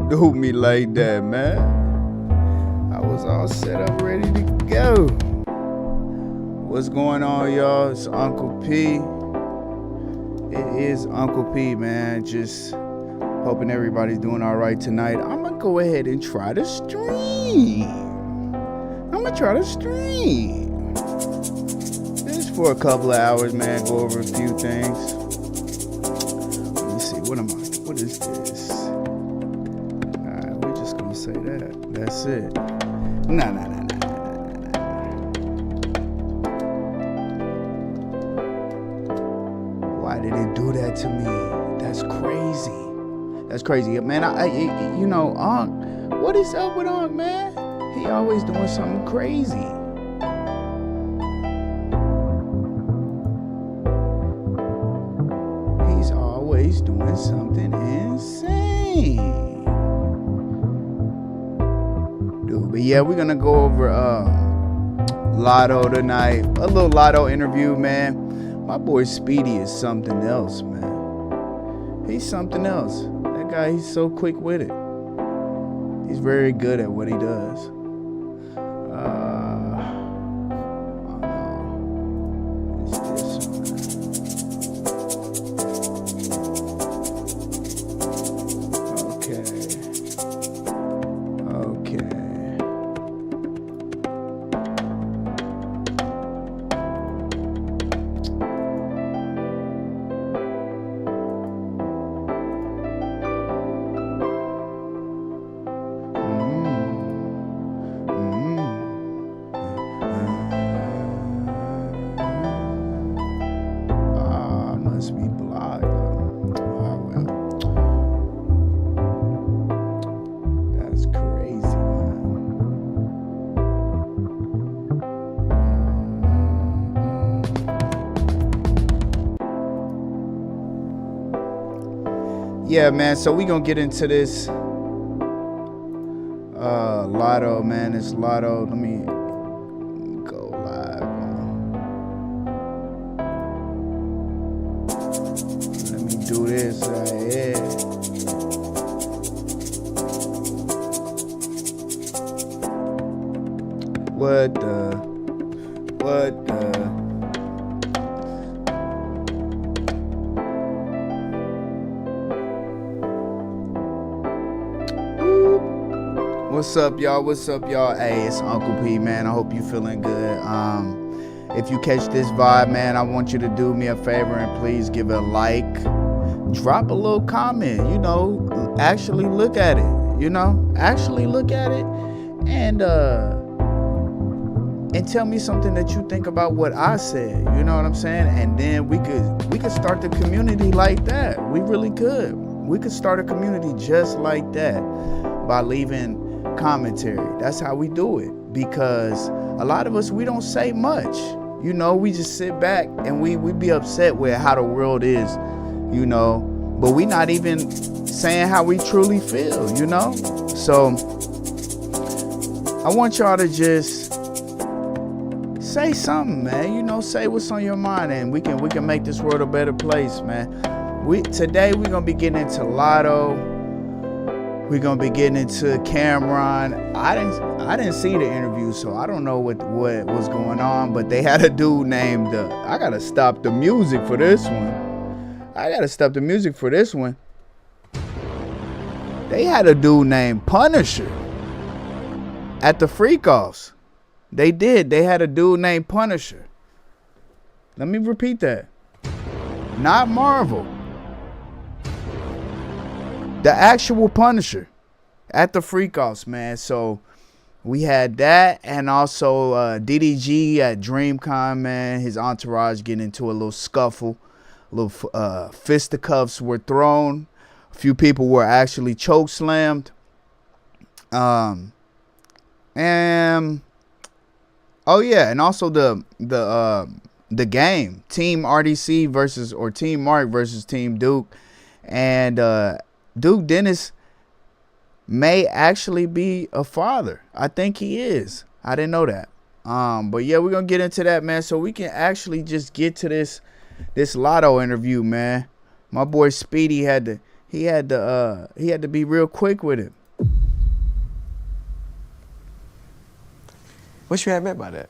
do me like that, man? I was all set up, ready to go. What's going on, y'all? It's Uncle P. It is Uncle P, man. Just hoping everybody's doing all right tonight. I'm gonna go ahead and try to stream. Just for a couple of hours, man. Go over a few things. Let me see. What is this? Alright, we're just gonna say that. That's it. Nah. Why did it do that to me? That's crazy, man. Unc. What is up with Unc, man? He always doing something crazy. He's always doing something insane. Dude, but yeah, we're gonna go over Lotto tonight. A little Lotto interview, man. My boy Speedy is something else, man. He's something else. That guy, he's so quick with it. He's very good at what he does. Yeah, man, so we gonna get into this Lotto, man. It's Lotto. Let me go live. Let me do this right here. What the What's up, y'all? Hey, it's Uncle P, man. I hope you feeling good. If you catch this vibe, man, I want you to do me a favor and please give it a like. Drop a little comment, actually look at it, and tell me something that you think about what I said, you know what I'm saying? And then we could start the community like that. We really could. We could start a community just like that by leaving commentary. That's how we do it, because a lot of us, we don't say much, we just sit back and we be upset with how the world is, but we not even saying how we truly feel, so I want y'all to just say something, man, say what's on your mind, and we can make this world a better place, man. Today we're gonna be getting into Lotto. We're gonna be getting into CAMRON. I didn't see the interview, so I don't know what was going on. But they had a dude named. I gotta stop the music for this one. They had a dude named Punisher at the FREeK. They did. They had a dude named Punisher. Let me repeat that. Not Marvel. The actual Punisher at the FREeK, man. So we had that, and also Diddy at DREAMCON, man. His entourage getting into a little scuffle. A little fisticuffs were thrown. A few people were actually choke slammed. And oh yeah, and also the game, Team RDC versus, or Team Mark versus Team Duke, and Duke Dennis may actually be a father. I think he is. I didn't know that. But yeah, we're gonna get into that, man, so we can actually just get to this Lotto interview, man. My boy Speedy had he had to be real quick with it. What you had meant by that?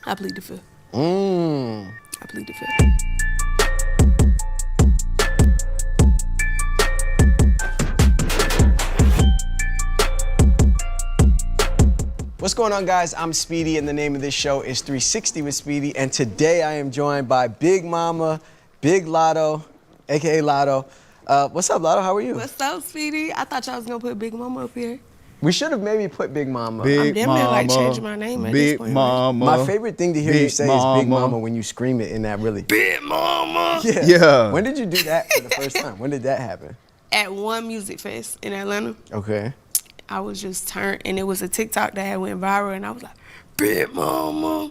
I plead the fifth. I plead the fifth. What's going on, guys? I'm Speedy, and the name of this show is 360 with Speedy, and today I am joined by Big Mama, Big Lotto, aka Lotto. What's up, Lotto? How are you? What's up, Speedy? I thought y'all was gonna put Big Mama up here. We should have maybe put Big Mama. I'm damn near like changing my name at this point. Big Mama. My favorite thing to hear you say is Big Mama when you scream it in that really. Big Mama. Yeah. When did you do that for the first time? When did that happen? At one music fest in Atlanta. Okay. I was just turned, and it was a TikTok that had went viral, and I was like, Big Mama,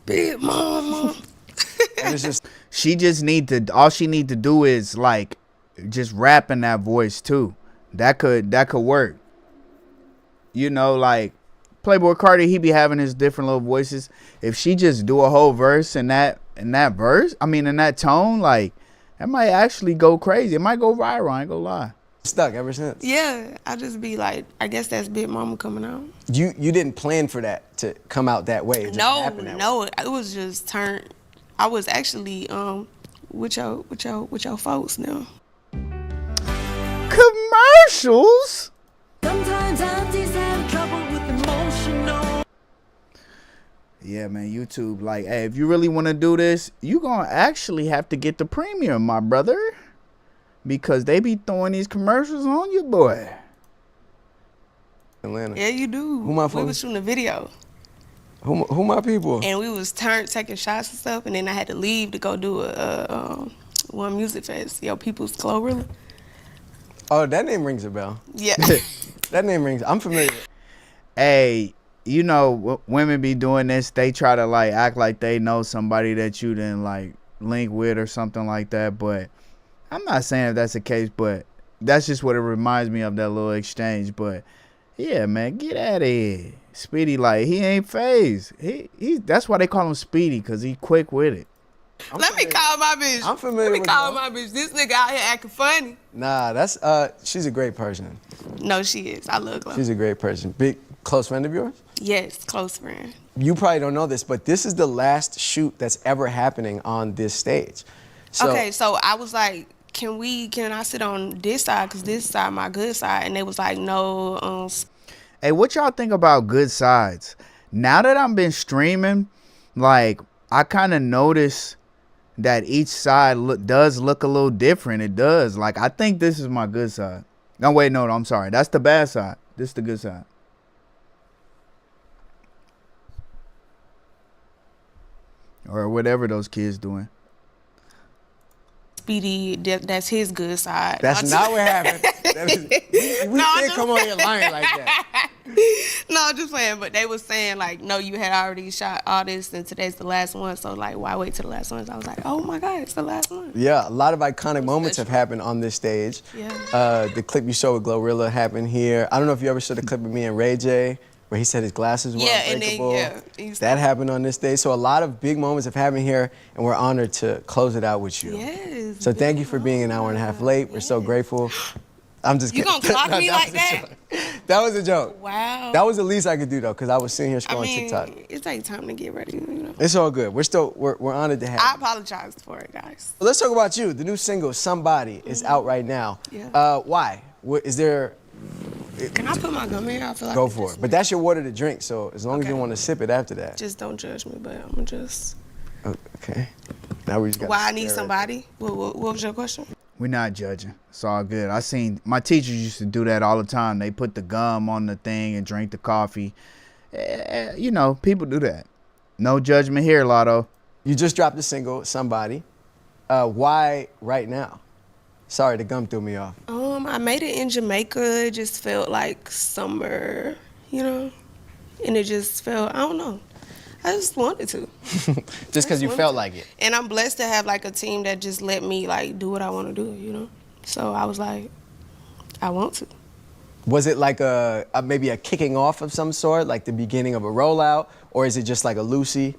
Big Mama. And it's just all she need to do is like just rap in that voice too. That could work. You know, like Playboy Cardi, he be having his different little voices. If she just do a whole verse in that verse, I mean in that tone, like that might actually go crazy. It might go viral, I ain't gonna lie. Stuck ever since. Yeah, I just be like, I guess that's Big Mama coming out. You didn't plan for that to come out that way. It just happened that way. It was just turned. I was actually with your folks now. Commercials. Sometimes aunties have trouble with emotional. Yeah, man, YouTube, like, hey, if you really want to do this, you gonna actually have to get the premium, my brother, because they be throwing these commercials on you, boy. Atlanta. Yeah, you do. Who my folks? We was shooting a video. Who my people? And we was taking shots and stuff, and then I had to leave to go do one music fest. Yo, People's Glorilla. Oh, that name rings a bell. Yeah. That name rings. I'm familiar. Hey, you know, women be doing this. They try to like act like they know somebody that you didn't like link with or something like that. But I'm not saying if that's the case, but that's just what it reminds me of, that little exchange. But yeah, man, get out of here. Speedy, like, he ain't phased. He that's why they call him Speedy, because he quick with it. Let me call my bitch. I'm familiar with Let me call my bitch. This nigga out here acting funny. Nah, that's she's a great person. No, she is. I love her. She's a great person. Big close friend of yours? Yes, close friend. You probably don't know this, but this is the last shoot that's ever happening on this stage. Okay, so I was like, can I sit on this side, because this side my good side, and they was like, no. Hey, what y'all think about good sides? Now that I've been streaming, like, I kind of notice that each side does look a little different. It does. Like, I think this is my good side. No, wait, no, I'm sorry. That's the bad side. This is the good side. Or whatever those kids doing. Speedy, that's his good side. That's not what happened. We can't come on here lying like that. No, I'm just playing. But they was saying, like, no, you had already shot all this, and today's the last one. So, like, why wait till the last one? So I was like, oh, my God, it's the last one. Yeah, a lot of iconic moments have happened on this stage. Yeah. The clip you showed with Glorilla happened here. I don't know if you ever saw the clip of me and Ray J, where he said his glasses were unbreakable. And then, that happened on this stage. So a lot of big moments have happened here, and we're honored to close it out with you. Yes. So thank you for being an hour and a half late. We're so grateful. I'm just kidding. You gonna clock me like that? That was a joke. Wow. That was the least I could do, though, because I was sitting here scrolling TikTok. It takes time to get ready, you know. It's all good. We're honored to have I you. apologize for it, guys. Well, let's talk about you. The new single, Somebody, is out right now. Yeah. Why? Is there... Can I put my gum in here? I feel like Go for it. But that's your water to drink, so as long as you want to sip it after that. Just don't judge me, but I'm gonna just... Okay. Now we just got Why I need somebody? What was your question? We're not judging. It's all good. I seen my teachers used to do that all the time. They put the gum on the thing and drink the coffee. You know, people do that. No judgment here, Lotto. You just dropped a single, Somebody. Why right now? Sorry, the gum threw me off. I made it in Jamaica. It just felt like summer, you know? And it just felt, I don't know. I just wanted to. Just because you felt like it. And I'm blessed to have like a team that just let me like do what I want to do, you know? So I was like, I want to. Was it like maybe a kicking off of some sort, like the beginning of a rollout, or is it just like a loosey?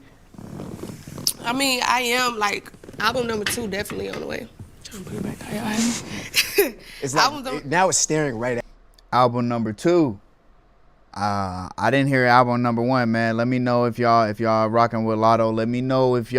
I mean, I am like album number 2 definitely on the way. Trying to put it back how y'all have. It's Album like number- now it's staring right at. Album number 2. I didn't hear album number 1, man. Let me know if y'all rocking with Lotto. Let me know if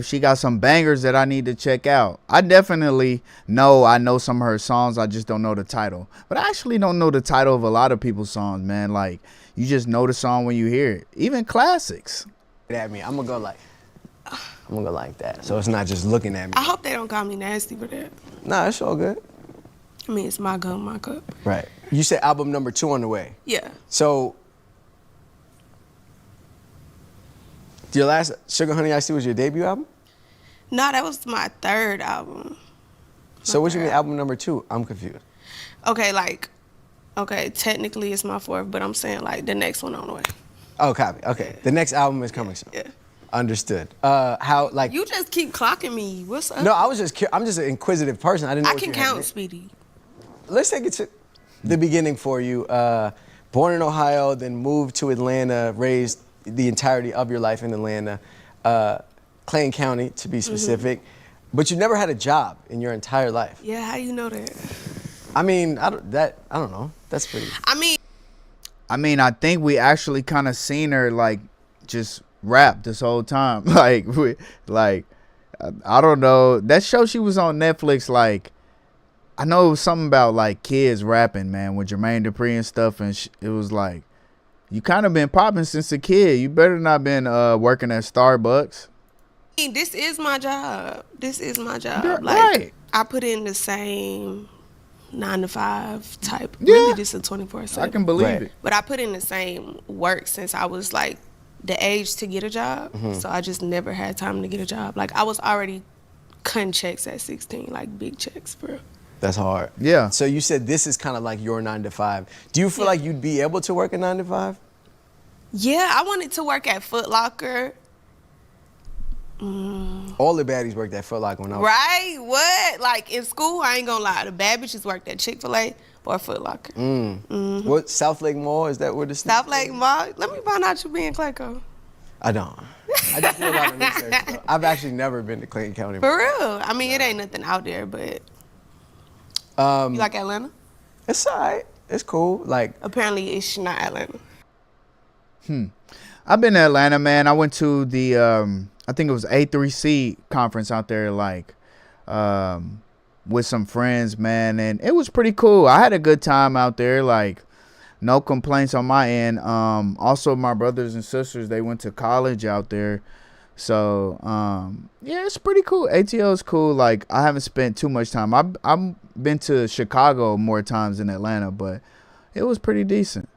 she got some bangers that I need to check out. I definitely know I know some of her songs. I just don't know the title. But I actually don't know the title of a lot of people's songs, man. Like, you just know the song when you hear it. Even classics. At me. I'm gonna go like that. So it's not just looking at me. I hope they don't call me nasty for that. Nah, it's all good. I mean, it's my gum, my cup. Right. You said album number 2 on the way. Yeah. So your last Sugar Honey Iced Tea was your debut album? No, that was my 3rd album. So what you mean album number 2? I'm confused. Okay, technically it's my 4th, but I'm saying like the next one on the way. Oh, copy. Okay. The next album is coming soon. Yeah. Understood. How like You just keep clocking me. What's up? No, I'm just an inquisitive person. I didn't know I what can you had count, next. Speedy. Let's take it to the beginning for you. Born in Ohio, then moved to Atlanta, raised the entirety of your life in Atlanta, Clayton County to be specific. But you never had a job in your entire life. Yeah, how you know that? I mean, I don't know. That's pretty. I mean, I think we actually kind of seen her like just rap this whole time. I don't know. That show she was on Netflix, like, I know it was something about like kids rapping, man, with Jermaine Dupri and stuff, and it was like, you kind of been popping since a kid. You better not been working at Starbucks. I mean, this is my job. This is my job. Yeah, like, right. I put in the same 9 to 5 type. Yeah. Really, this is 24/7. I can believe Right. it. But I put in the same work since I was like the age to get a job. So I just never had time to get a job. Like, I was already cutting checks at 16, like big checks, bro. That's hard. Yeah. So you said this is kind of like your 9 to 5. Do you feel like you'd be able to work a 9 to 5? Yeah, I wanted to work at Foot Locker. All the baddies worked at Foot Locker when I was. Right? What? Like, in school, I ain't gonna lie. The bad bitches worked at Chick-fil-A or Foot Locker. What, South Lake Mall? Is that where the South Lake Mall. Let me find out you being Clayco. I don't. I just do a lot of research. Though. I've actually never been to Clayton County. For real. I mean, it ain't nothing out there, but you like Atlanta? It's alright. It's cool. Like, Apparently, it's not Atlanta. I've been to Atlanta, man. I went to the I think it was A3C conference out there, like with some friends, man, and it was pretty cool. I had a good time out there, like no complaints on my end. Also, my brothers and sisters, they went to college out there, so yeah, it's pretty cool. ATL is cool. Like, I haven't spent too much time. I've been to Chicago more times than Atlanta, but it was pretty decent.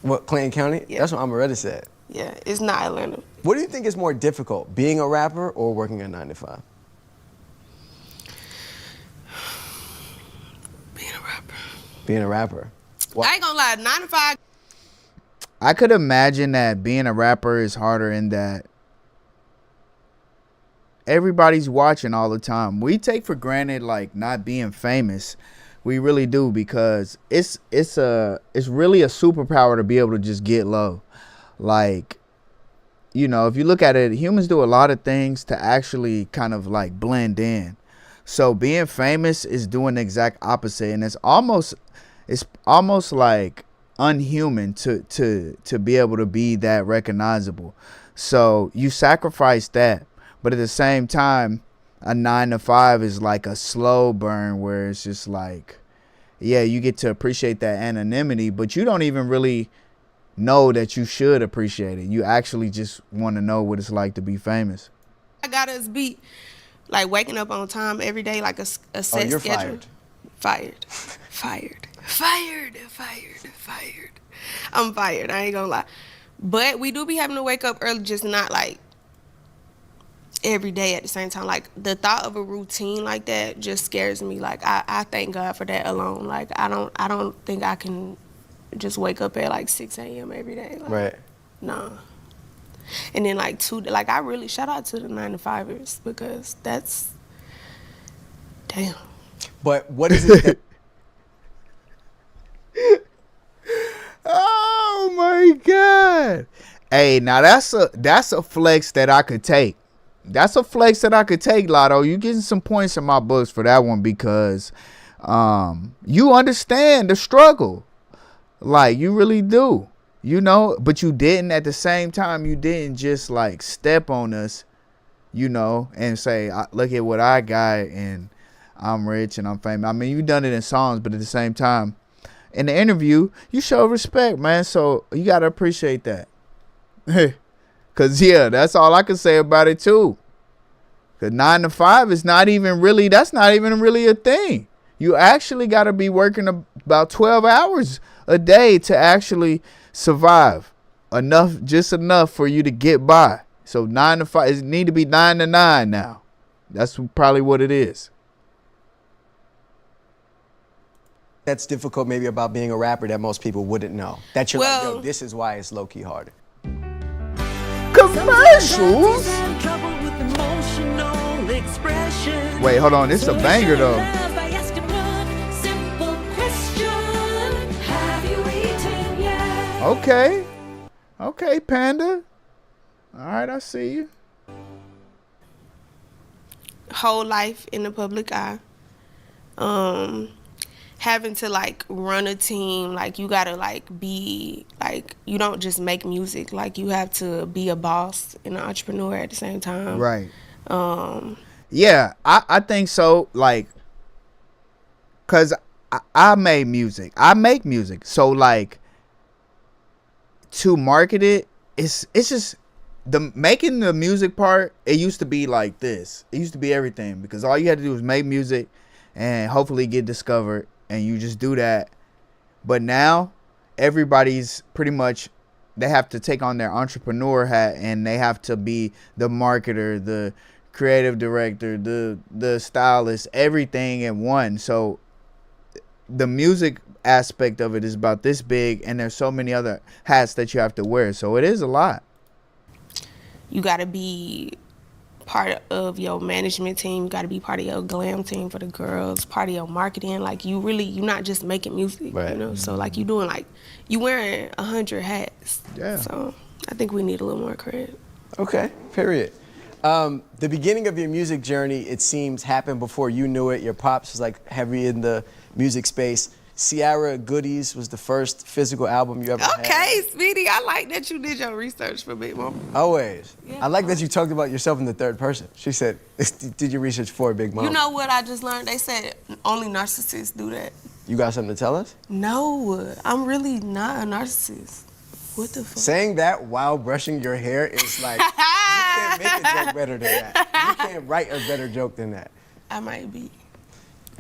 what, Clayton County? Yeah. That's what Amaretta said. Yeah, it's not Atlanta. What do you think is more difficult, being a rapper or working a 9 to 5? Being a rapper. Being a rapper. Why? I ain't gonna lie, 9 to 5. I could imagine that being a rapper is harder in that everybody's watching all the time. We take for granted like not being famous. We really do, because it's really a superpower to be able to just get low. Like, you know, if you look at it, humans do a lot of things to actually kind of like blend in. So being famous is doing the exact opposite, and it's almost like unhuman to be able to be that recognizable. So you sacrifice that, but at the same time, a 9 to 5 is like a slow burn where it's just like, yeah, you get to appreciate that anonymity, but you don't even really know that you should appreciate it. You actually just want to know what it's like to be famous. I got us beat, like waking up on time every day, like a set you're schedule. Fired. I'm fired. I ain't gonna lie. But we do be having to wake up early, just not like every day at the same time. Like, the thought of a routine like that just scares me. Like, I thank God for that alone. Like, I don't think I can just wake up at like 6 a.m. every day. Like, Right. no. And then like I really shout out to the 9 to 5ers, because that's damn. But what is it that Oh my God. Hey, now that's a flex that I could take. That's a flex that I could take, Lotto. You getting some points in my books for that one because you understand the struggle. Like, you really do. You know, but you didn't at the same time, you didn't just like step on us, you know, and say, look at what I got and I'm rich and I'm famous. I mean, you done it in songs, but at the same time, in the interview, you show respect, man. So you got to appreciate that. Cause yeah, that's all I can say about it too. Cause 9 to 5 is not even really, that's not even really a thing. You actually got to be working about 12 hours a day to actually survive. Just enough for you to get by. So 9 to 5, it need to be 9 to 9 now. That's probably what it is. That's difficult maybe about being a rapper that most people wouldn't know. That you're like, Well- yo, this is why it's low-key harder. Commercials. Have trouble with emotional expression. Wait, hold on. This is a banger though. By asking one simple question. Have you eaten yet? Okay. Okay, Panda. All right, I see you. Whole life in the public eye. Having to like run a team, like you gotta like be like, you don't just make music, like you have to be a boss and an entrepreneur at the same time. Right. Yeah, I think so. Like, cause I made music. I make music. So like, to market it, it's just making the music part. It used to be like this. It used to be everything because all you had to do was make music and hopefully get discovered. And you just do that. But now everybody's pretty much, they have to take on their entrepreneur hat and they have to be the marketer, the creative director, the stylist, everything in one. So the music aspect of it is about this big and there's so many other hats that you have to wear. So it is a lot. You gotta be part of your management team, you gotta be part of your glam team for the girls, part of your marketing. Like you're not just making music, Right. you know. So like you wearing 100 hats. Yeah. So I think we need a little more credit. Okay, period. The beginning of your music journey, it seems, happened before you knew it. Your pops was like heavy in the music space. Sierra Goodies was the first physical album you ever had. Okay, Speedy, I like that you did your research for Big Mama. Always. Yeah. I like that you talked about yourself in the third person. She said, did your research for Big Mama? You know what I just learned? They said only narcissists do that. You got something to tell us? No, I'm really not a narcissist. What the fuck? Saying that while brushing your hair is like, you can't make a joke better than that. You can't write a better joke than that. I might be.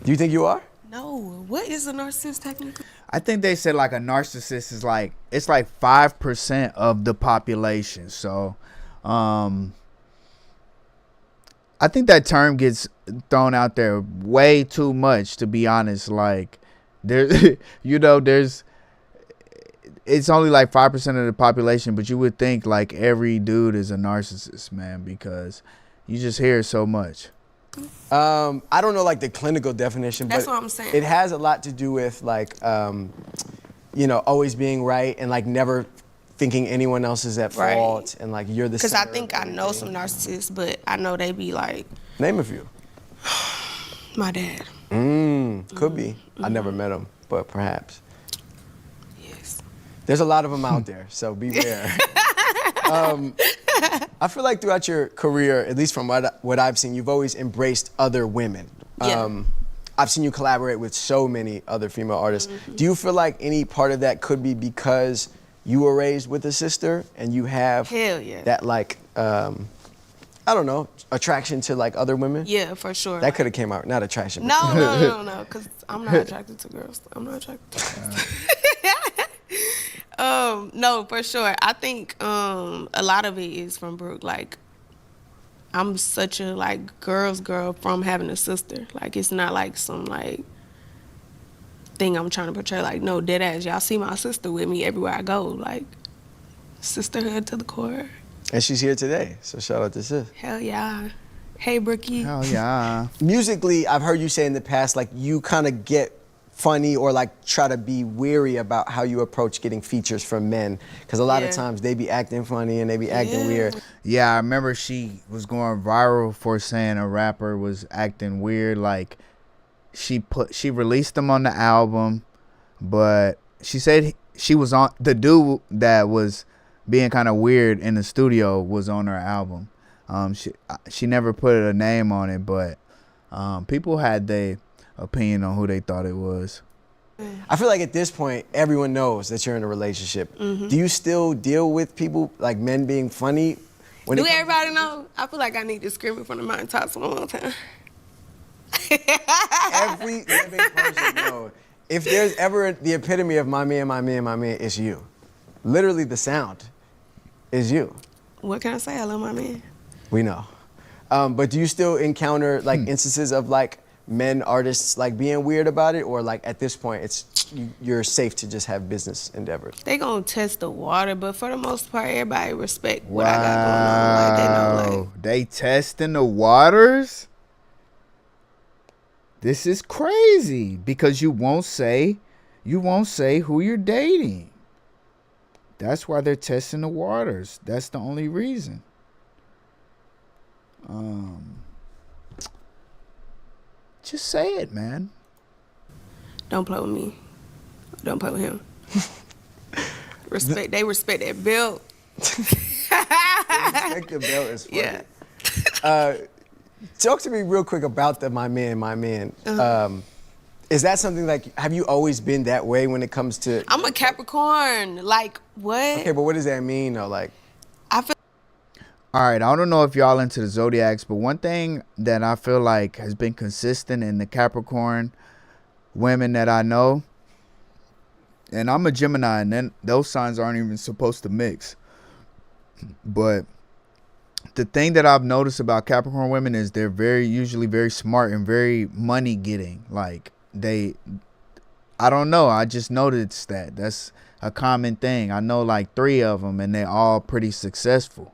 Do you think you are? No, what is a narcissist technically? I think they said like a narcissist is like, it's like 5% of the population. So I think that term gets thrown out there way too much, to be honest. Like there, you know, it's only like 5% of the population, but you would think like every dude is a narcissist, man, because you just hear it so much. I don't know like the clinical definition, That's but what I'm saying. it has a lot to do with like, you know, always being right and like never thinking anyone else is at Right. fault and like you're the Because I center think of I know everything. some narcissists, but I know they be like, Name a few. my dad. Could be. I never met him, but perhaps. Yes. There's a lot of them out there, so beware. I feel like throughout your career, at least from what I've seen, you've always embraced other women. Yeah. I've seen you collaborate with so many other female artists. Do you feel like any part of that could be because you were raised with a sister and you have Hell yeah. that like, I don't know, attraction to like other women? Yeah, for sure. That could have came out, not attraction. but- No, because I'm not attracted to girls. I'm not attracted to girls. No, for sure. I think a lot of it is from Brooke. Like, I'm such a like girl's girl from having a sister. Like, it's not like some like thing I'm trying to portray. Like, no, dead ass. Y'all see my sister with me everywhere I go. Like, sisterhood to the core. And she's here today, so shout out to sis. Hell yeah. Hey, Brookie. Hell yeah. Musically, I've heard you say in the past, like you kind of get funny or like try to be weary about how you approach getting features from men? Because a lot of Yeah. times they be acting funny and they be acting Yeah. weird. Yeah, I remember she was going viral for saying a rapper was acting weird. Like she released him on the album, but she said she was on the dude that was being kind of weird in the studio was on her album. She never put a name on it, but people had their opinion on who they thought it was. I feel like at this point, everyone knows that you're in a relationship. Do you still deal with people, like men being funny? When Do it comes- everybody know? I feel like I need to scream in front of my tops one more time. Every living person knows. If there's ever the epitome of my man, it's you. Literally the sound is you. What can I say? I love my man. We know. But do you still encounter like instances of like men artists like being weird about it, or like at this point you're safe to just have business endeavors? They gonna test the water, but for the most part, everybody respect what I got going on. Like they know, like They testing the waters? This is crazy because you won't say who you're dating. That's why they're testing the waters. That's the only reason. Just say it, man. don't play with me. Don't play with him. Respect. They respect that belt. Respect the belt is funny. Yeah. Talk to me real quick about the my man. Is that something like, have you always been that way when it comes to? I'm a Capricorn. Like what? Okay, but what does that mean though? Like, I feel All right, I don't know if y'all into the zodiacs, but one thing that I feel like has been consistent in the Capricorn women that I know, and I'm a Gemini, and then those signs aren't even supposed to mix. But the thing that I've noticed about Capricorn women is they're usually very smart and very money getting. Like I don't know, I just noticed that. That's a common thing. I know like 3 of them, and they're all pretty successful.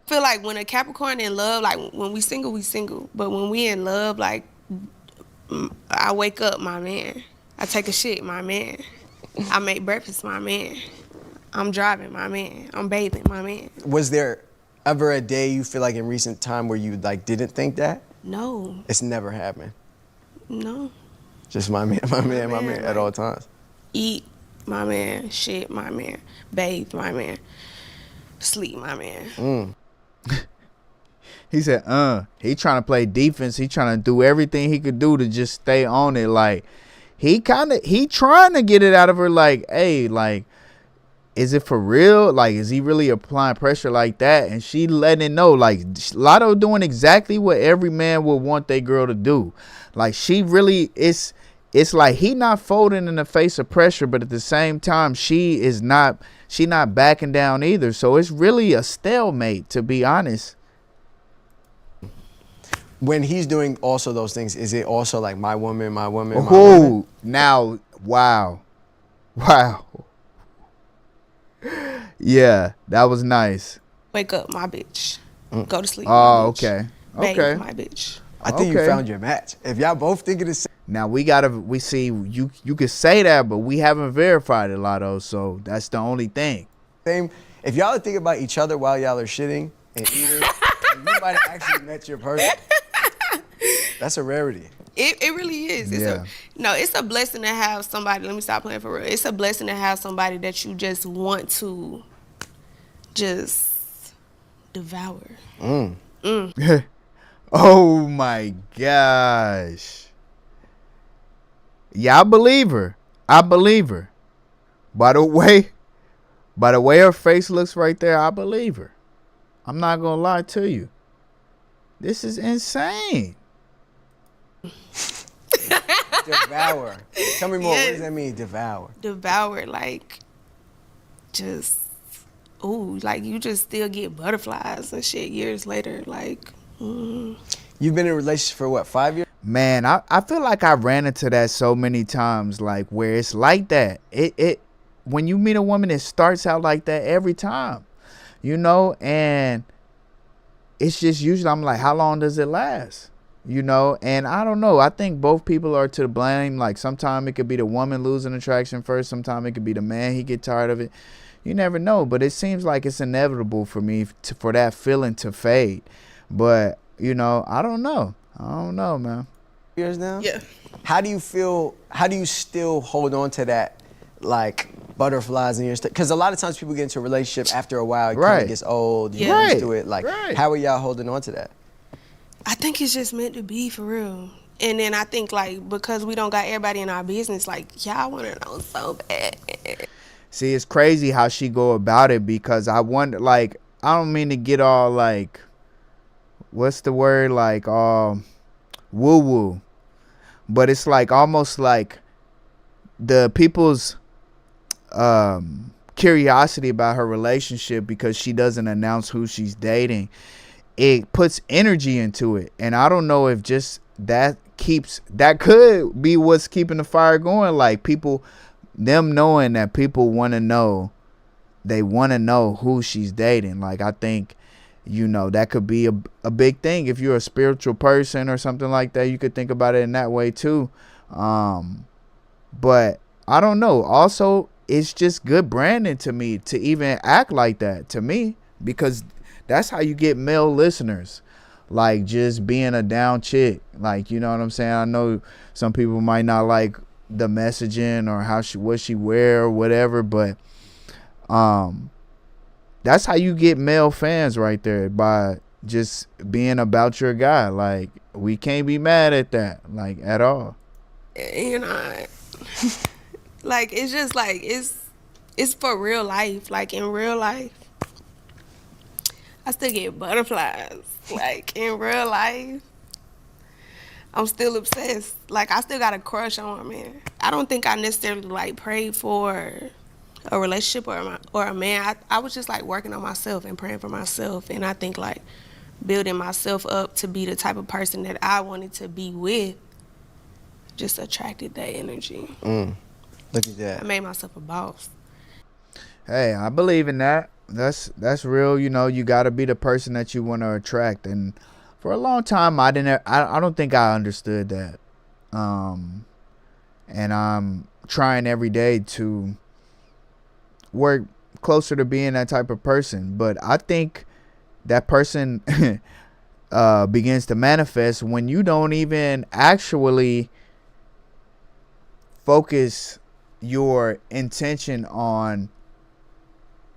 like when a Capricorn in love, like when we single, we single. But when we in love, like I wake up, my man. I take a shit, my man. I make breakfast, my man. I'm driving, my man. I'm bathing, my man. was there ever a day you feel like in recent time where you like didn't think that? No, It's never happened. no. Just my man at all times. Eat, my man. Shit, my man. Bathe, my man. Sleep, my man. He said, he trying to play defense. He trying to do everything he could do to just stay on it. Like, he trying to get it out of her. Like, hey, like, is it for real? Like, is he really applying pressure like that? And she letting it know, like, Lotto doing exactly what every man would want their girl to do. Like, she really, it's like he not folding in the face of pressure, but at the same time, she not backing down either. So it's really a stalemate, to be honest. When he's doing also those things, is it also like my woman, my woman, my woman? Oh, now, wow. Yeah, that was nice. Wake up, my bitch. Go to sleep, Oh, my bitch. okay. Bathe, Okay. my bitch. I think Okay. you found your match. If y'all both thinking the Now we see you could say that, but we haven't verified it, Lotto, so that's the only thing. same, if y'all are thinking about each other while y'all are shitting and eating, you might have actually met your person. That's a rarity. It really is. Yeah. It's a blessing to have somebody. Let me stop playing for real. It's a blessing to have somebody that you just want to just devour. Oh my gosh. Yeah, I believe her. By the way her face looks right there, I believe her. I'm not gonna lie to you. This is insane. Devour. Tell me more. What Yes. does that mean, devour? Devour, like, just, ooh, like you just still get butterflies and shit years later. Like, You've been in a relationship for what, 5 years? Man, I feel like I ran into that so many times, like where it's like that. It when you meet a woman, it starts out like that every time, you know, and it's just usually I'm like, how long does it last? you know. And I don't know, I think both people are to blame. Like sometimes it could be the woman losing attraction first, sometimes it could be the man, he get tired of it. You never know, but it seems like it's inevitable for me for that feeling to fade. But you know, I don't know, man. Years now? Yeah. How do you feel, how do you still hold on to that, like, butterflies in your stomach? Because a lot of times people get into a relationship, after a while it kind Right. of gets old, you Yeah. get used to it. Like, Right. how are y'all holding on to that? I think it's just meant to be, for real. And then I think, like, because we don't got everybody in our business, like, y'all want to know so bad. See, it's crazy how she go about it, because I wonder, like, I don't mean to get all like, what's the word, like woo woo, but it's like almost like the people's curiosity about her relationship, because she doesn't announce who she's dating, it puts energy into it. And I don't know if just that could be what's keeping the fire going. Like people, them knowing that people want to know, they want to know who she's dating. Like I think, you know, that could be a big thing. If you're a spiritual person or something like that, you could think about it in that way too. But I don't know. Also, it's just good branding to me to even act like that to me, because that's how you get male listeners. Like just being a down chick. Like, you know what I'm saying? I know some people might not like the messaging or what she wear or whatever, but that's how you get male fans right there, by just being about your guy. Like we can't be mad at that, like at all. You know, like, it's just like, it's for real life. Like, in real life, I still get butterflies. Like, in real life, I'm still obsessed. Like, I still got a crush on a man. I don't think I necessarily, like, prayed for a relationship or a man. I was just, like, working on myself and praying for myself. And I think, like, building myself up to be the type of person that I wanted to be with just attracted that energy. Look at that. I made myself a boss. Hey, I believe in that. That's real. You know, you got to be the person that you want to attract. And for a long time, I don't think I understood that. And I'm trying every day to work closer to being that type of person. But I think that person begins to manifest when you don't even actually focus your intention on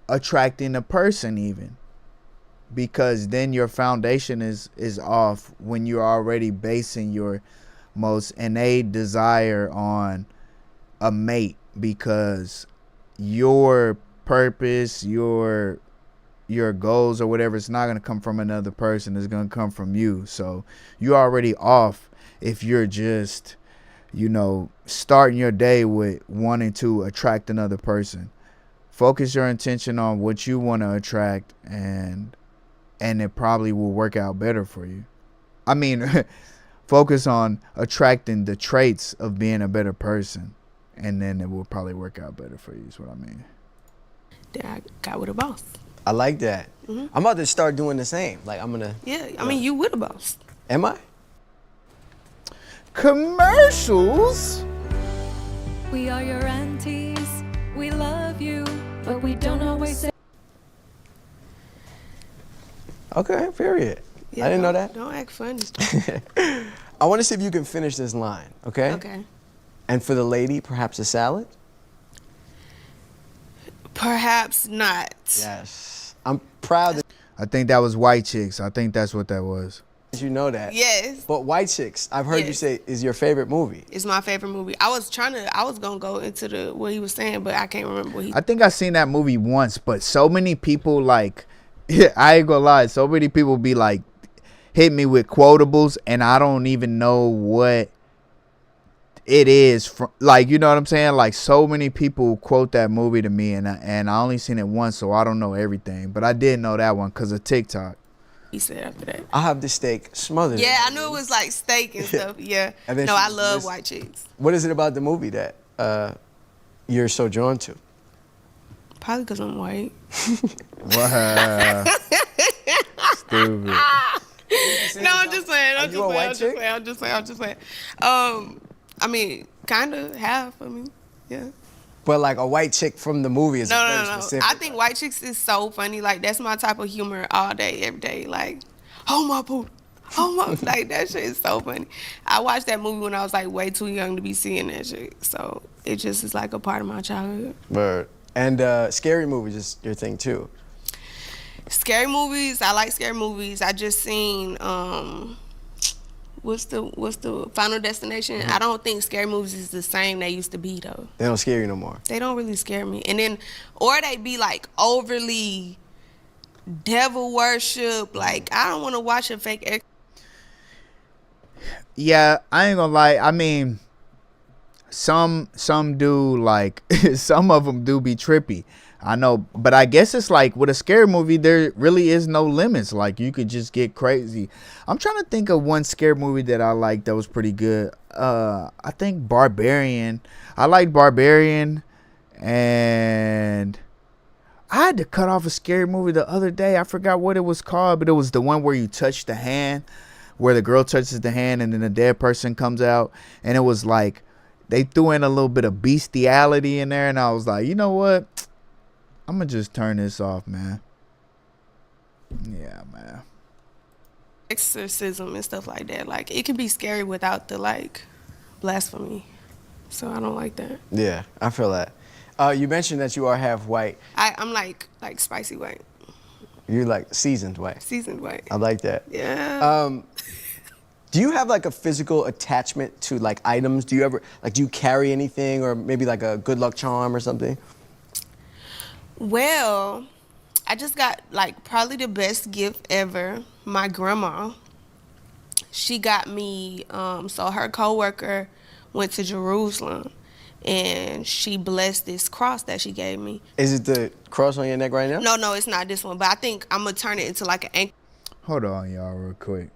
attracting a person, even, because then your foundation is off when you're already basing your most innate desire on a mate, because your purpose, your goals or whatever, it's not going to come from another person, it's going to come from you. So you're already off if you're just, you know, starting your day with wanting to attract another person. Focus your intention on what you want to attract, and it probably will work out better for you. I mean, focus on attracting the traits of being a better person, and then it will probably work out better for you, is what I mean. Then I got with a boss. I like that. I'm about to start doing the same. Like, I'm gonna. Yeah, I mean, you with a boss. Am I? Commercials. We are your aunties. We love you, but we don't always say. Okay, period. Yeah, I didn't know that. Don't act funny. I want to see if you can finish this line, okay? Okay. And for the lady, perhaps a salad? Perhaps not. Yes. I'm proud that I think that was White Chicks. I think that's what that was. you know that. Yes. But White Chicks, I've heard you Yes. say, is your favorite movie. It's my favorite movie. I was gonna go into what he was saying, but I can't remember what he. I think I seen that movie once, but so many people, like, I ain't gonna lie, so many people be like, hit me with quotables, and I don't even know what it is from, like, you know what I'm saying? Like, so many people quote that movie to me, and I only seen it once, so I don't know everything, but I did know that one because of TikTok. He said after that. I'll have the steak smothered. Yeah, I knew it was like steak and stuff. Yeah. And then No, she I was love just- white chicks. What is it about the movie that you're so drawn to? Probably because I'm white. Wow. Stupid. No, I'm just playing. I'm you a white chick? I'm just playing. I mean, kind of half of me. Yeah. But like a white chick from the movie is very No. specific. I think white chicks is so funny. Like, that's my type of humor all day, every day. Like, oh my boo. Oh my, like, that shit is so funny. I watched that movie when I was like way too young to be seeing that shit. So it just is like a part of my childhood. Word. And scary movies is your thing too. Scary movies, I like scary movies. I just seen what's the Final Destination? I don't think scary movies is the same they used to be though. They don't scare you no more. They don't really scare me. And then or they be like overly devil worship. Like, I don't want to watch a fake Yeah, I ain't gonna lie. I mean, some do like some of them do be trippy. I know, but I guess it's like with a scary movie, there really is no limits. Like, you could just get crazy. I'm trying to think of one scary movie that I liked that was pretty good. I think Barbarian. I liked Barbarian, and I had to cut off a scary movie the other day. I forgot what it was called, but it was the one where you touch the hand, where the girl touches the hand and then the dead person comes out. And it was like they threw in a little bit of bestiality in there, and I was like, you know what? I'm going to just turn this off, man. Yeah, man. exorcism and stuff like that. Like, it can be scary without the like blasphemy. So I don't like that. Yeah, I feel that. You mentioned that you are half white. I'm like spicy white, You're like seasoned white. seasoned white. I like that. Yeah. Do you have like a physical attachment to like items? Do you ever like do you carry anything or maybe like a good luck charm or something? Well, I just got like probably the best gift ever. My grandma, she got me, so her coworker went to Jerusalem and she blessed this cross that she gave me. Is it the cross on your neck right now? No, it's not this one, but I think I'm gonna turn it into like an ankle. Hold on, y'all, real quick.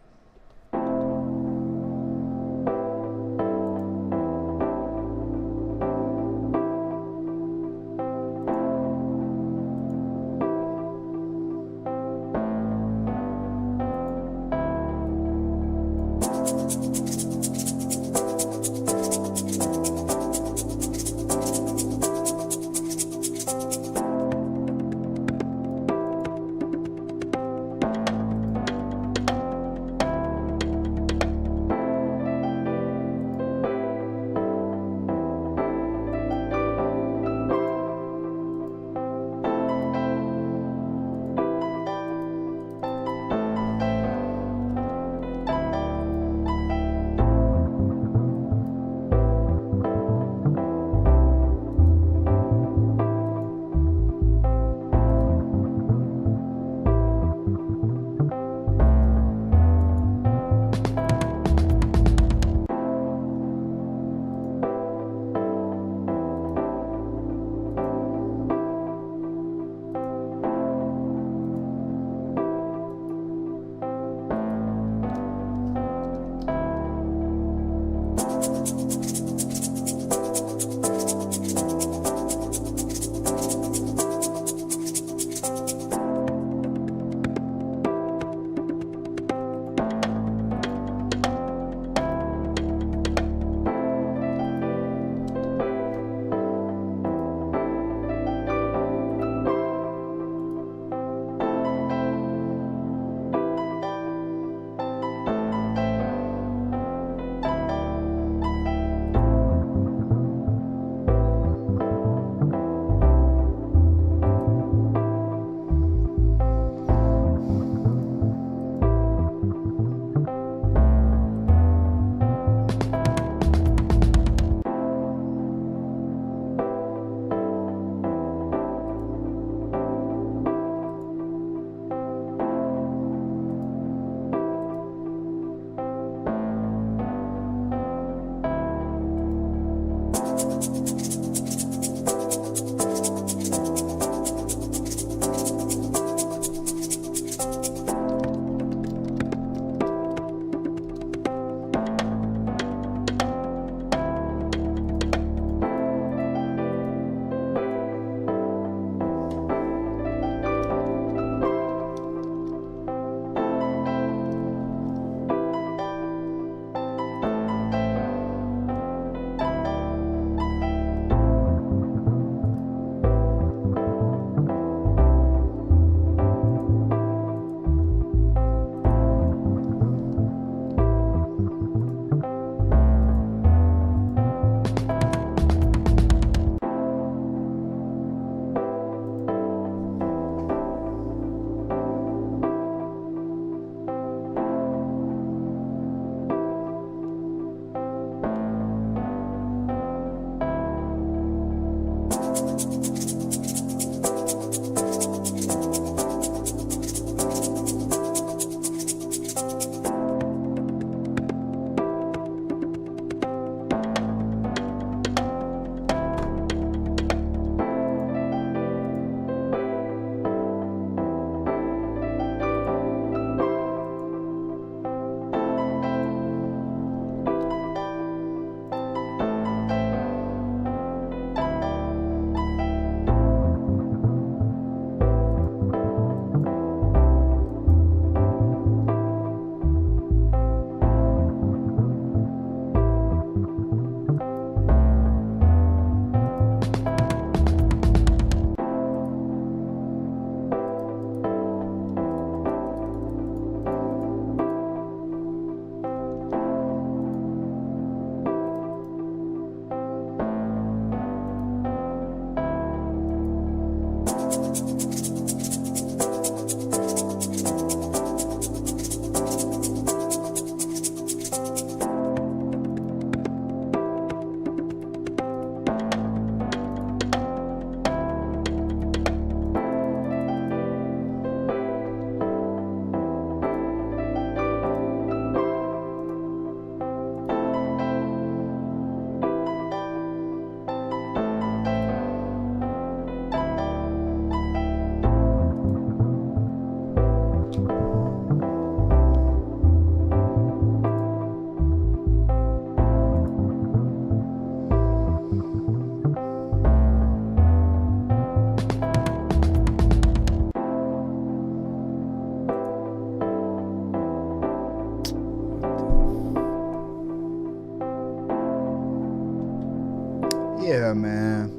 Yeah, man.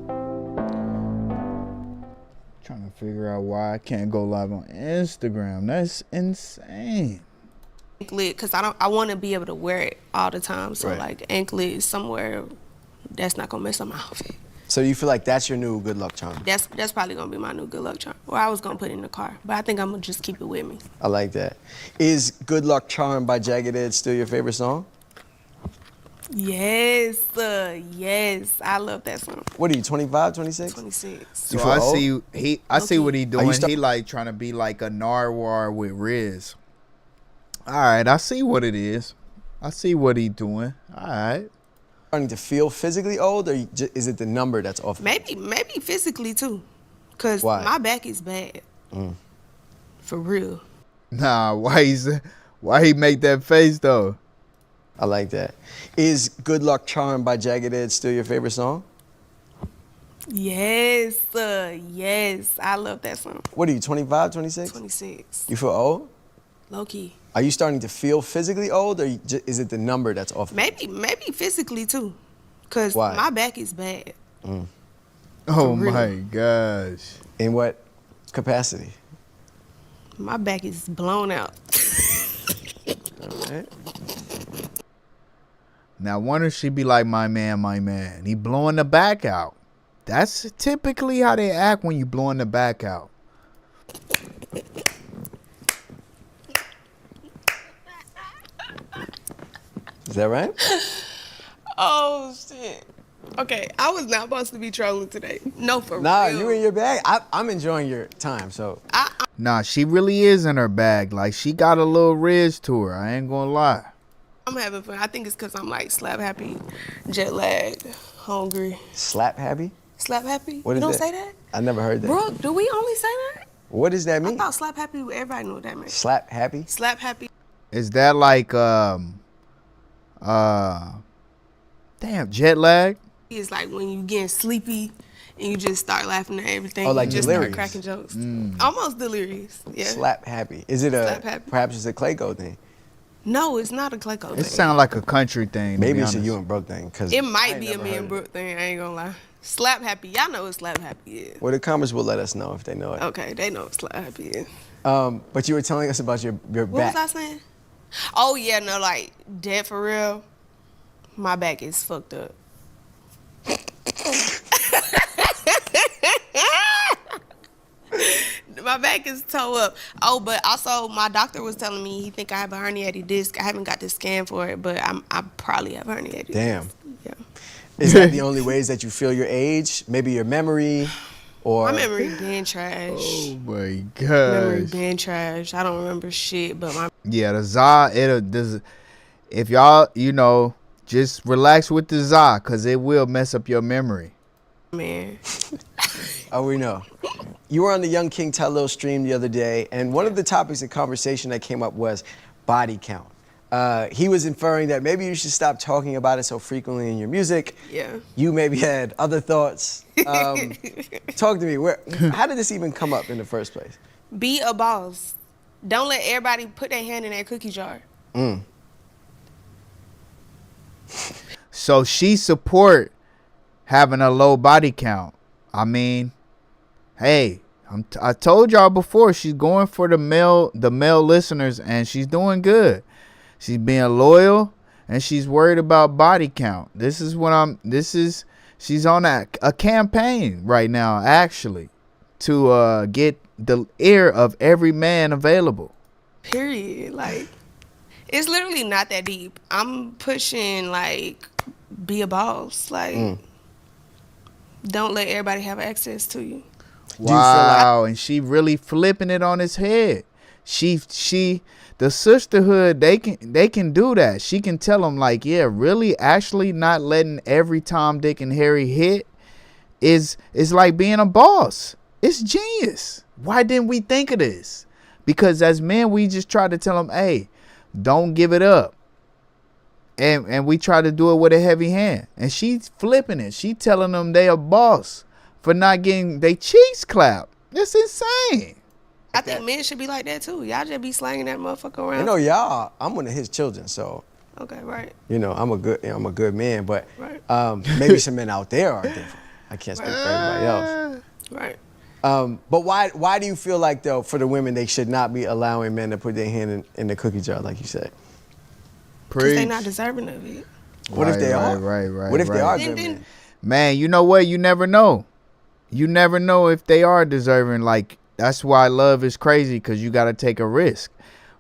Trying to figure out why I can't go live on Instagram. That's insane. Anklet, because I want to be able to wear it all the time. So Right. like anklet is somewhere that's not gonna mess up my outfit. So you feel like that's your new good luck charm? That's probably gonna be my new good luck charm. Or I was gonna put it in the car, but I think I'm gonna just keep it with me. I like that. Is Good Luck Charm by Jagged Edge still your favorite song? Yes, yes, I love that song. What are you, 25, 26? 26. So feel I old? see I see what he Are doing. you He like trying to be like a narwhal with Riz. All right, I see what it is. I see what he doing. All right. Starting to feel physically old, or is it the number that's off? Maybe physically too, cause Why? my back is bad. For real. Nah, why he make that face though? I like that. Is Good Luck Charm by Jagged Edge still your favorite song? Yes, yes, I love that song. What are you, 25, 26? 26. You feel old? Low key. Are you starting to feel physically old, or is it the number that's off? Maybe physically too, cause Why? my back is bad. Oh real. my gosh. In what capacity? My back is blown out. All right. Now, I wonder if she be like, my man. He blowing the back out. That's typically how they act when you blowing the back out. Is that right? Oh shit. Okay, I was not supposed to be trolling today. No, for Nah, real. you in your bag. I'm enjoying your time, so. Nah, she really is in her bag. Like, she got a little ridge to her. I ain't gonna lie. I'm having fun. I think it's because I'm like slap happy, jet lagged, hungry. Slap happy? Slap happy? What You is don't that? say that? I never heard that. Brooke, do we only say that? What does that I mean? thought slap happy, everybody knew what that meant. Slap happy? Slap happy Is that like, damn, jet lag? is like when you getting sleepy and you just start laughing at everything. Oh, like you just delirious. start cracking jokes. Almost delirious. Yeah. Slap happy. Is it Slap happy. perhaps it's a Clayco thing? No, it's not a Clayco It thing. sound like a country thing. to Maybe be it's a honest. you and Brooke thing. Cause It I might ain't be a never me heard and of Brooke thing. I ain't gonna lie. Slap happy. Y'all know what slap happy is. it. Well, the comments will let us know if they know it. Okay, they know what slap happy is. But you were telling us about your What back. was I saying? Oh yeah, no, like dead for real. My back is fucked up. My back is toe up. Oh, but also my doctor was telling me he think I have a herniated disc. I haven't got the scan for it, but I probably have herniated Damn. disc. Yeah. Is that the only ways that you feel your age? Maybe your memory, or My memory been trash. Oh my Memory gosh. been trash. I don't remember shit, but my Yeah, the za, if y'all, just relax with the za, because it will mess up your memory. man. Oh, we know. You were on the Young King Talil stream the other day, and one of the topics of conversation that came up was body count. He was inferring that maybe you should stop talking about it so frequently in your music. Yeah. You maybe had other thoughts. Talk to me. How did this even come up in the first place? Be a boss. Don't let everybody put their hand in that cookie jar. So she support having a low body count. I mean, hey, I told y'all before, she's going for the male listeners, and she's doing good. She's being loyal, and she's worried about body count. She's on a campaign right now, actually, to get the ear of every man available. Period. Like, it's literally not that deep. I'm pushing, like, be a boss. Like, don't let everybody have access to you. Wow, and she really flipping it on his head. The sisterhood, they can do that. She can tell them, like, yeah, really, actually not letting every Tom, Dick, and Harry hit is like being a boss. It's genius. Why didn't we think of this? Because as men, we just try to tell them, hey, don't give it up. And we try to do it with a heavy hand. And she's flipping it. She telling them they a boss for not getting their cheeks clapped. That's insane. I think men should be like that, too. Y'all just be slanging that motherfucker around. You know, y'all, I'm one of his children, so Okay, right. You know, I'm a good man, but Right. maybe some men out there are different. I can't speak for everybody else. Right. But why do you feel like, though, for the women, they should not be allowing men to put their hand in the cookie jar, like you said? Because they're not deserving of it. What if they are? Right. What if they are Then- good then- men? Man, you know what? You never know. You never know if they are deserving. Like, that's why love is crazy, because you got to take a risk.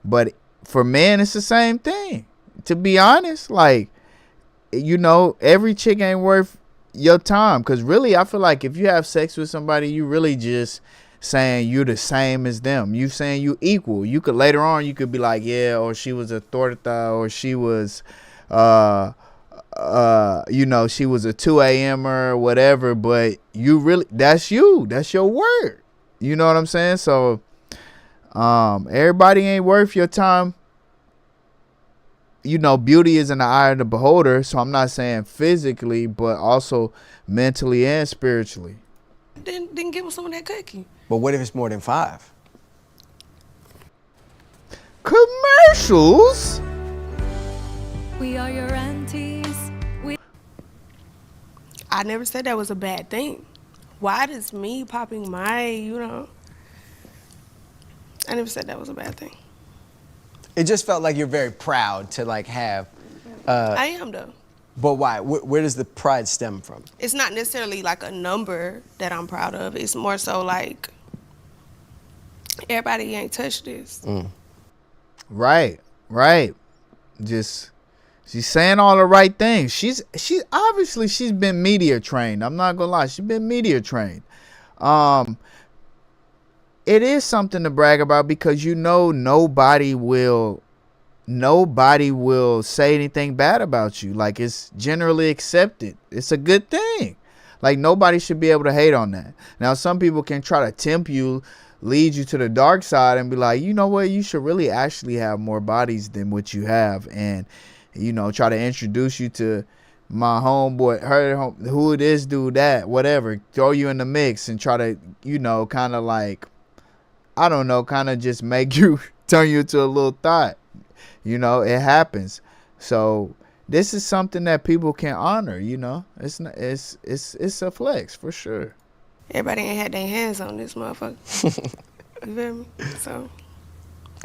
But for men, it's the same thing. To be honest, like, you know, every chick ain't worth your time. Because really, I feel like if you have sex with somebody, you really just saying you the same as them. You saying you equal. You could later on, you could be like, yeah, or she was a torta, or she was, you know, she was a 2 a.m. or whatever, but you really, that's your word. You know what I'm saying? So, everybody ain't worth your time. You know, beauty is in the eye of the beholder. So I'm not saying physically, but also mentally and spiritually. Then give them some of that cookie. But what if it's more than 5? Commercials? We are your aunties. I never said that was a bad thing. Why does me popping my, you know? I never said that was a bad thing. It just felt like you're very proud to, like, have. I am, though. But why? Where does the pride stem from? It's not necessarily like a number that I'm proud of. It's more so like everybody ain't touched this. Right. Just, she's saying all the right things. She's obviously she's been media trained. I'm not gonna lie, she's been media trained. It is something to brag about, because you know nobody will say anything bad about you. Like, it's generally accepted. It's a good thing. Like, nobody should be able to hate on that. Now, some people can try to tempt you, lead you to the dark side, and be like, you know what, you should really actually have more bodies than what you have, and, you know, try to introduce you to my homeboy, who it is, do that, whatever, throw you in the mix and try to, you know, kind of like, I don't know, kind of just make you, turn you into a little thought. You know, it happens. So this is something that people can honor, you know. It's a flex for sure. Everybody ain't had their hands on this motherfucker. You feel me? So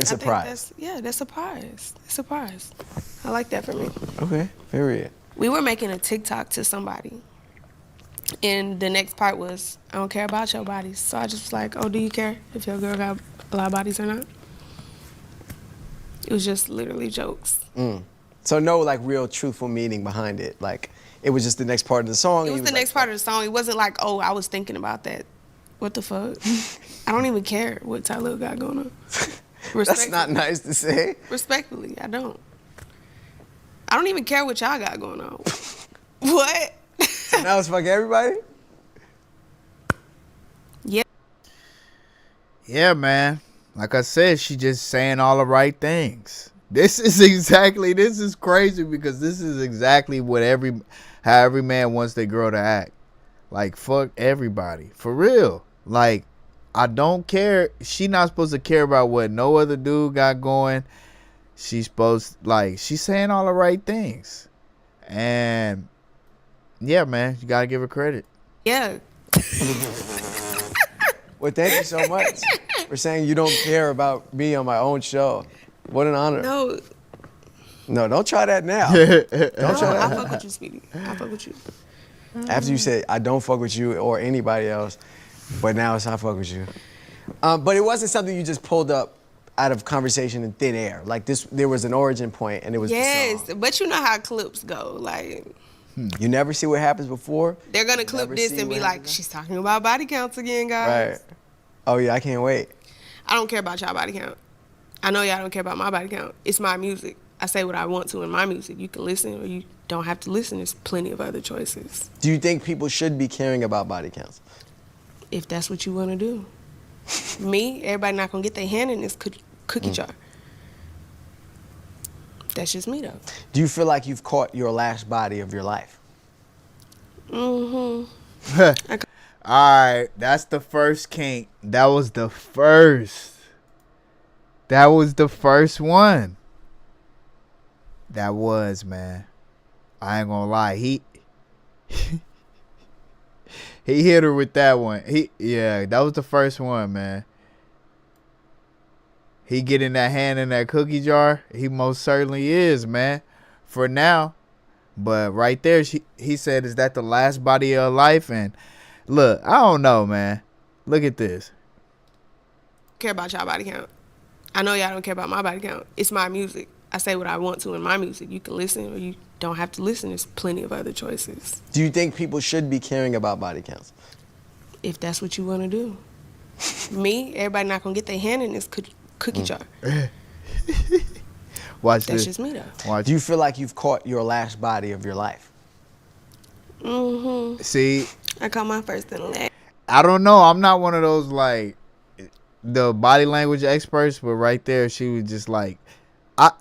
It's I a think prize. that's a prize. It's a prize. I like that for me. Okay, period. We were making a TikTok to somebody, and the next part was, I don't care about your bodies. So I just was like, oh, do you care if your girl got a lot of bodies or not? It was just literally jokes. So no, like, real truthful meaning behind it. Like, it was just the next part of the song. It was the next part of the song. It wasn't like, oh, I was thinking about that. What the fuck? I don't even care what Tyler got going on. That's not nice to say. Respectfully, I don't. I don't even care what y'all got going on. What? So now it's fuck everybody? Yeah. Yeah, man. Like I said, she just saying all the right things. This is crazy, because this is exactly what how every man wants their girl to act. Like, fuck everybody. For real. Like, I don't care. She not supposed to care about what no other dude got going. She's saying all the right things. And yeah, man, you gotta give her credit. Yeah. Well, thank you so much for saying you don't care about me on my own show. What an honor. No, don't try that now. Don't try I that. fuck with you, Speedy. I fuck with you. After you said, I don't fuck with you or anybody else, but now it's I fuck with you. But it wasn't something you just pulled up out of conversation in thin air. Like, there was an origin point, and it was the Yes, song. but you know how clips go. Like, You never see what happens before? they're gonna You clip never this see and be what like, happens. she's talking about body counts again, guys. Right. Oh, yeah, I can't wait. I don't care about y'all body count. I know y'all don't care about my body count. It's my music. I say what I want to in my music. You can listen or you don't have to listen. There's plenty of other choices. Do you think people should be caring about body counts? If that's what you want to do. Me, everybody not gonna get their hand in this cookie jar. That's just me though. Do you feel like you've caught your last body of your life? Mm-hmm. All right, that's the first kink. That was the first. That was the first one. That was, man. I ain't gonna lie. He hit her with that one. That was the first one, man. He getting that hand in that cookie jar. He most certainly is, man. For now. But right there, he said, is that the last body of life? And look, I don't know, man. Look at this. Care about y'all body count. I know y'all don't care about my body count. It's my music. I say what I want to in my music. You can listen or you don't have to listen. There's plenty of other choices. Do you think people should be caring about body counts? If that's what you want to do. Me, everybody not going to get their hand in this cookie jar. Watch That's this. just me, though. Watch. Do you feel like you've caught your last body of your life? Mm-hmm. See, I caught my first and last. I don't know. I'm not one of those, like, the body language experts, but right there, she was just like,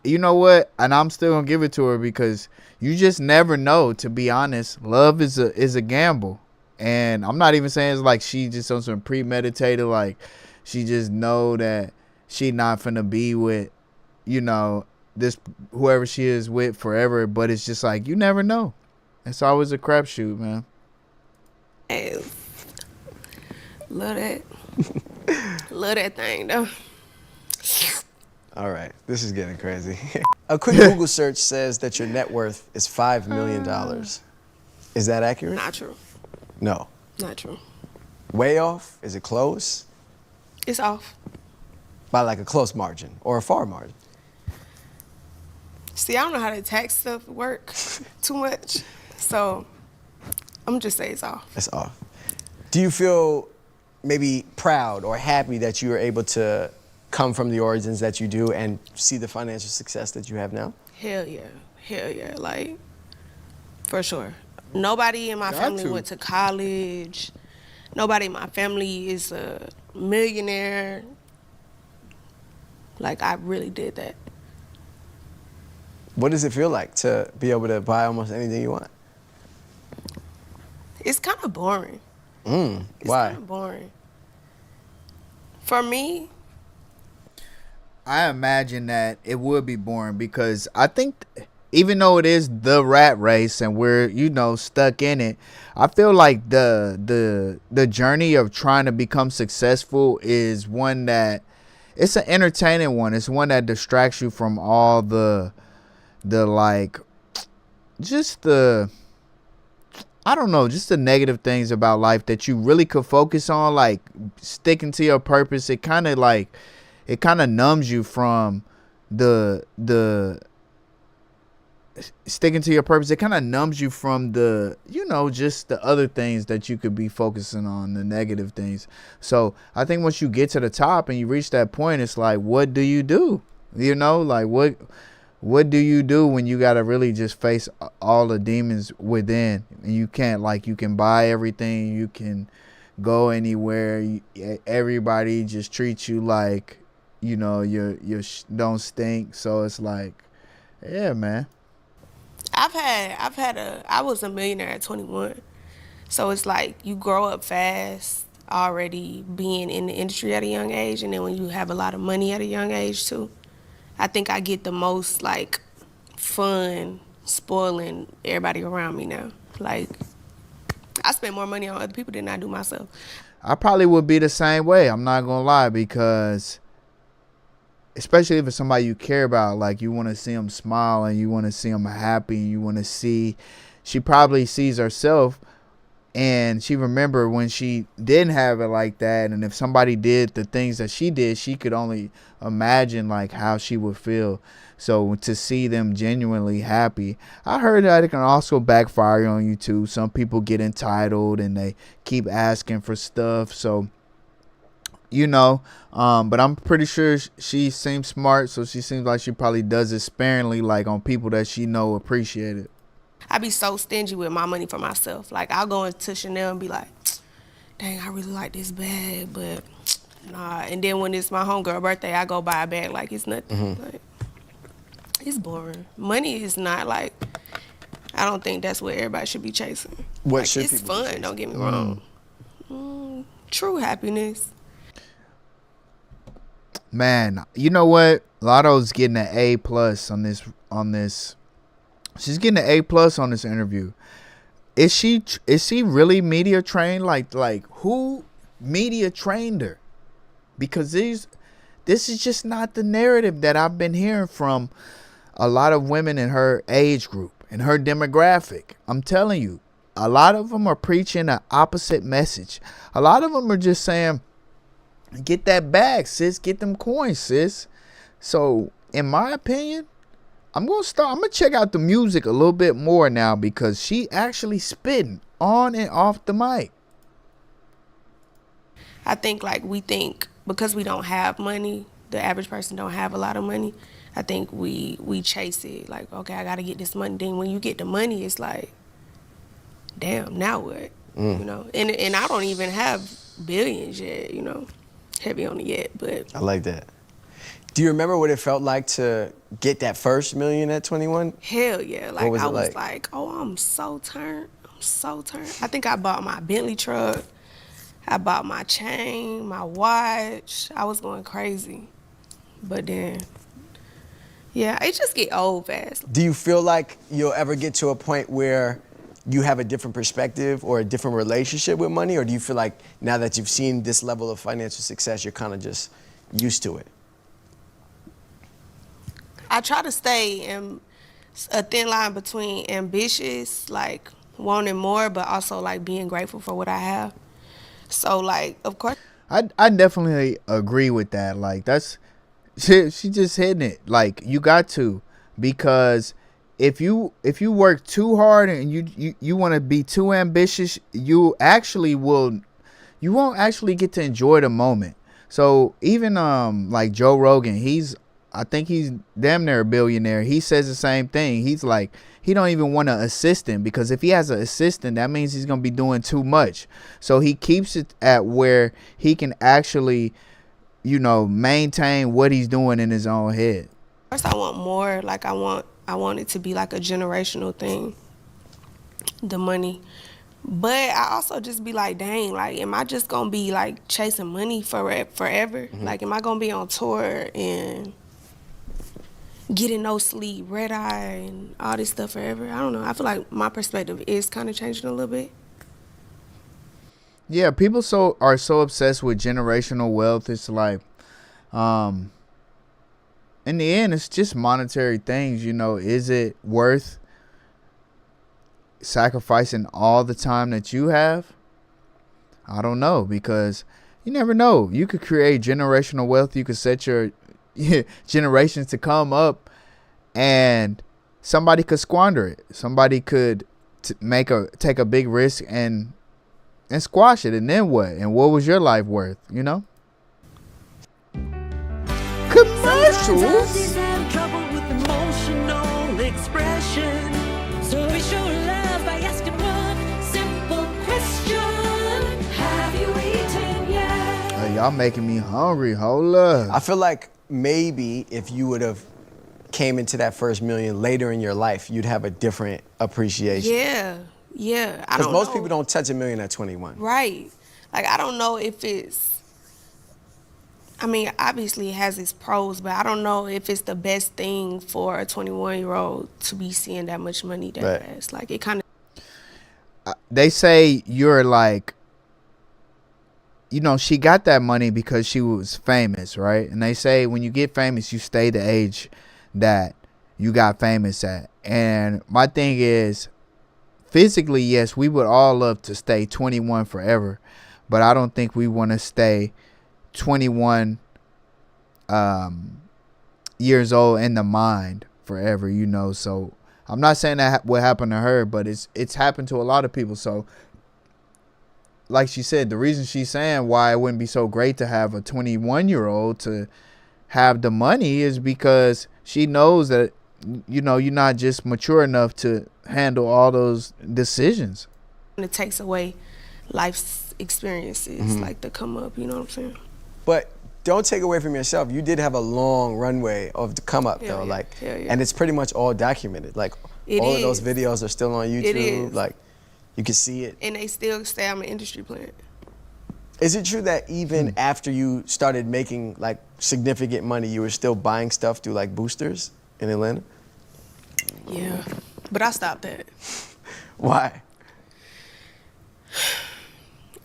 you know what? And I'm still going to give it to her because you just never know, to be honest. Love is a gamble. And I'm not even saying it's like she just on some premeditated, like, she just know that she not finna be with, you know, this whoever she is with forever, but it's just like you never know. It's always a crapshoot, man. Hey, love that. Love that thing, though. All right, this is getting crazy. A quick Google search says that your net worth is $5 million. Is that accurate? Not true. No. Not true. Way off? Is it close? It's off. By like a close margin or a far margin? See, I don't know how the tax stuff work too much, so I'm just say it's off. It's off. Do you feel maybe proud or happy that you were able to come from the origins that you do and see the financial success that you have now? Hell yeah, like, for sure. Nobody in my family went to college. Nobody in my family is a millionaire. Like, I really did that. What does it feel like to be able to buy almost anything you want? It's kind of boring. Why? It's kind of boring. For me, I imagine that it would be boring because I think even though it is the rat race and we're, you know, stuck in it, I feel like the journey of trying to become successful is one that it's an entertaining one. It's one that distracts you from all the like just the I don't know, just the negative things about life that you really could focus on, like sticking to your purpose. It kind of numbs you from the sticking to your purpose. It kind of numbs you from the, you know, just the other things that you could be focusing on, the negative things. So I think once you get to the top and you reach that point, it's like, what do you do? You know, like what do you do when you got to really just face all the demons within? And you can't, like, you can buy everything, you can go anywhere, everybody just treats you like, you know, you don't stink. So it's like, yeah, man. I was a millionaire at 21. So it's like you grow up fast already being in the industry at a young age, and then when you have a lot of money at a young age too. I think I get the most, like, fun spoiling everybody around me now. Like, I spend more money on other people than I do myself. I probably would be the same way. I'm not going to lie, because especially if it's somebody you care about, like, you want to see them smile and you want to see them happy and you want to see, she probably sees herself and she remember when she didn't have it like that. And if somebody did the things that she did, she could only imagine, like, how she would feel. So to see them genuinely happy, I heard that it can also backfire on you too. Some people get entitled and they keep asking for stuff. So, you know, but I'm pretty sure she seems smart. So she seems like she probably does it sparingly, like on people that she know appreciate it. I be so stingy with my money for myself. Like, I'll go into Chanel and be like, dang, I really like this bag, but nah. And then when it's my homegirl birthday, I go buy a bag like it's nothing. Like, it's boring. Money is not, like, I don't think that's what everybody should be chasing. What like, should it's people be fun, chasing? don't get me wrong. True happiness. Man, you know what? Lotto's getting an A+ on this She's getting an A+ on this interview. Is she really media trained? Like who media trained her? Because this is just not the narrative that I've been hearing from a lot of women in her age group, in her demographic. I'm telling you, a lot of them are preaching an opposite message. A lot of them are just saying, get that bag, sis. Get them coins, sis. So, in my opinion, I'm gonna check out the music a little bit more now, because she actually spitting on and off the mic. I think like we think because we don't have money, the average person don't have a lot of money. I think we chase it like, okay, I gotta get this money. Then when you get the money, it's like, damn, now what? You know, and I don't even have billions yet. You know, heavy on it yet, but I like that. Do you remember what it felt like to get that first million at 21? hell yeah, like What was I it was like? like, oh, I'm so turned. I'm so turned. I think I bought my Bentley truck. I bought my chain, my watch. I was going crazy, but then, yeah, it just get old fast. Do you feel like you'll ever get to a point where you have a different perspective or a different relationship with money? Or do you feel like now that you've seen this level of financial success, you're kind of just used to it? I try to stay in a thin line between ambitious, like wanting more, but also like being grateful for what I have. So like, of course, I definitely agree with that. Like she just hitting it. Like you got to, because if you work too hard and you want to be too ambitious, you won't actually get to enjoy the moment. So even like Joe Rogan, I think he's damn near a billionaire. He says the same thing. He's like, he don't even want an assistant, because if he has an assistant, that means he's going to be doing too much. So he keeps it at where he can actually, you know, maintain what he's doing in his own head. first I want more. Like I want it to be like a generational thing, the money. But I also just be like, dang, like, am I just gonna be like chasing money forever? Mm-hmm. Like, am I gonna be on tour and getting no sleep, red eye, and all this stuff forever? I don't know. I feel like my perspective is kind of changing a little bit. Yeah, people are so obsessed with generational wealth. It's like, in the end, it's just monetary things. You know, is it worth sacrificing all the time that you have? I don't know, because you never know. You could create generational wealth. You could set your generations to come up, and somebody could squander it. Somebody could take a big risk and squash it, and then what? And what was your life worth? You know. Sometimes Commercials. artists have trouble with emotional expression. So we show love by asking one simple question. Have you eaten yet? Hey, y'all making me hungry. Hold up. I feel like maybe if you would have came into that first million later in your life, you'd have a different appreciation. Yeah. I Because don't most know. people don't touch $1 million at 21. Right. Like, I don't know if it's, I mean, obviously it has its pros, but I don't know if it's the best thing for a 21-year-old to be seeing that much money that Right. fast. Like, it kind of, They say you're like, you know, she got that money because she was famous, right? And they say when you get famous, you stay the age that you got famous at. And my thing is, physically, yes, we would all love to stay 21 forever, but I don't think we want to stay 21 years old in the mind forever, you know. So I'm not saying that what happened to her, but it's happened to a lot of people. So like she said, the reason she's saying why it wouldn't be so great to have a 21-year-old to have the money is because she knows that, you know, you're not just mature enough to handle all those decisions. it takes away life's experiences, like, to come up, you know what I'm saying? But don't take away from yourself. You did have a long runway of the come up, Hell though. yeah. Like, Hell yeah. and it's pretty much all documented. Like, It all of those is. videos are still on YouTube. is. Like, you can see it. And they still say I'm an industry plant. Is it true that even after you started making like significant money, you were still buying stuff through like boosters in Atlanta? Yeah. But I stopped that. Why?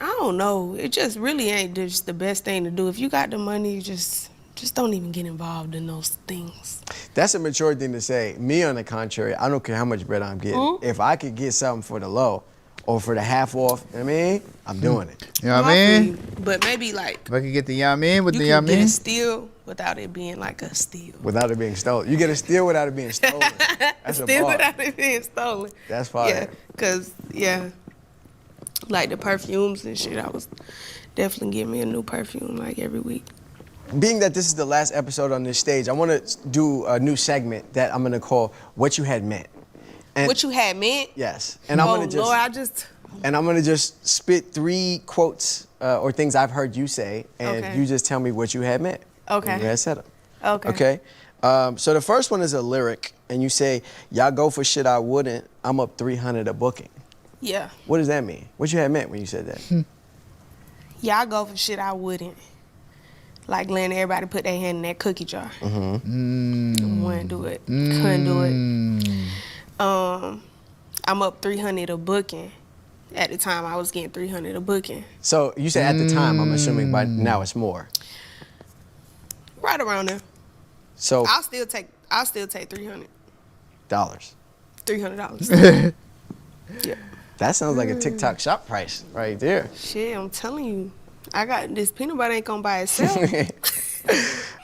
I don't know. It just really ain't just the best thing to do. If you got the money, you just don't even get involved in those things. That's a mature thing to say. Me, on the contrary, I don't care how much bread I'm getting. If I could get something for the low or for the half off, you know what I mean, I'm doing it. You know what I mean? But maybe like If I could get the yamin with you the can get a yamin. steal without it being like a steal. Without it being stolen. You get a steal without it being stolen. That's a Steal bar. without it being stolen. That's fire. Yeah, cause like the perfumes and shit. I was definitely getting me a new perfume like every week. Being that this is the last episode on this stage, I want to do a new segment that I'm going to call What You Had Meant. And What you had meant? yes. And I'm Oh going to just Lord, and I'm going to just spit 3 quotes or things I've heard you say, and Okay. you just tell me what you had meant. Okay. when you had said them. Okay. Okay. So the first one is a lyric, and you say, "Y'all go for shit I wouldn't. I'm up 300 a booking." Yeah. What does that mean? What you had meant when you said that? Y'all go for shit I wouldn't. Like letting everybody put their hand in that cookie jar. Wouldn't do it. Couldn't do it. I'm up 300 a booking. At the time, I was getting 300 a booking. So you said at the time. I'm assuming by now it's more. Right around there. So I'll still take $300. $300. Yeah. That sounds like a TikTok shop price right there. Shit, I'm telling you. I got this peanut butter ain't gonna buy itself.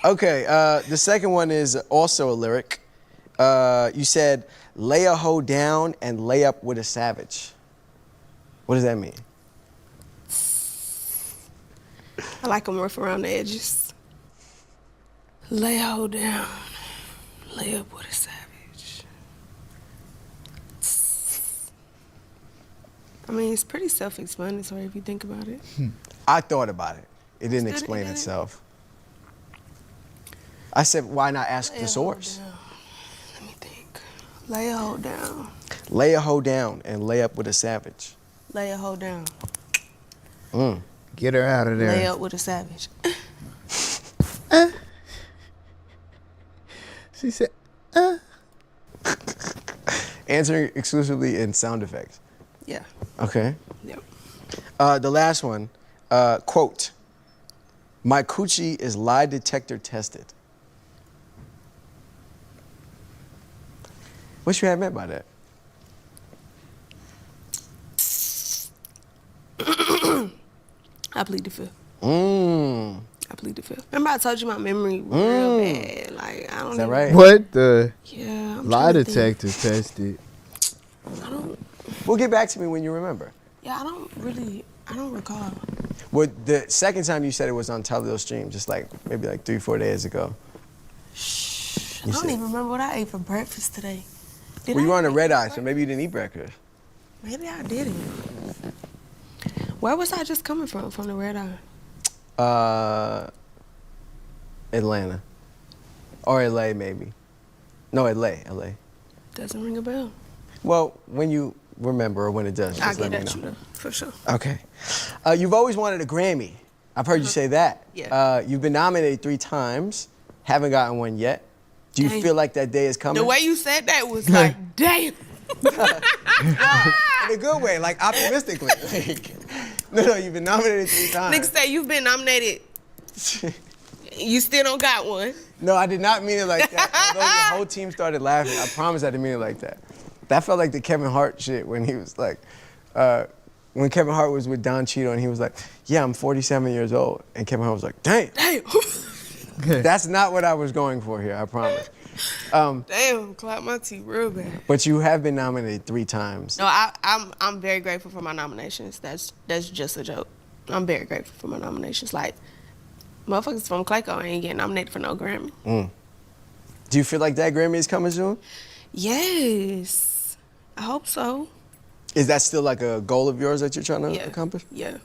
Okay, the second one is also a lyric. You said, "Lay a hoe down and lay up with a savage." What does that mean? I like them rough around the edges. Lay a hoe down, lay up with a savage. I mean, it's pretty self-explanatory if you think about it. I thought about it. It didn't Did it? explain Did it? itself. I said, why not ask Lay the a hoe source? down. Let me think. Lay a hoe down. Lay a hoe down and lay up with a savage. Lay a hoe down. Get her out of there. Lay up with a savage. She said, Answering exclusively in sound effects. Yeah. Okay. Yep. The last one, quote, "My coochie is lie detector tested." What you had meant by that? I plead the fifth. Is I plead the fifth. Remember I told you my memory real bad. Like I don't. that even- right? what the Yeah. I'm lie trying to think. detector tested? I don't. Well, get back to me when you remember. Yeah, I don't recall. Well, the second time you said it was on Teledo Stream, just like maybe like 3-4 days ago. I don't even remember what I ate for breakfast today. Did Well, you I were on a eat red eye, breakfast? so maybe you didn't eat breakfast. Maybe I didn't. Where was I just coming from the red eye? Atlanta. Or LA, maybe. No, LA. Doesn't ring a bell. Well, when you remember or when it does, I'll just let get me at know. you though, for sure. Okay. You've always wanted a Grammy. I've heard you say that. Yeah. You've been nominated 3 times. Haven't gotten one yet. Do you Damn. feel like that day is coming? The way you said that was like, damn. In a good way, like optimistically. No, you've been nominated 3 times. Niggas say you've been nominated. You still don't got one. No, I did not mean it like that. Although the whole team started laughing, I promise I didn't mean it like that. That felt like the Kevin Hart shit when he was like, when Kevin Hart was with Don Cheadle and he was like, "Yeah, I'm 47 years old," and Kevin Hart was like, "Damn." Damn. That's not what I was going for here, I promise. Damn, clap my teeth real bad. But you have been nominated 3 times. No, I'm very grateful for my nominations. That's just a joke. I'm very grateful for my nominations. Like, motherfuckers from Clayco ain't getting nominated for no Grammy. Do you feel like that Grammy is coming soon? Yes, I hope so. Is that still like a goal of yours that you're trying to accomplish? Yeah.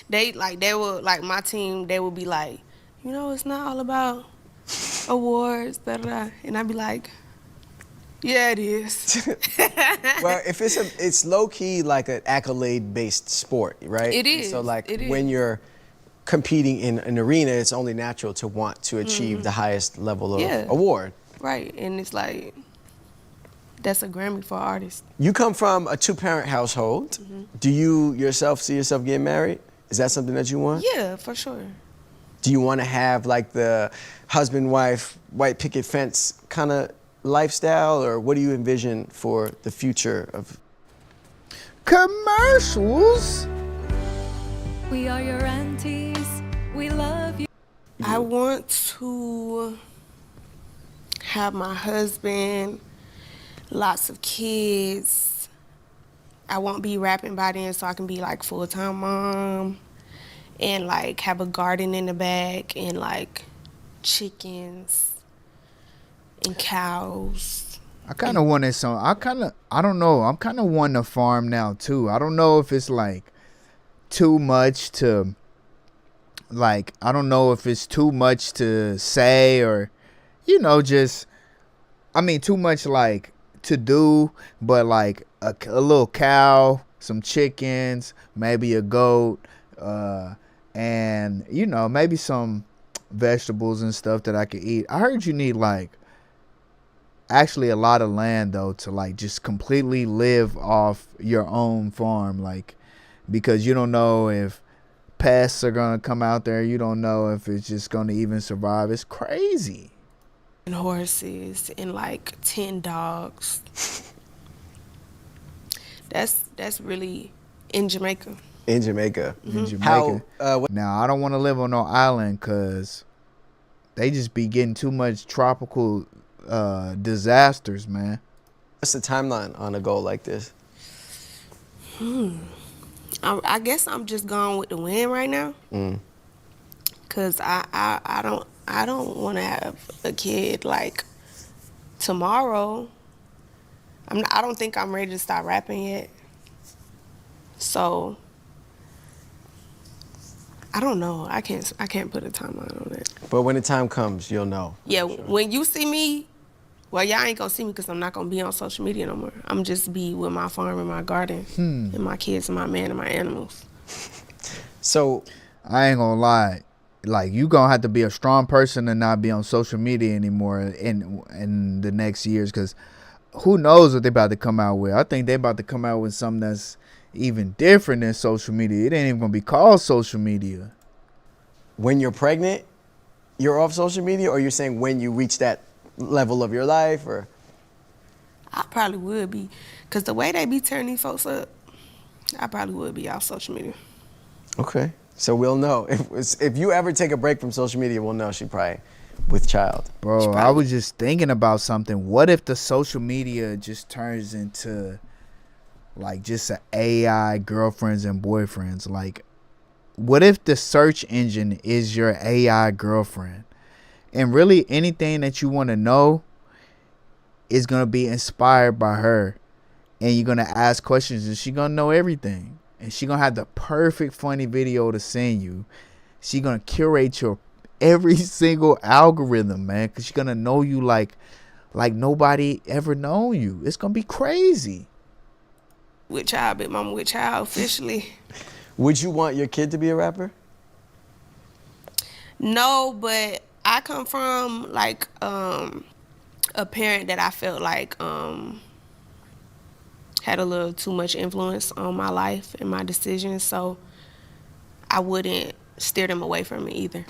They will like my team. They will be like, you know, it's not all about awards, da da da. And I'd be like, yeah, it is. Well, if it's low key like an accolade based sport, right? It is. So like It is. when you're competing in an arena, it's only natural to want to achieve the highest level of Yeah. award. Right, and it's like, That's a Grammy for an artist. You come from a 2-parent household. Do you yourself see yourself getting married? Is that something that you want? Yeah, for sure. Do you want to have like the husband, wife, white picket fence kind of lifestyle, or what do you envision for the future of? Commercials. We are your aunties. We love you. I want to have my husband, lots of kids. I won't be rapping by then, so I can be like full-time mom and like have a garden in the back and like chickens and cows. I kind of wanted some. I don't know. I'm kind of wanting a farm now too. I don't know if it's like too much to, like, I don't know if it's too much to say, or, you know, just, I mean, too much like to do, but like a little cow, some chickens, maybe a goat, and, you know, maybe some vegetables and stuff that I could eat. I heard you need like actually a lot of land though to like just completely live off your own farm, like, because you don't know if pests are gonna come out there. You don't know if it's just gonna even survive. It's crazy. And horses and like 10 dogs. That's really in Jamaica. In Jamaica. In Jamaica. How, Now I don't want to live on no island because they just be getting too much tropical disasters, man. what's the timeline on a goal like this? I guess I'm just going with the wind right now. Cause I don't want to have a kid like tomorrow. I don't think I'm ready to start rapping yet. So I don't know. I can't put a timeline on it. But when the time comes, you'll know. Yeah, when you see me, well, y'all ain't gonna see me because I'm not gonna be on social media no more. I'm just be with my farm and my garden and my kids and my man and my animals. So I ain't gonna lie, like, you gonna have to be a strong person and not be on social media anymore in the next years, because who knows what they about to come out with. I think they about to come out with something that's even different than social media. It ain't even gonna be called social media. when you're pregnant, you're off social media, or you're saying when you reach that level of your life, or? I probably would be, because the way they be tearing these folks up, I probably would be off social media. Okay. So we'll know. If you ever take a break from social media, we'll know she probably with child. Bro, I was just thinking about something. What if the social media just turns into like just an AI girlfriends and boyfriends? Like, what if the search engine is your AI girlfriend? And really anything that you want to know is going to be inspired by her. And you're going to ask questions and she's going to know everything. And she's going to have the perfect funny video to send you. She's going to curate your every single algorithm, man. Because she's going to know you like nobody ever known you. It's going to be crazy. With child, big mama with child, officially. Would you want your kid to be a rapper? No, but I come from like a parent that I felt like had a little too much influence on my life and my decisions, so I wouldn't steer them away from it either.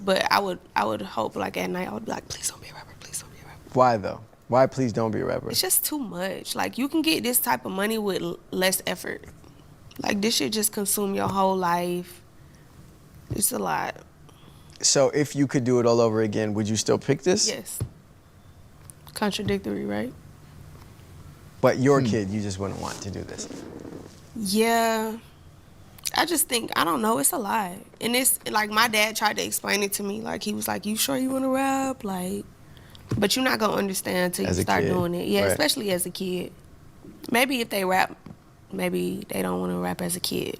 But I would hope like at night I would be like, please don't be a rapper, please don't be a rapper. Why though? Why please don't be a rapper? It's just too much. Like, you can get this type of money with less effort. Like, this shit just consume your whole life. It's a lot. So if you could do it all over again, would you still pick this? Yes. Contradictory, right? But your kid, you just wouldn't want to do this. Yeah. I just think, I don't know, it's a lot. And it's, like, my dad tried to explain it to me. Like, he was like, you sure you want to rap? Like, but you're not going to understand until you start doing it. Yeah, right. Especially as a kid. Maybe if they rap, maybe they don't want to rap as a kid.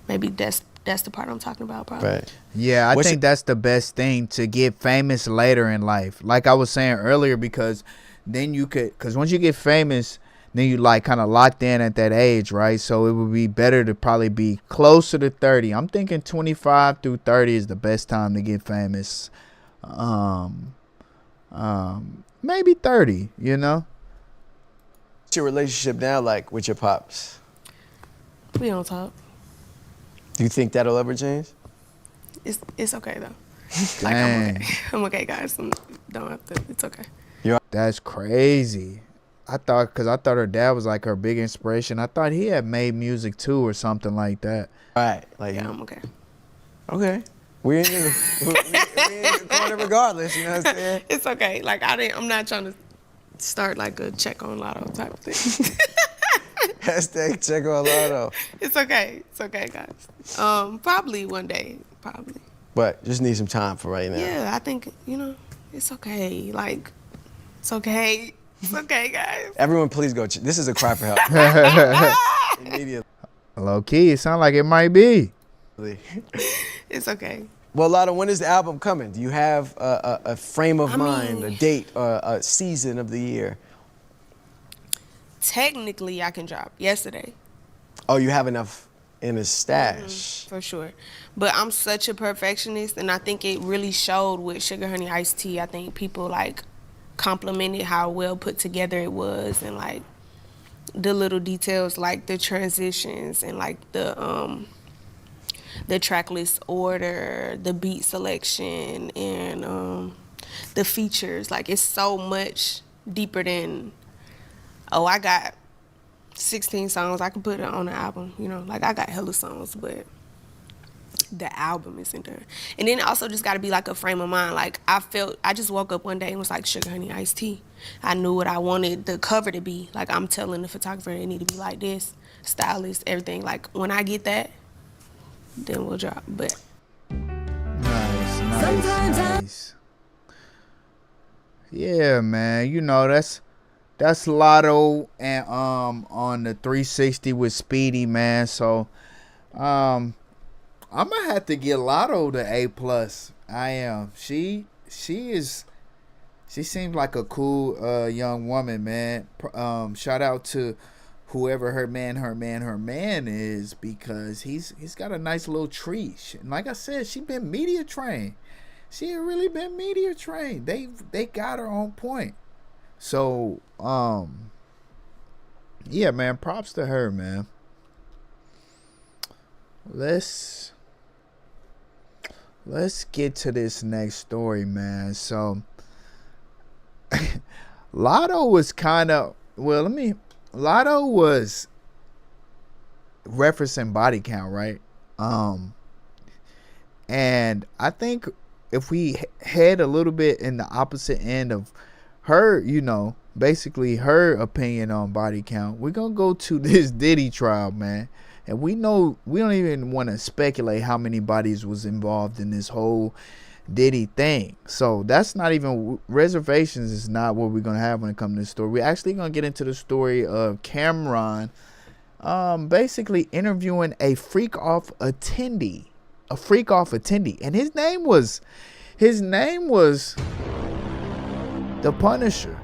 Maybe that's the part I'm talking about, probably. Right. Yeah, I think that's the best thing, to get famous later in life. Like I was saying earlier, because then you could, because once you get famous, then you like kind of locked in at that age, right? So it would be better to probably be closer to 30. I'm thinking 25 through 30 is the best time to get famous. Maybe 30, you know? What's your relationship now like with your pops? We don't talk. Do you think that'll ever change? It's okay though. Like Dang. I'm okay. I'm okay, guys. Don't have to. It's okay. That's crazy. I thought her dad was like her big inspiration. I thought he had made music too or something like that. Right. Like, Yeah, I'm okay. okay. We're in your corner regardless, you know what I'm saying? It's okay. Like I'm not trying to start like a check on Lotto type of thing. Hashtag check on Lotto. It's okay. It's okay, guys. Probably one day. Probably. But just need some time for right now. Yeah, I think, it's okay. Like, it's okay. It's okay, guys. Everyone, please go. This is a cry for help. Immediately. Low key, it sounds like it might be. It's okay. Well, Lotto, when is the album coming? Do you have a frame of mind, a date, or a season of the year? Technically, I can drop yesterday. Oh, you have enough in a stash. For sure. But I'm such a perfectionist, and I think it really showed with Sugar Honey Iced Tea. I think people, like, complimented how well put together it was, and, like, the little details, like the transitions and, like, the track list order, the beat selection, and the features. Like, it's so much deeper than, oh, I got 16 songs, I can put it on the album, Like, I got hella songs, but the album isn't there. And then also just got to be, like, a frame of mind. Like, I just woke up one day and was like, Sugar Honey Iced Tea. I knew what I wanted the cover to be. Like, I'm telling the photographer it need to be like this, stylist, everything. Like, when I get that, then we'll drop. But Nice. Yeah, man. That's Lotto and on the 360 with Speedy, man. So I'm gonna have to get Lotto the A+. I am. She seems like a cool young woman, man. Shout out to whoever her man is, because he's got a nice little treat. And like I said, she been media trained. She had really been media trained. They got her on point. So yeah, man, props to her, man. Let's get to this next story, man. So Lotto was Lotto was referencing body count, right? And I think if we head a little bit in the opposite end of her, basically her opinion on body count, we're gonna go to this Diddy trial, man. And we know we don't even want to speculate how many bodies was involved in this whole Diddy thing. So that's not even, reservations is not what we're gonna have when it comes to this story. We're actually gonna get into the story of CAMRON basically interviewing a freak off attendee. And his name was The Punisher.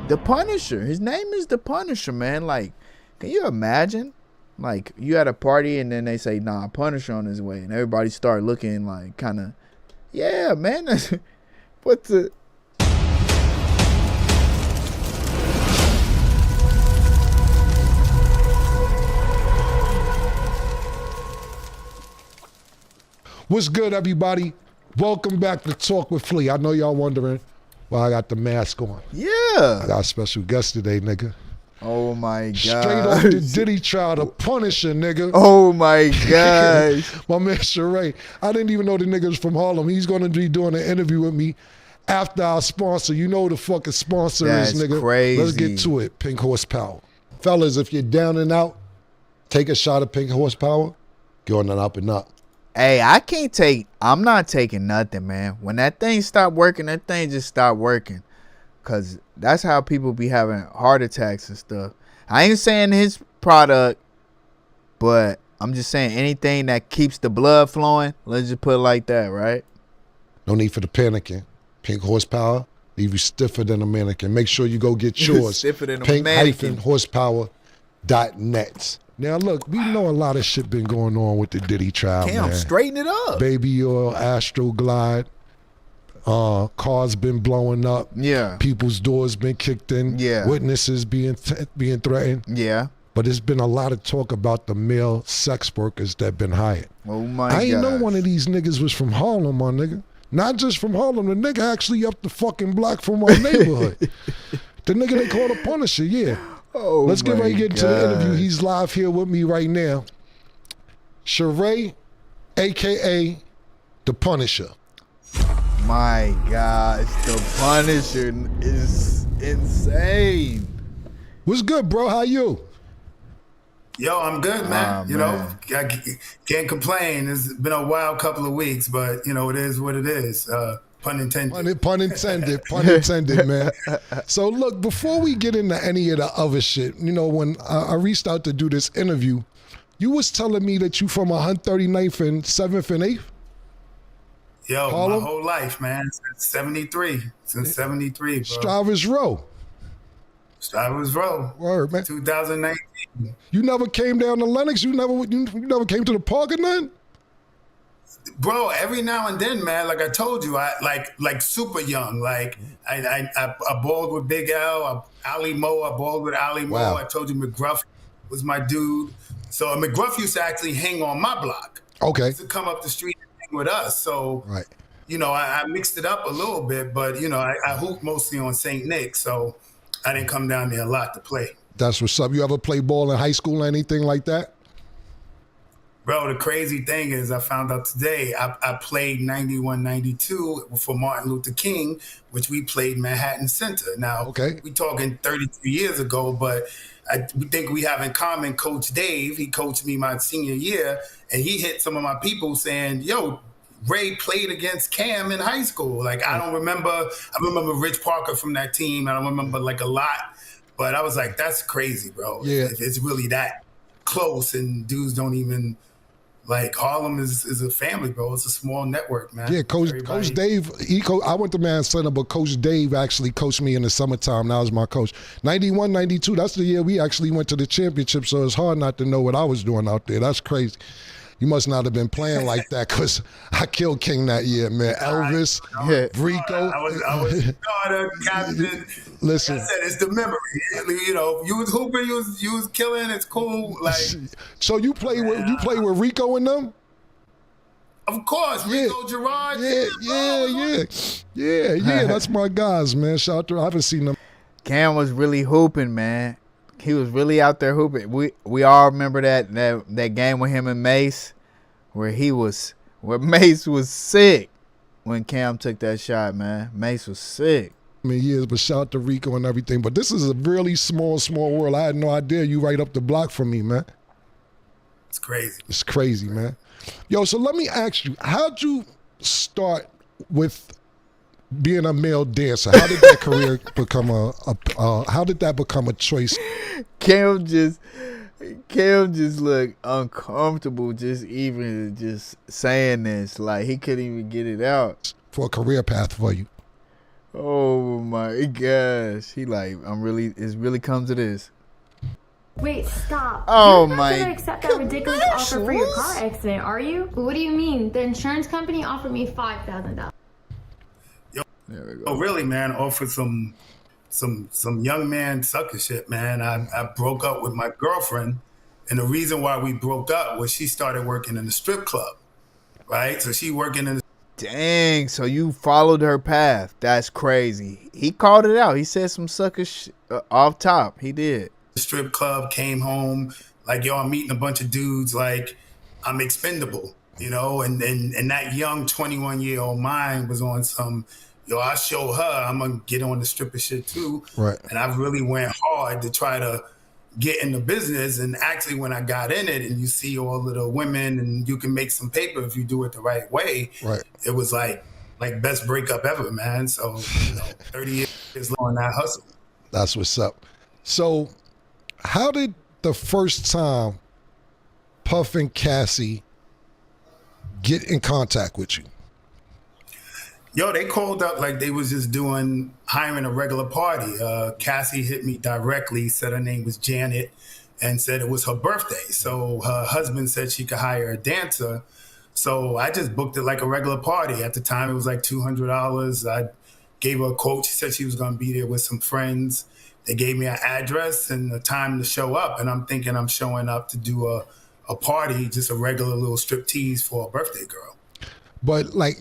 The Punisher. His name is The Punisher, man. Like, can you imagine? Like, you at a party and then they say, nah, Punisher on his way. And everybody start looking like kind of, yeah, man. What the... What's good, everybody? Welcome back to Talk with Flea. I know y'all wondering why I got the mask on. Yeah. I got a special guest today, nigga. Oh my god. Straight off the Diddy trial, the Punisher, nigga. Oh my gosh. My man Sheree. I didn't even know the nigga was from Harlem. He's gonna be doing an interview with me after our sponsor. You know who the fucking sponsor is, nigga. Crazy. Let's get to it. Pink Horsepower. Fellas, if you're down and out, take a shot of Pink Horsepower. Going on up and up. Hey, I'm not taking nothing, man. When that thing stop working, that thing just stop working. Cause that's how people be having heart attacks and stuff. I ain't saying his product, but I'm just saying anything that keeps the blood flowing, let's just put it like that, right? No need for the panicking. Pink Horsepower, leave you stiffer than a mannequin. Make sure you go get yours. Stiffer than a mannequin. Pink-horsepower.net. Now look, we know a lot of shit been going on with the Diddy trial, Damn, man. straighten it up. Baby oil, Astro Glide. Cars been blowing up. Yeah. People's doors been kicked in. Yeah. Witnesses being threatened. Yeah. But there's been a lot of talk about the male sex workers that been hired. Oh my I ain't know gosh. one of these niggas was from Harlem, my nigga. Not just from Harlem, the nigga actually up the fucking block from our neighborhood. The nigga they call the Punisher, yeah. Oh Let's get my ready to get into the interview. gosh. He's live here with me right now. Sheree, a.k.a. the Punisher. My gosh, the Punisher is insane. What's good, bro? How you? Yo, I'm good, man. You know, I can't complain. It's been a wild couple of weeks, but you know, it is what it is. Pun intended. Pun intended. Pun intended, man. So look, before we get into any of the other shit, you know, when I reached out to do this interview, you was telling me that you from 139th and 7th and 8th? Yo, Harlem? my whole life, man. Since 73. Since 73, bro. Strivers Row. Strivers Row. Word, man. 2019. You never came down to Lenox? You never came to the park or nothing? Bro, every now and then, man, like I told you, I like super young. Like I balled with Big L, Ali Mo, I balled with Ali Mo. Wow. I told you McGruff was my dude. So McGruff used to actually hang on my block. Okay. He used to come up the street and hang with us. So Right. you know, I mixed it up a little bit, but you know, I hooped mostly on St. Nick, so I didn't come down there a lot to play. That's what's up. You ever play ball in high school or anything like that? Bro, the crazy thing is I found out today I played 91, 92 for Martin Luther King, which we played Manhattan Center. Now, Okay. we talking 33 years ago, but we think we have in common Coach Dave. He coached me my senior year, and he hit some of my people saying, yo, Ray played against Cam in high school. Like, I remember Rich Parker from that team. I don't remember like a lot, but I was like, that's crazy, bro. Yeah. If it's really that close and dudes don't even, like, Harlem is a family, bro. It's a small network, man. Yeah, Coach Dave, I went to Man Center, but Coach Dave actually coached me in the summertime. That was my coach. 91, 92, that's the year we actually went to the championship, so it's hard not to know what I was doing out there. That's crazy. You must not have been playing like that because I killed King that year, man. Elvis, Rico. I was starter, captain. Listen. Like I said, it's the memory. You know, you was hooping, you was killing. It's cool. Like, so you play with Rico and them? of course, Rico Gerard. Yeah. That's my guys, man. Shout out to, I haven't seen them. Cam was really hooping, man. He was really out there hooping. We all remember that game with him and Mace, where Mace was sick when Cam took that shot, man. Mace was sick. Years, but shout out to Rico and everything. But this is a really small world. I had no idea you right up the block from me, man. It's crazy. It's crazy, man. Yo, so let me ask you, how'd you start with being a male dancer? How did that career become how did that become a choice? Cam just looked uncomfortable just saying this. Like, he couldn't even get it out. For a career path for you. Oh my gosh. He like, it's really come to this. Wait, stop. Oh You're not my gonna accept that ridiculous offer for your car accident, are you? What do you mean? The insurance company offered me $5,000. There we go. Oh, really, man? Offered some young man sucker shit, man. I broke up with my girlfriend, and the reason why we broke up was she started working in the strip club, right? So she working in the Dang, so you followed her path. That's crazy. He called it out. He said some sucker off top. He did. strip club, came home, like, yo, I'm meeting a bunch of dudes, like, I'm expendable, you know? And that young 21-year-old mind was on some, yo, I'll show her, I'm gonna get on the stripper shit too. Right. And I really went hard to try to get in the business. And actually, when I got in it and you see all of the women and you can make some paper if you do it the right way, Right. it was like best breakup ever, man. So, 30 years on that hustle. That's what's up. So how did the first time Puff and Cassie get in contact with you? Yo, they called up like they was just hiring a regular party. Cassie hit me directly, said her name was Janet, and said it was her birthday. So her husband said she could hire a dancer. So I just booked it like a regular party. At the time, it was like $200. I gave her a quote. She said she was going to be there with some friends. They gave me an address and the time to show up. And I'm thinking I'm showing up to do a party, just a regular little strip tease for a birthday girl. But like,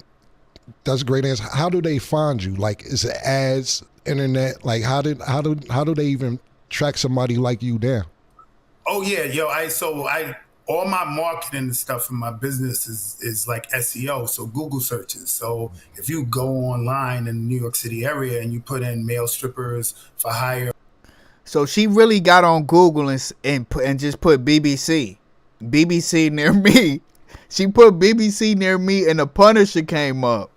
that's a great answer. How do they find you? Like, is it ads, internet? Like, how do they even track somebody like you down? Oh yeah, yo, all my marketing and stuff in my business is like SEO, so Google searches. So if you go online in the New York City area and you put in male strippers for hire. So she really got on Google and just put BBC near me. She put BBC near me and the Punisher came up.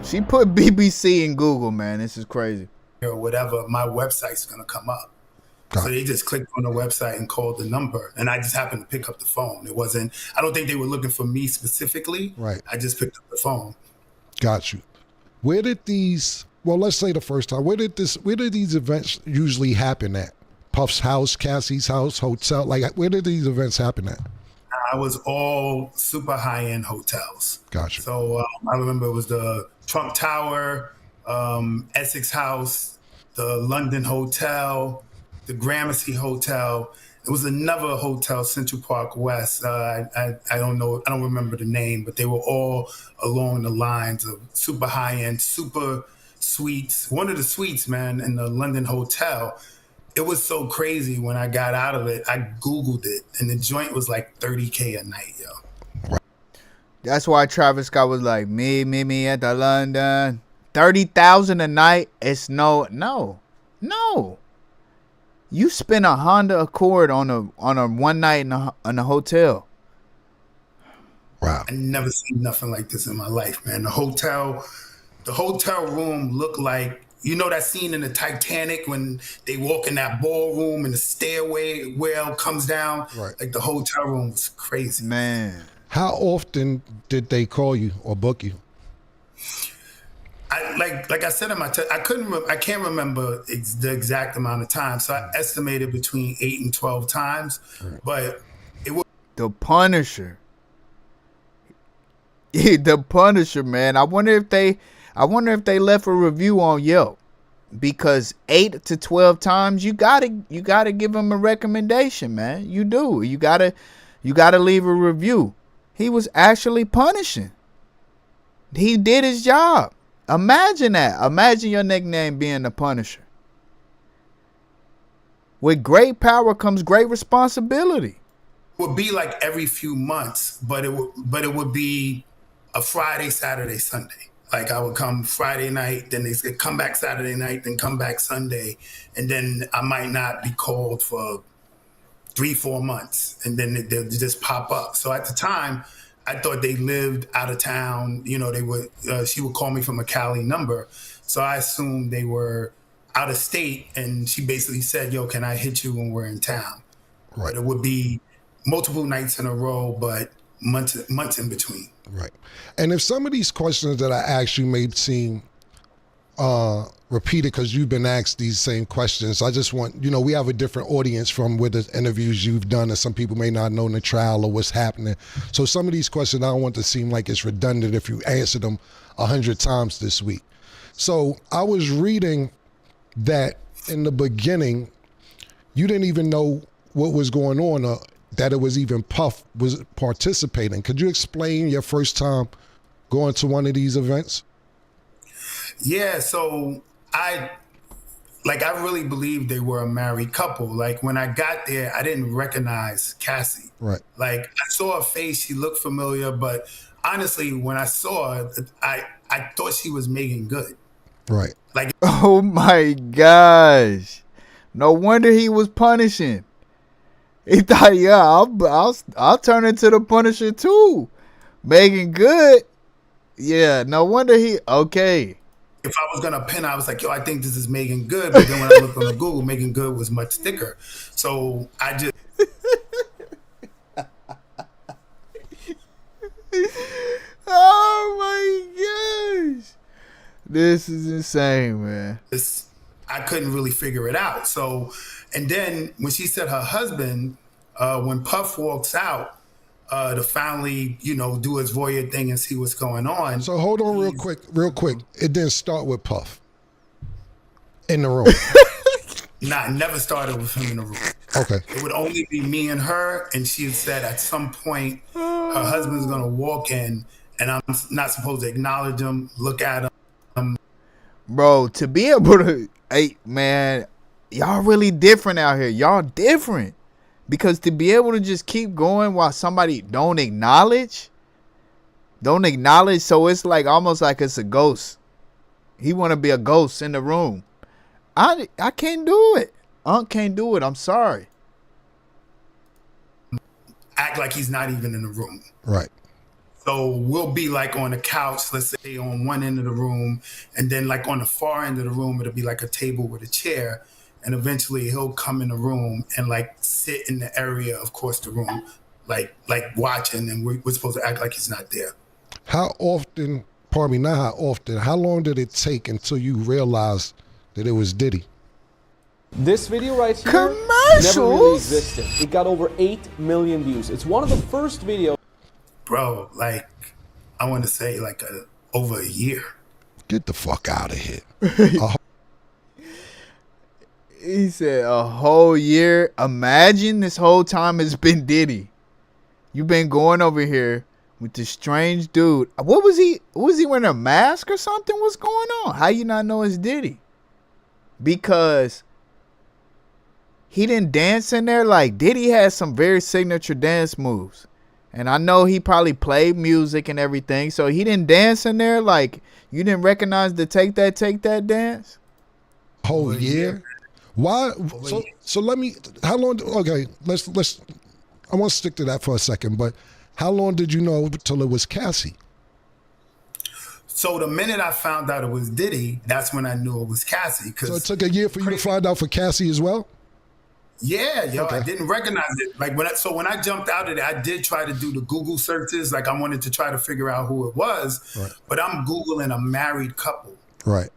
She put BBC in Google, man. This is crazy. Or whatever, my website's gonna come up. So they just clicked on the website and called the number, and I just happened to pick up the phone. It wasn't. I don't think they were looking for me specifically. Right. I just picked up the phone. Got you. Where did these? Well, let's say the first time. Where did these events usually happen at? Puff's house, Cassie's house, hotel. Like, where did these events happen at? I was all super high-end hotels. Gotcha. So I remember it was the Trump Tower, Essex House, the London Hotel, the Gramercy Hotel. There was another hotel, Central Park West. I don't know. I don't remember the name, but they were all along the lines of super high-end, super suites. One of the suites, man, in the London Hotel, it was so crazy when I got out of it. I Googled it, and the joint was like $30K a night, yo. That's why Travis Scott was like, me at the London. 30,000 a night. It's no. You spend a Honda Accord on a one night in a hotel. Wow. I never seen nothing like this in my life, man. The hotel room looked like, you know that scene in the Titanic when they walk in that ballroom and the stairway well comes down? Right. Like the hotel room was crazy. Man. How often did they call you or book you? Like I said in my I can't remember the exact amount of time. So I estimated between 8 and 12 times, but it was The Punisher. The Punisher, man. I wonder if they left a review on Yelp, because 8 to 12 times you gotta give them a recommendation, man. You do. You gotta leave a review. He was actually punishing. He did his job. Imagine that. Imagine your nickname being the Punisher. With great power comes great responsibility. It would be like every few months, but it would be a Friday, Saturday, Sunday. Like I would come Friday night, then they said come back Saturday night, then come back Sunday, and then I might not be called for 3-4 months, and then they'll just pop up. So at the time, I thought they lived out of town. You know, they would. She would call me from a Cali number, so I assumed they were out of state. And she basically said, "Yo, can I hit you when we're in town?" Right. But it would be multiple nights in a row, but months in between. Right. And if some of these questions that I asked you may seem repeated because you've been asked these same questions, I just want, we have a different audience from with the interviews you've done, and some people may not know the trial or what's happening. So some of these questions, I don't want to seem like it's redundant if you answer them 100 times this week. So I was reading that in the beginning, you didn't even know what was going on, or that it was even Puff was participating. Could you explain your first time going to one of these events? Yeah, so I really believed they were a married couple. Like when I got there, I didn't recognize Cassie. Right. Like I saw her face, she looked familiar, but honestly, when I saw her, I thought she was Megan Good. Right. Like, Oh my gosh. No wonder he was punishing. He thought, yeah, I'll turn into the Punisher too. Megan Good. Yeah, no wonder okay. if I was gonna pin, I was like, yo, I think this is Megan Good. But then when I looked on the Google, Megan Good was much thicker. So I just Oh my gosh. This is insane, man. I couldn't really figure it out. So, and then when she said her husband, when Puff walks out to finally, you know, do his voyeur thing and see what's going on. So hold on real quick. It didn't start with Puff in the room. Nah, it never started with him in the room. Okay. It would only be me and her, and she said at some point her husband's gonna walk in, and I'm not supposed to acknowledge him, look at him. Bro, to be able to, hey, man, y'all really different out here. Y'all different. Because to be able to just keep going while somebody don't acknowledge, so it's like almost like it's a ghost. He want to be a ghost in the room. I can't do it. Unc can't do it. I'm sorry. Act like he's not even in the room. Right. So we'll be like on the couch, let's say on one end of the room, and then like on the far end of the room, it'll be like a table with a chair. And eventually he'll come in the room and like sit in the area, of course, the room, like watching, and we're supposed to act like he's not there. How often, pardon me, not how often, how long did it take until you realized that it was Diddy? This video right here Commercials? never really existed. It got over 8 million views. It's one of the first videos. Bro, like, I want to say like over a year. Get the fuck out of here. He said a whole year. Imagine this whole time it's been Diddy. You've been going over here with this strange dude. What was he? Was he wearing a mask or something? What's going on? How you not know it's Diddy? Because he didn't dance in there. Like, Diddy has some very signature dance moves. And I know he probably played music and everything. So he didn't dance in there. Like, you didn't recognize the take that dance? Whole year? Why? So let me, how long, okay, let's, I want to stick to that for a second, but how long did you know till it was Cassie? So the minute I found out it was Diddy, that's when I knew it was Cassie. So it took a year for you to find out for Cassie as well? Yeah, yo, Okay. I didn't recognize it. Like when I jumped out of it, I did try to do the Google searches. Like I wanted to try to figure out who it was, Right. but I'm Googling a married couple. Right.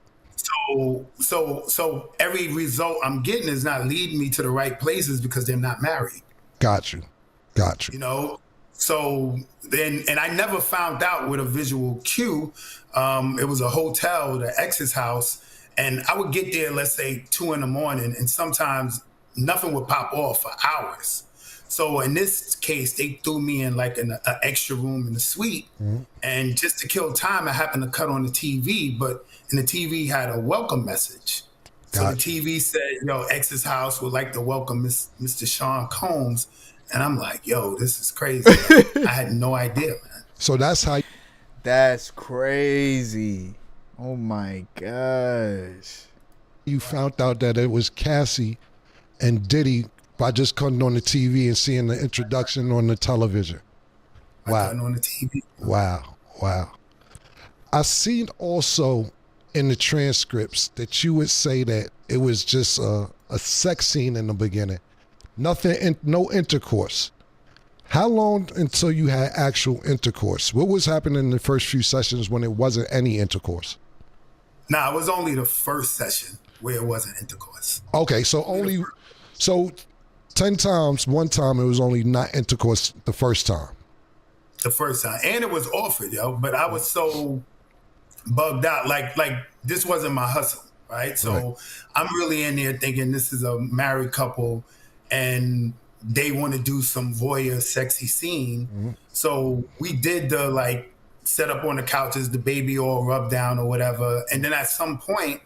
So every result I'm getting is not leading me to the right places because they're not married. Got you. You know, so then, and I never found out with a visual cue. It was a hotel, the ex's house, and I would get there, let's say 2 a.m, and sometimes nothing would pop off for hours. So in this case, they threw me in like an extra room in the suite. Mm-hmm. And just to kill time, I happened to cut on the TV, but and the TV had a welcome message. So the TV said, yo, ex's house would like to welcome Mr. Sean Combs. And I'm like, yo, this is crazy. I had no idea, man. So that's how. That's crazy. Oh my gosh. You found out that it was Cassie and Diddy by just cutting on the TV and seeing the introduction on the television. Wow. Cutting on the TV. Wow. I seen also in the transcripts that you would say that it was just a sex scene in the beginning. Nothing, no intercourse. How long until you had actual intercourse? What was happening in the first few sessions when it wasn't any intercourse? Nah, it was only the first session where it wasn't intercourse. Okay, so 10 times, one time it was only not intercourse the first time. The first time. And it was offered, yo, but I was so bugged out. Like this wasn't my hustle, right? So right. I'm really in there thinking this is a married couple and they want to do some voyeur sexy scene. Mm-hmm. So we did the like set up on the couches, the baby oil rub down or whatever. And then at some point,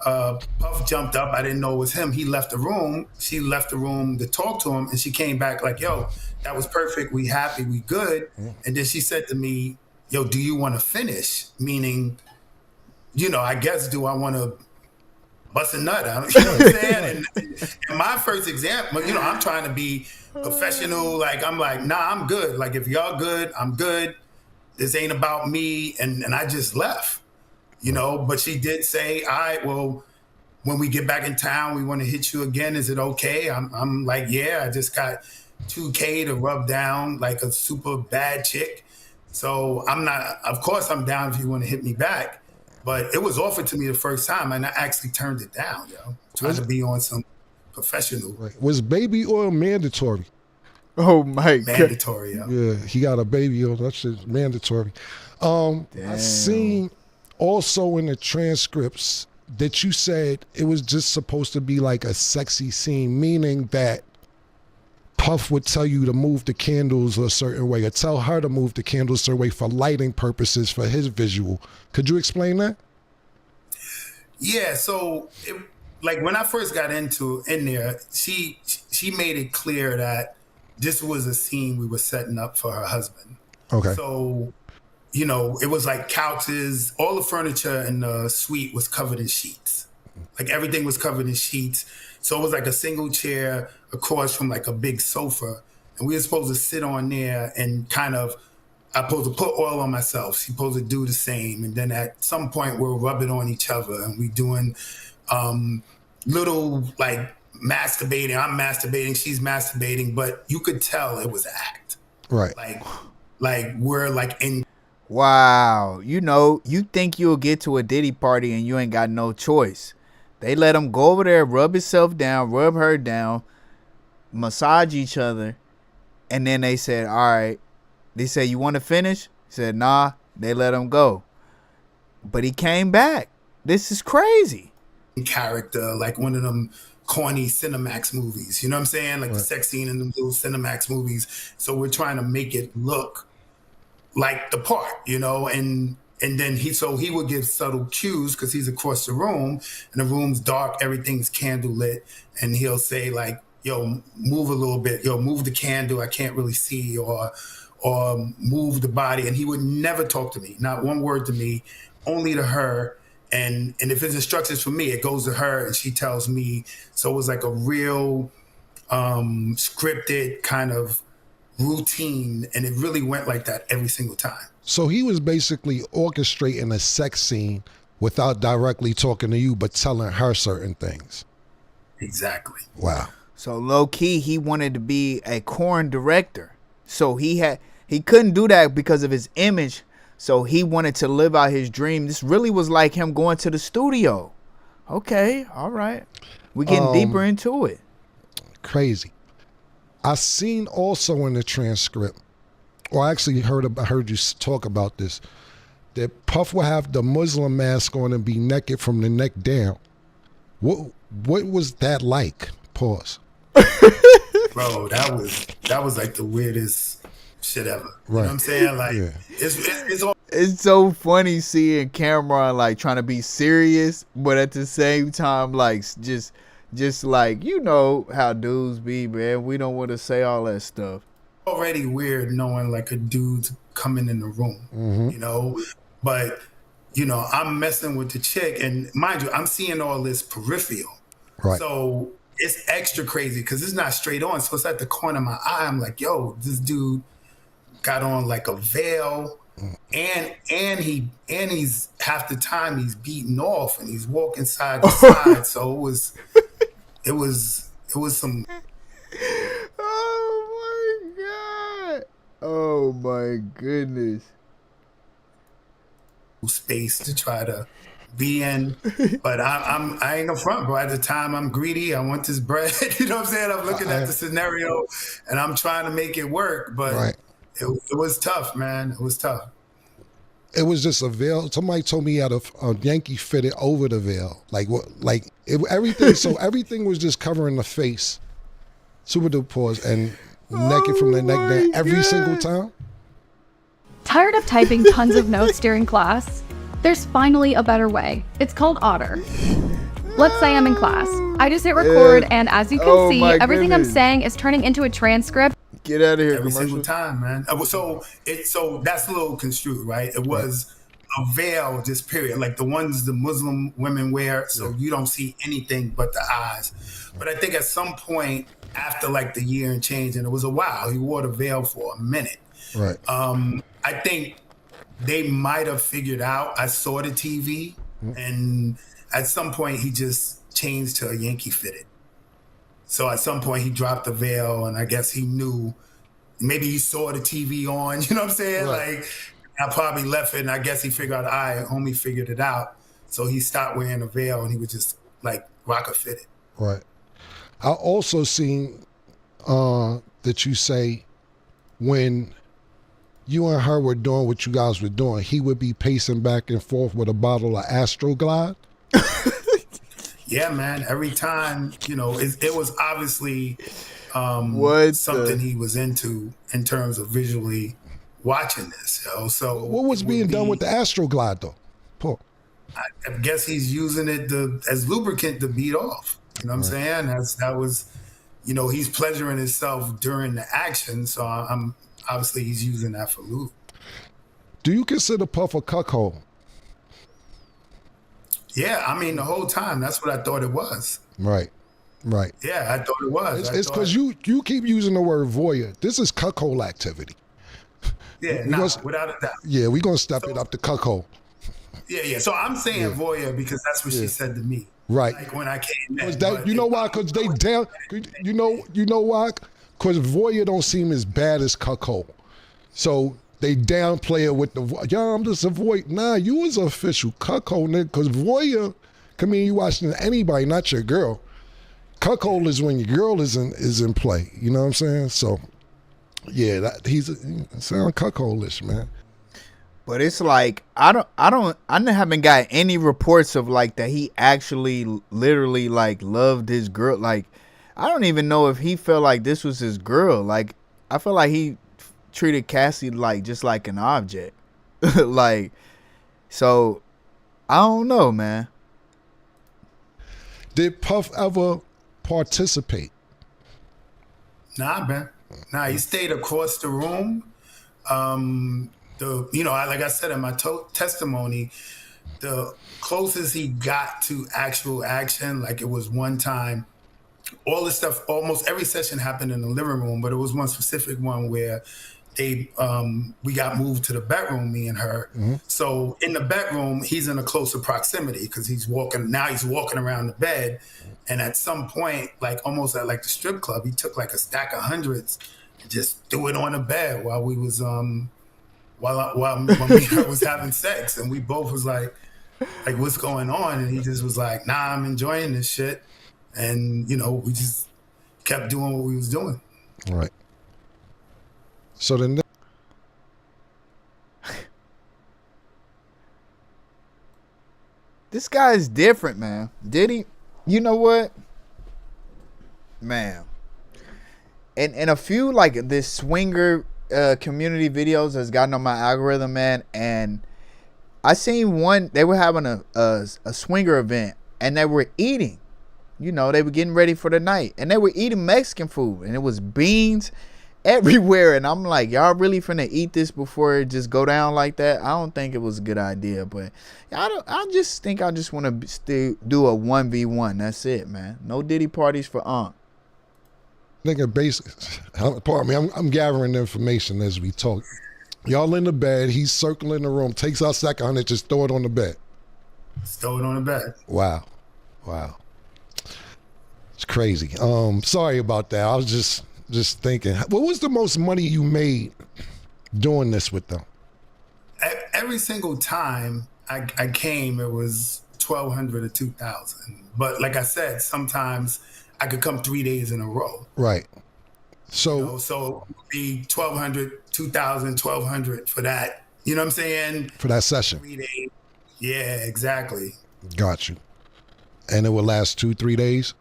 Puff jumped up. I didn't know it was him. He left the room. She left the room to talk to him. And she came back like, yo, that was perfect. We happy. We good. Mm-hmm. And then she said to me, yo, do you want to finish? Meaning, you know, I guess, do I want to bust a nut? You know what I'm saying? And my first example, you know, I'm trying to be professional. Like, I'm like, nah, I'm good. Like, if y'all good, I'm good. This ain't about me. And I just left, you know, but she did say, all right, well, when we get back in town, we want to hit you again. Is it okay? I'm like, yeah, I just got $2K to rub down like a super bad chick. So I'm not, of course I'm down if you want to hit me back. But it was offered to me the first time, and I actually turned it down, yo. Trying to be on some professional. Right. Was baby oil mandatory? Oh my God. Mandatory, yo. Yeah, he got a baby oil. That shit's mandatory. I seen also in the transcripts that you said it was just supposed to be like a sexy scene, meaning that Puff would tell you to move the candles a certain way, or tell her to move the candles a certain way for lighting purposes for his visual. Could you explain that? Yeah, so like when I first got in there, she made it clear that this was a scene we were setting up for her husband. Okay. So, you know, it was like couches, all the furniture in the suite was covered in sheets. Like everything was covered in sheets. So it was like a single chair across from like a big sofa. And we were supposed to sit on there and kind of, I'm supposed to put oil on myself. She's supposed to do the same. And then at some point we'll rub it on each other and we doing little like masturbating. I'm masturbating, she's masturbating, but you could tell it was an act. Right. Like we're like in. Wow. You know, you think you'll get to a Diddy party and you ain't got no choice. They let him go over there, rub himself down, rub her down, massage each other. And then they said, all right. They said, you want to finish? He said, nah. They let him go. But he came back. This is crazy. Character, like one of them corny Cinemax movies. You know what I'm saying? Like the sex scene in them little Cinemax movies. So we're trying to make it look like the part, you know, and then he would give subtle cues because he's across the room and the room's dark, everything's candle lit, and he'll say like, yo, move a little bit, yo, move the candle, I can't really see, or move the body. And he would never talk to me, not one word to me, only to her. And if it's instructions for me, it goes to her and she tells me. So it was like a real scripted kind of routine, and it really went like that every single time. So he was basically orchestrating a sex scene without directly talking to you, but telling her certain things. Exactly. Wow. So low key, he wanted to be a corn director. So he couldn't do that because of his image. So he wanted to live out his dream. This really was like him going to the studio. Okay, all right. We're getting deeper into it. Crazy. I seen also in the transcript, or I actually heard you talk about this, that Puff will have the Muslim mask on and be naked from the neck down. What was that like? Pause. Bro, that was like the weirdest shit ever. Right. You know what I'm saying? Like it's all. It's so funny seeing CAMRON like trying to be serious, but at the same time, like just like, you know how dudes be, man. We don't want to say all that stuff. Already weird knowing like a dude's coming in the room, you know? But, you know, I'm messing with the chick, and mind you, I'm seeing all this peripheral. Right. So it's extra crazy because it's not straight on. So it's at the corner of my eye. I'm like, yo, this dude got on like a veil. And he's half the time he's beating off and he's walking side to side. So it was some. Oh my God! Oh my goodness! Space to try to be in, but I ain't no front, bro. At the time, I'm greedy. I want this bread. You know what I'm saying? I'm looking at the scenario and I'm trying to make it work, but it was tough, man. It was tough. It was just a veil. Somebody told me he had a Yankee fitted over the veil. Everything. So everything was just covering the face. Super duper pause and naked from the neck down every single time. Tired of typing tons of notes during class? There's finally a better way. It's called Otter. Let's say I'm in class. I just hit record, and as you can see, everything I'm saying is turning into a transcript. Get out of here, every single time, man. So that's a little construed, right? It was a veil, just period. Like the ones the Muslim women wear, so you don't see anything but the eyes. But I think at some point after like the year and change, and it was a while, he wore the veil for a minute. Right. I think they might have figured out. I saw the TV, and at some point he just changed to a Yankee fitted. So at some point he dropped the veil, and I guess he knew. Maybe he saw the TV on. You know what I'm saying? Right. Like, I probably left it, and I guess he figured out, all right, homie figured it out. So he stopped wearing a veil, and he was just like rocker fitted. Right. I also seen that you say when you and her were doing what you guys were doing, he would be pacing back and forth with a bottle of Astroglide. Yeah, man. Every time, you know, it was obviously something he was into in terms of visually watching this. You know? So what was being done with the Astroglide though? Paul. I guess he's using it as lubricant to beat off. You know what I'm saying? That was, you know, he's pleasuring himself during the action. So I'm obviously he's using that for lube. Do you consider Puff a cuckold? Yeah, I mean the whole time that's what I thought it was. Right. Yeah, I thought it was. It's because you keep using the word voyeur. This is cuckold activity. Yeah, without a doubt. Yeah, we're gonna step it up to cuckold. Yeah. So I'm saying voyeur because that's what she said to me. Right. Like when I came in. You know why? Because they down. You know why? Because voyeur don't seem as bad as cuckold. So they downplay it with the I'm just a voyeur. Nah, you was an official cuckold, nigga. Because voyeur can mean you watching anybody, not your girl. Cuckold is when your girl is in play. You know what I'm saying? So yeah, he sound cuckoldish, man. But it's like I haven't got any reports of like that he actually literally like loved his girl. Like I don't even know if he felt like this was his girl. Like I feel like he treated Cassie like just like an object. Like so I don't know, man. Did Puff ever participate? Nah, man. Nah, he stayed across the room. Like I said in my testimony, the closest he got to actual action, like it was one time, all this stuff, almost every session happened in the living room, but it was one specific one where we got moved to the bedroom, me and her. Mm-hmm. So in the bedroom, he's in a closer proximity because he's walking around the bed. And at some point, like almost at like the strip club, he took like a stack of hundreds and just threw it on the bed while we was while me and her was having sex, and we both was like what's going on? And he just was like, nah, I'm enjoying this shit. And we just kept doing what we was doing. Right. So then this guy is different, man. Diddy, you know what? Man. And a few like this swinger community videos has gotten on my algorithm, man, and I seen one. They were having a swinger event, and they were eating. They were getting ready for the night, and they were eating Mexican food, and it was beans everywhere. And I'm like, y'all really finna eat this before it just go down like that? I don't think it was a good idea, but I just think I just want to do a 1v1. That's it, man. No Diddy parties for Unc. Nigga, pardon me, I'm gathering information as we talk. Y'all in the bed, he's circling the room, takes out second hundred, just throw it on the bed. Throw it on the bed. Wow. It's crazy. Sorry about that. I was just thinking. What was the most money you made doing this with them? Every single time I came, it was $1,200 to $2,000. But like I said, sometimes I could come 3 days in a row. Right. So so it would be $1,200, $2,000, $1,200 for that. You know what I'm saying? For that session. 3 days. Yeah, exactly. Got you. And it would last 2-3 days?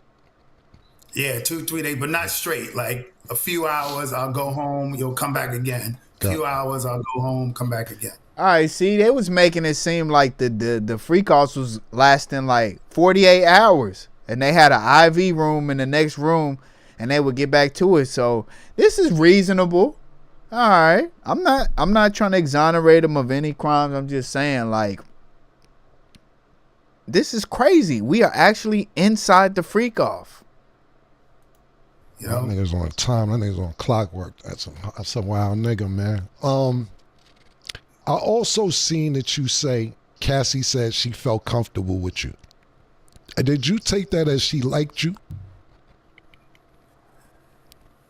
Yeah, 2-3 days, but not straight. Like a few hours, I'll go home, you'll come back again. A few hours, I'll go home, come back again. All right, see, they was making it seem like the freak offs was lasting like 48 hours. And they had an IV room in the next room, and they would get back to it. So this is reasonable. All right, I'm not trying to exonerate them of any crimes. I'm just saying, like, this is crazy. We are actually inside the freak off. That nigga's on time. That nigga's on clockwork. That's a wild nigga, man. I also seen that you say Cassie said she felt comfortable with you. Did you take that as she liked you?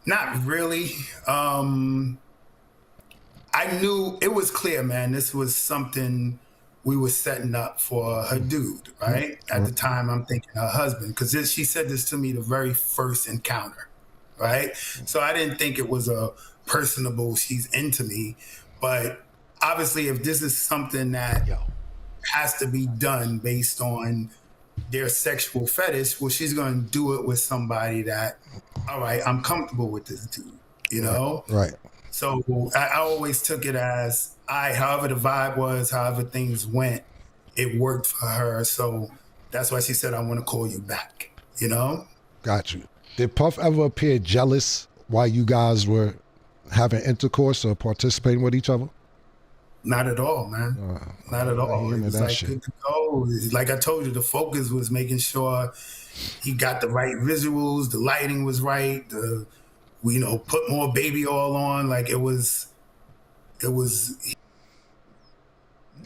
Not really. I I knew it was clear, man. This was something we were setting up for her dude, right? At the time, I'm thinking her husband, because she said this to me the very first encounter, right? So I didn't think it was a personable, she's into me. But obviously, if this is something that has to be done based on their sexual fetish, well, she's going to do it with somebody that, all right, I'm comfortable with this dude, you know? Right. So I always took it as, however the vibe was, however things went, it worked for her. So that's why she said, I want to call you back, you know? Got you. Did Puff ever appear jealous while you guys were having intercourse or participating with each other? Not at all, man. Not at all. It was like good to go. Like I told you, the focus was making sure he got the right visuals, the lighting was right, we, you know, put more baby oil on. Like it was.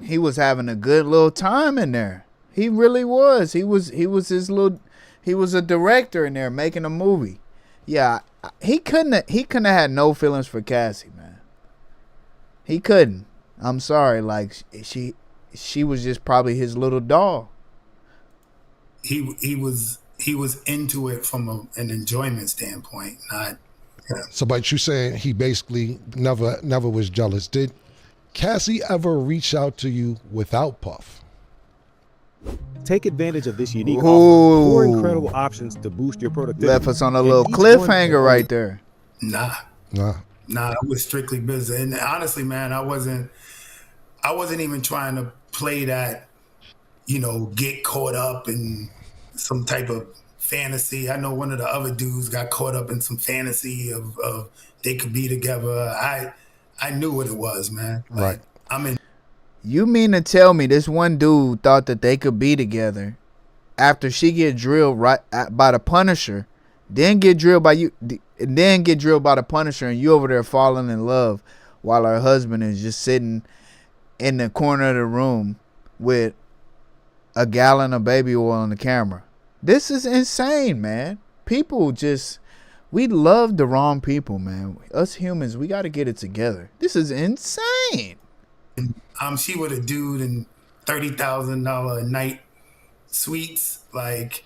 He was having a good little time in there. He really was. He was a director in there making a movie. Yeah, he couldn't have had no feelings for Cassie, man. He couldn't. I'm sorry. Like she was just probably his little doll. He was into it from an enjoyment standpoint, not. Yeah. So, but you saying he basically never was jealous. Did Cassie ever reach out to you without Puff? Take advantage of this unique offer. 4 incredible options to boost your productivity. Left us on a little cliffhanger right there. Nah, it was strictly business. And honestly, man, I wasn't even trying to play that, you know, get caught up in some type of fantasy. I know one of the other dudes got caught up in some fantasy of they could be together. I knew what it was, man. Like, right. I'm in. You mean to tell me this one dude thought that they could be together after she get drilled by the Punisher, then get drilled by you, then get drilled by the Punisher, and you over there falling in love while her husband is just sitting in the corner of the room with a gallon of baby oil on the camera? This is insane, man. People just, we love the wrong people, man. Us humans, we got to get it together. This is insane. She with a dude in $30,000 a night suites. Like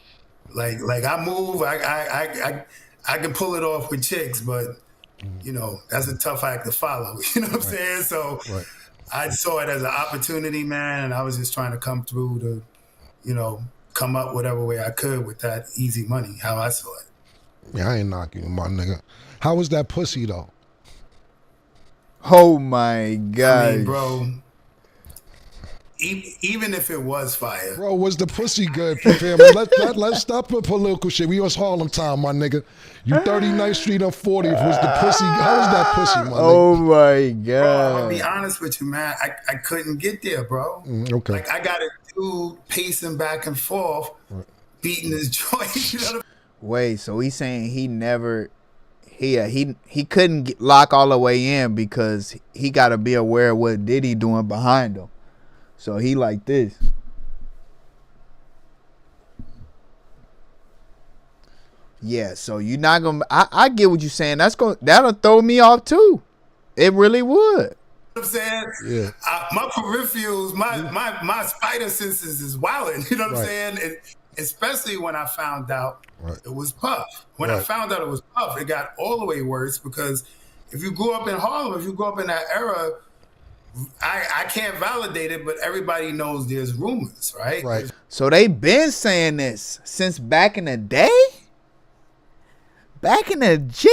I move, I can pull it off with chicks, but you know, that's a tough act to follow. You know what I'm saying? So I saw it as an opportunity, man, and I was just trying to come through to, you know, come up whatever way I could with that easy money, how I saw it. Yeah, I ain't knocking you, my nigga. How was that pussy, though? Oh, my God. I mean, bro, even if it was fire. Bro, was the pussy good, family? Let's stop the political shit. We was Harlem time, my nigga. You 39th Street on 40th. Was the pussy, how was that pussy, my nigga? Oh, my God. Bro, I'm going to be honest with you, man. I couldn't get there, bro. Okay. Like, I got a dude pacing back and forth, beating his joint. You know. Wait, so he's saying he never, he couldn't lock all the way in because he got to be aware of what Diddy doing behind him. So he like this. Yeah, so you're not gonna. I get what you're saying. That'll throw me off too. It really would. I'm saying, yeah. My peripherals, my spider senses is wilding. You know what I'm saying? And especially when I found out it was Puff. When I found out it was Puff, it got all the way worse because if you grew up in Harlem, if you grew up in that era, I can't validate it, but everybody knows there's rumors, right? Right. So they been saying this since back in the day? Back in the G?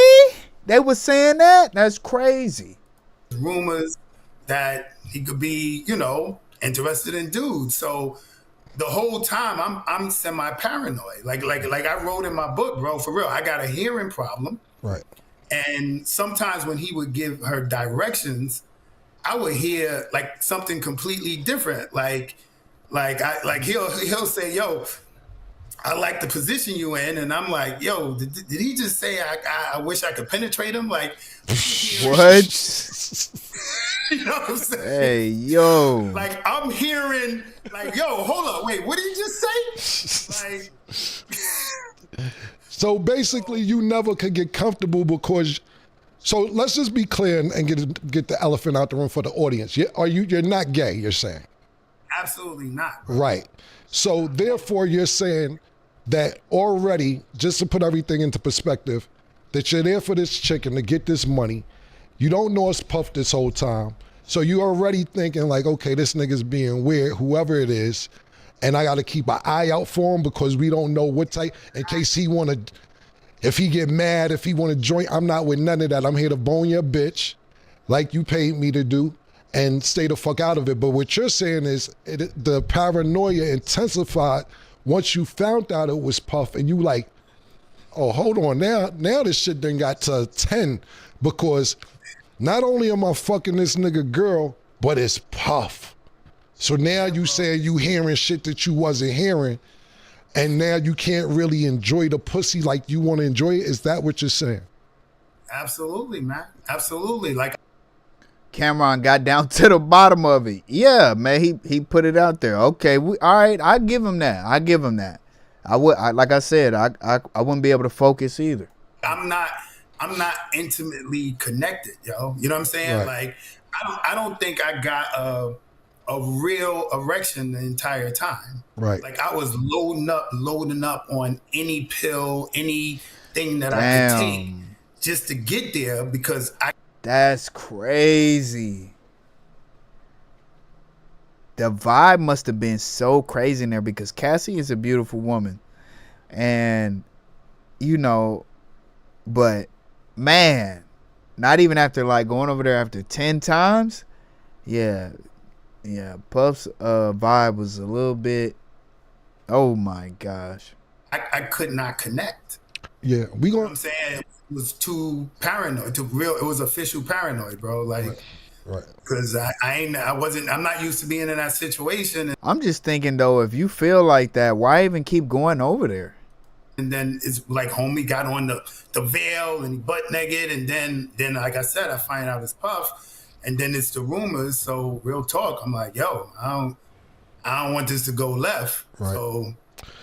They was saying that? That's crazy. Rumors that he could be, you know, interested in dudes. So the whole time I'm semi-paranoid. Like I wrote in my book, bro, for real. I got a hearing problem. Right. And sometimes when he would give her directions, I would hear like something completely different. Like he'll say, yo, I like the position you in. And I'm like, yo, did he just say I wish I could penetrate him? Like, what? You know what I'm saying? Hey, yo. Like, I'm hearing, like, yo, hold up, wait, what did he just say? Like, so basically, you never could get comfortable because So let's just be clear and get the elephant out the room for the audience. You're not gay, you're saying? Absolutely not. Bro. Right. So therefore you're saying that already, just to put everything into perspective, that you're there for this chicken to get this money. You don't know it's Puff this whole time. So you're already thinking like, okay, this nigga's being weird, whoever it is, and I got to keep an eye out for him because we don't know what type, in case he want to, if he get mad, if he want to join. I'm not with none of that. I'm here to bone your bitch like you paid me to do and stay the fuck out of it. But what you're saying is the paranoia intensified once you found out it was Puff, and you like, oh, hold on, now this shit done got to 10 because not only am I fucking this nigga girl, but it's Puff. So now you saying you hearing shit that you wasn't hearing, and now you can't really enjoy the pussy like you want to enjoy it. Is that what you're saying? Absolutely, man. Absolutely. Like, CAMRON got down to the bottom of it. Yeah, man, he put it out there. Okay, all right, I give him that. Like I said, I wouldn't be able to focus either. I'm not intimately connected, yo. You know what I'm saying? Right. Like, I don't think I got a real erection the entire time. Right. Like, I was loading up on any pill, anything that I could take just to get there because That's crazy. The vibe must have been so crazy in there because Cassie is a beautiful woman. And, you know, but, man, not even after, like, going over there after 10 times, yeah, Puff's vibe was a little bit, oh, my gosh. I could not connect. Yeah, You know what I'm saying? It was too paranoid, it was official paranoid, bro. Like, right. Because I'm not used to being in that situation. I'm just thinking, though, if you feel like that, why even keep going over there? And then it's like homie got on the veil and he butt naked, and then like I said, I find out it's Puff, and then it's the rumors. So real talk, I'm like, yo, I don't want this to go left. Right. So,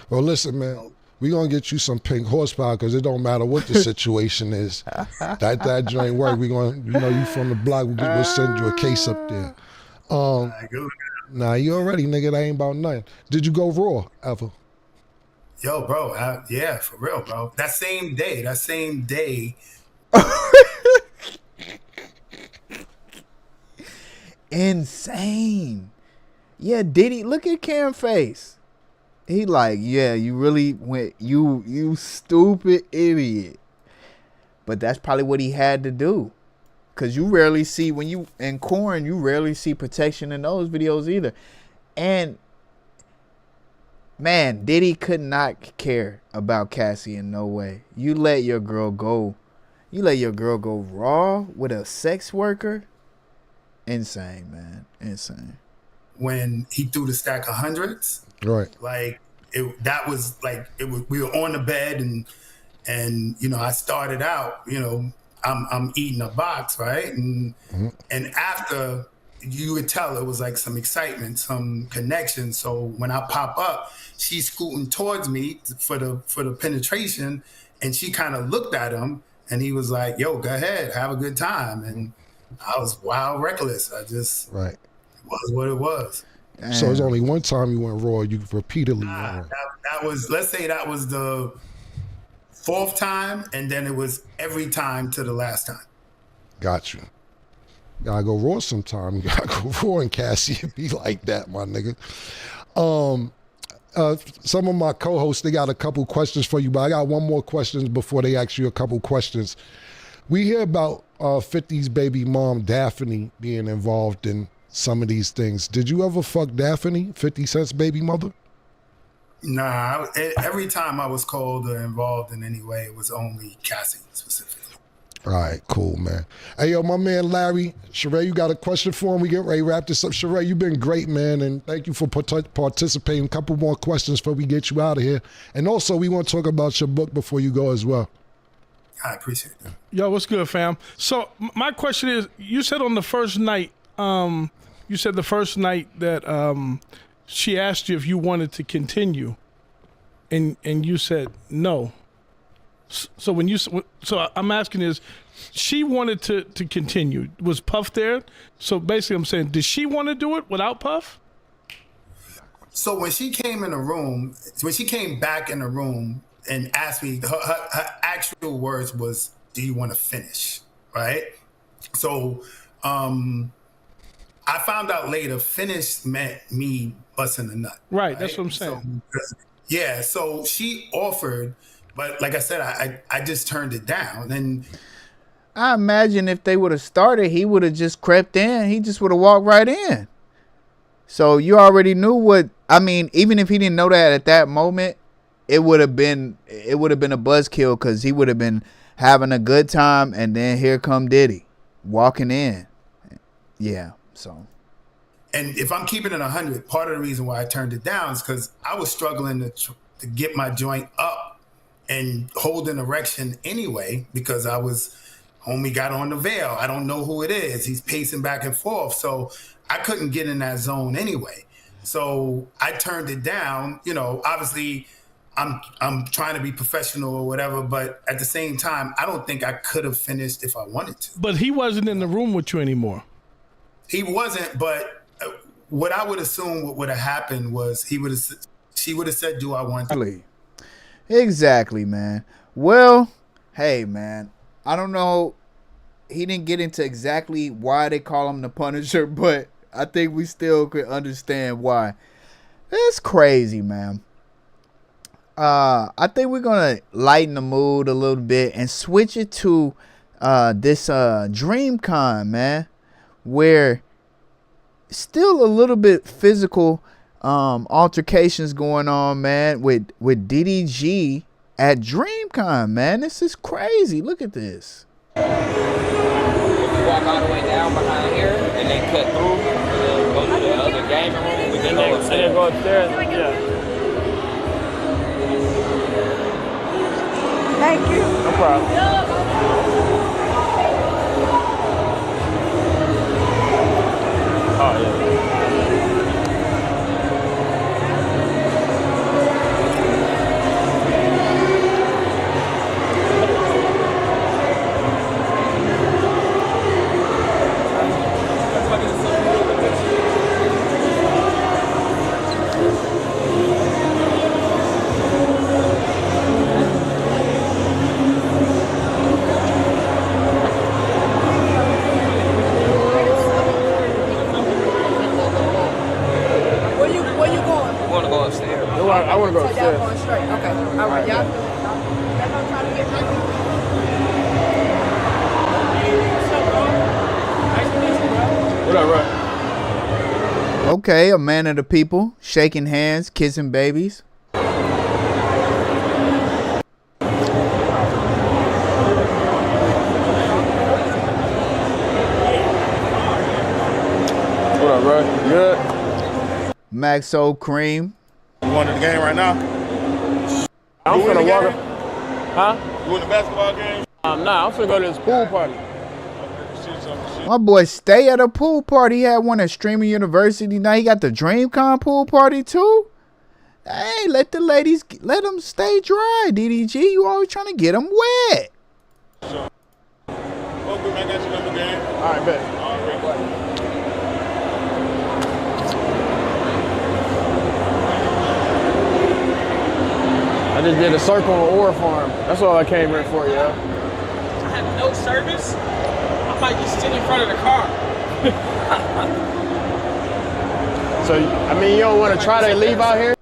well, listen, man, we gonna get you some pink horsepower because it don't matter what the situation is. That joint work. We gonna, you from the block. We'll send you a case up there. Nah, you already, nigga. That ain't about nothing. Did you go raw ever? yo, bro, yeah, for real, bro. That same day. Insane. Yeah, Diddy, look at Cam's face. He like, yeah, you really went, you stupid idiot. But that's probably what he had to do. Because you rarely see, when you in corn, you rarely see protection in those videos either. And, man, Diddy could not care about Cassie in no way. You let your girl go. You let your girl go raw with a sex worker? Insane, man. Insane. When he threw the stack of hundreds. Right. Like, we were on the bed and I started out, I'm eating a box, right? And after, you would tell it was like some excitement, some connection. So when I pop up, she's scooting towards me for the penetration, and she kind of looked at him, and he was like, yo, go ahead, have a good time. And I was wild reckless. I just, right. It was what it was. Damn. So it's only one time you went raw. You repeatedly went raw. That was, let's say that was the 4th time, and then it was every time to the last time. Got you. Gotta go raw sometime. You gotta go raw, and Cassie and be like that, my nigga. Some of my co-hosts, they got a couple questions for you, but I got one more question before they ask you a couple questions. We hear about 50's baby mom, Daphne, being involved in some of these things. Did you ever fuck Daphne, 50 Cent's baby mother? Nah, every time I was called or involved in any way, it was only Cassie specifically. All right, cool, man. Hey, yo, my man Larry, Sheree, you got a question for him? We get ready to wrap this up. Sheree, you've been great, man, and thank you for participating. A couple more questions before we get you out of here. And also, we want to talk about your book before you go as well. I appreciate that. Yo, what's good, fam? So my question is, you said on the first night, that she asked you if you wanted to continue, and you said no. So when you, so I'm asking is, she wanted to continue. Was Puff there? So basically, I'm saying, did she want to do it without Puff? So when she came in the room, when she came back in the room and asked me, her actual words was, "Do you want to finish?" Right. So I found out later, finish meant me busting a nut. Right. That's what I'm saying. So, yeah. So she offered, but like I said, I just turned it down. And I imagine if they would have started, he would have just crept in. He just would have walked right in. So you already knew what, I mean, even if he didn't know that at that moment, it would have been a buzzkill, because he would have been having a good time, and then here come Diddy walking in. Yeah, so. And if I'm keeping it 100, part of the reason why I turned it down is because I was struggling to get my joint up and hold an erection anyway, because homie got on the veil. I don't know who it is. He's pacing back and forth. So I couldn't get in that zone anyway. So I turned it down. You know, obviously I'm trying to be professional or whatever, but at the same time, I don't think I could have finished if I wanted to. But he wasn't in the room with you anymore. He wasn't, but what I would assume what would have happened was she would have said, "Do I want to?" Exactly, man. Well, hey, man, I don't know. He didn't get into exactly why they call him the Punisher, but I think we still could understand why. It's crazy, man. I think we're going to lighten the mood a little bit and switch it to this DREAMCON, man, where still a little bit physical altercations going on, man, with Diddy G at DREAMCON, man. This is crazy. Look at this. You walk all the way down behind here, and then cut through, go to the other gaming room, we can go upstairs. And then go upstairs, yeah. Thank you. No problem. Oh, yeah. I want to go upstairs. Y'all going straight. Okay. All right. Y'all trying to get ready. What up, bro? Okay, a man of the people, shaking hands, kissing babies. What up, bro? You good? Maxo Cream. You going to the game right now? I'm finna walk up. Huh? You in the basketball game? Nah, I'm finna go to this pool party. My boy stay at a pool party. He had one at Streamer University. Now he got the DREAMCON pool party too. Hey, let the ladies, let them stay dry. DDG, you always trying to get them wet. Sure. Okay, I got your number, game. All right, bet. All right. I just did a circle on Ore Farm. That's all I came here for, yeah. I have no service. I might just sit in front of the car. So, I mean, you don't want to try to leave out here?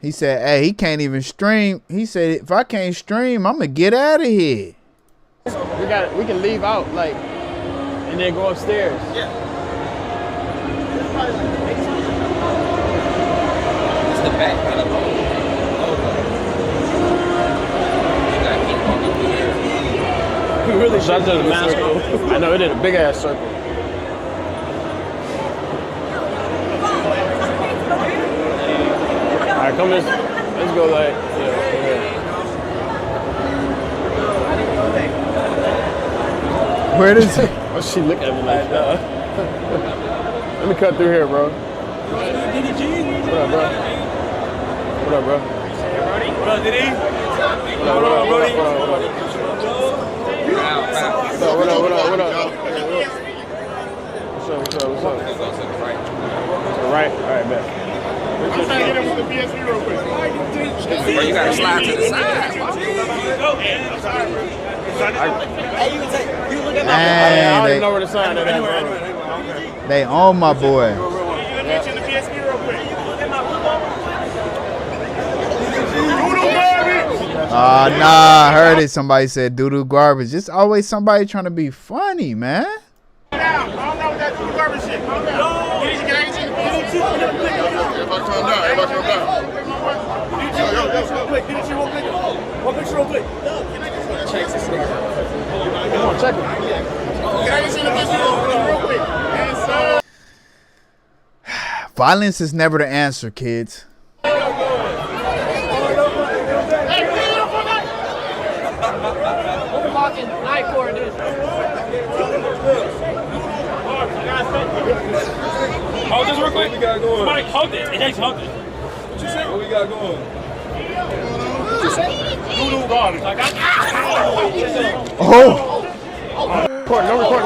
He said, hey, he can't even stream. He said, if I can't stream, I'm going to get out of here. We can leave out, like, and then go upstairs. Yeah. It's the back. Really shot to the mask. I know, it did a big ass circle. All right, come let's go like, yeah. Where does it? Why she look at me like that? Let me cut through here, bro. What up, bro? What up, bro? What up, Diddy? Right? All right, man. I'm trying to get him with the PSP real quick. Bro, you gotta slide to the side. Man, I already know where the sign is at, bro. they own my boy. Mention the PSP real quick. Nah, I heard it. Somebody said doo-doo garbage. It's always somebody trying to be funny, man. Calm down with that doo-doo garbage shit. Calm down. Everybody calm down. Everybody calm down. Get it real quick. One picture real quick. Can I just check this thing? Come on, check it. Can I just see the picture real quick? Yes, sir. Violence is never the answer, kids. Hold this real quick. We got going. Mike, hold it. It ain't hold it. What you say? What we got going? What you say? Doo-doo garbage. Like Oh. No record.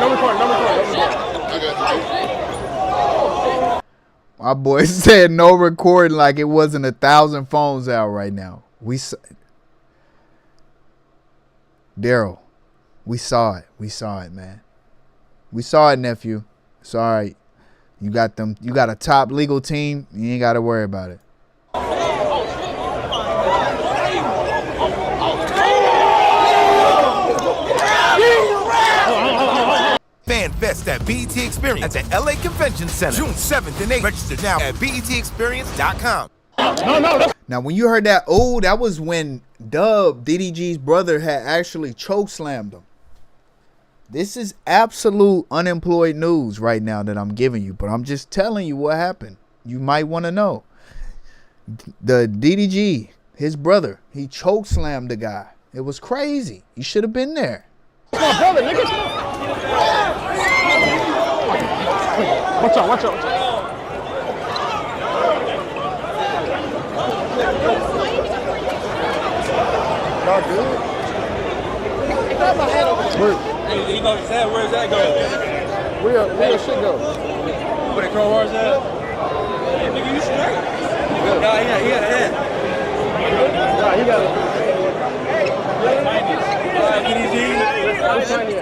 My boy said no recording like it wasn't 1,000 phones out right now. Daryl, we saw it. We saw it, man. We saw it, nephew. Sorry. You got them. You got a top legal team. You ain't got to worry about it. Fan Fest at BET Experience at the LA Convention Center, June 7th and 8th. Register now at BETExperience.com. Now, when you heard that, oh, that was when Diddy G's brother had actually choke slammed him. This is absolute unemployed news right now that I'm giving you, but I'm just telling you what happened. You might want to know. The Diddy G, his brother, he choke slammed the guy. It was crazy. You should have been there. My brother, nigga. Watch out. Y'all good? He knows his head. Where's that go? Where shit go? Where the crowbar's at? Hey, nigga, you straight? Nah, he got a head. Nah, he got a head. Alright, get easy. I'm trying to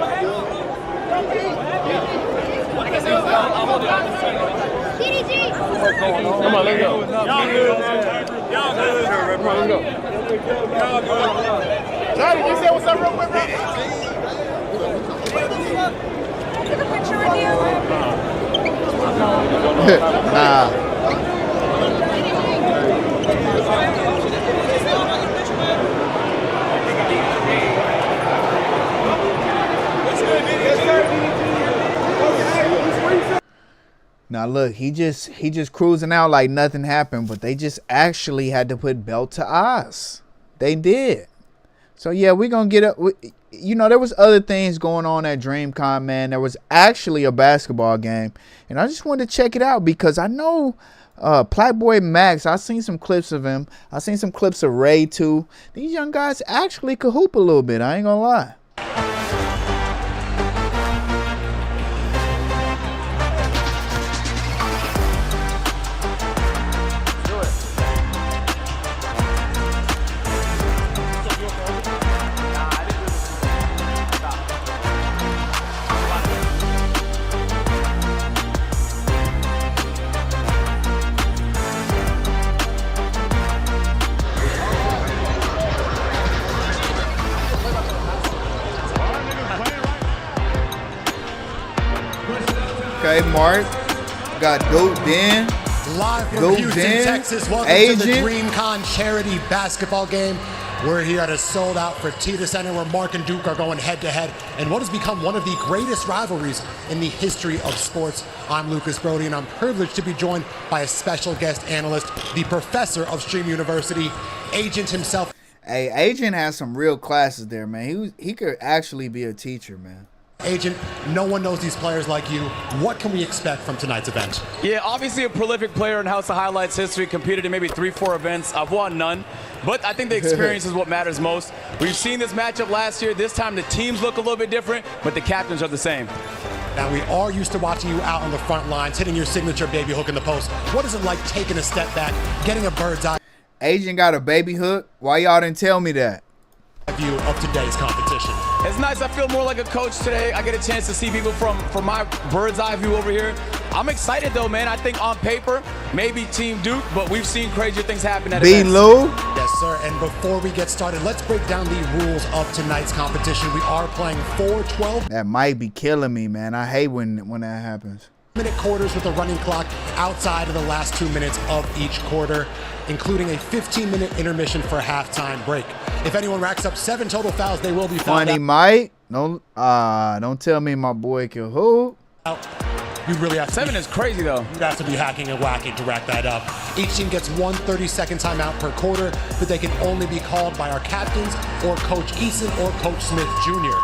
Come on, let's go. Y'all good. Y'all good. Come on, let's go. Y'all good. Johnny, can you say what's up real quick, bro? Take a picture with you. Nah. Now look, he just cruising out like nothing happened, but they just actually had to put belt to eyes. They did. So yeah, we're gonna get up. You know, there was other things going on at DreamCon, man. There was actually a basketball game, and I just wanted to check it out because I know Playboy Max. I seen some clips of him. I seen some clips of Ray too. These young guys actually could hoop a little bit. I ain't gonna lie. Okay, Mark got Dope Den. Live from Houston, Texas. Welcome to the DreamCon charity basketball game. We're here at a sold-out Fertitta Center where Mark and Duke are going head-to-head in what has become one of the greatest rivalries in the history of sports. I'm Lucas Brody, and I'm privileged to be joined by a special guest analyst, the professor of Stream University, Agent himself. Hey, Agent has some real classes there, man. He could actually be a teacher, man. Agent, no one knows these players like you. What can we expect from tonight's event? Yeah, obviously a prolific player in House of Highlights history, competed in maybe 3-4 events. I've won none, but I think the experience is what matters most. We've seen this matchup last year. This time the teams look a little bit different, but the captains are the same. Now, we are used to watching you out on the front lines, hitting your signature baby hook in the post. What is it like taking a step back, getting a bird's eye Agent got a baby hook? Why y'all didn't tell me that? view of today's competition? It's nice. I feel more like a coach today. I get a chance to see people from my bird's eye view over here. I'm excited though, man. I think on paper, maybe Team Duke, but we've seen crazier things happen at events. B-Lou? Yes, sir. And before we get started, let's break down the rules of tonight's competition. We are playing 4 12 That might be killing me, man. I hate when that happens. minute quarters with a running clock outside of the last 2 minutes of each quarter, including a 15-minute intermission for a halftime break. If anyone racks up 7 total fouls, they will be fouled Funny out. Mike. Don't tell me my boy can hoop. You really have to 7 is crazy though. You'd have to be hacking and whacking to rack that up. Each team gets 1 30-second timeout per quarter, but they can only be called by our captains or Coach Eason or Coach Smith Jr.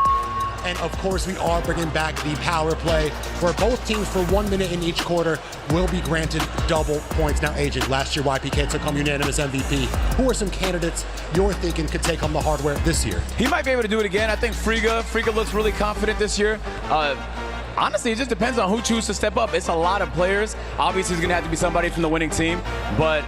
And of course, we are bringing back the power play, where both teams for 1 minute in each quarter will be granted double points. Now, Agent, last year YPK took home unanimous MVP. Who are some candidates you're thinking could take home the hardware this year? He might be able to do it again. I think FREeK looks really confident this year. Honestly, it just depends on who chooses to step up. It's a lot of players. Obviously, it's going to have to be somebody from the winning team, but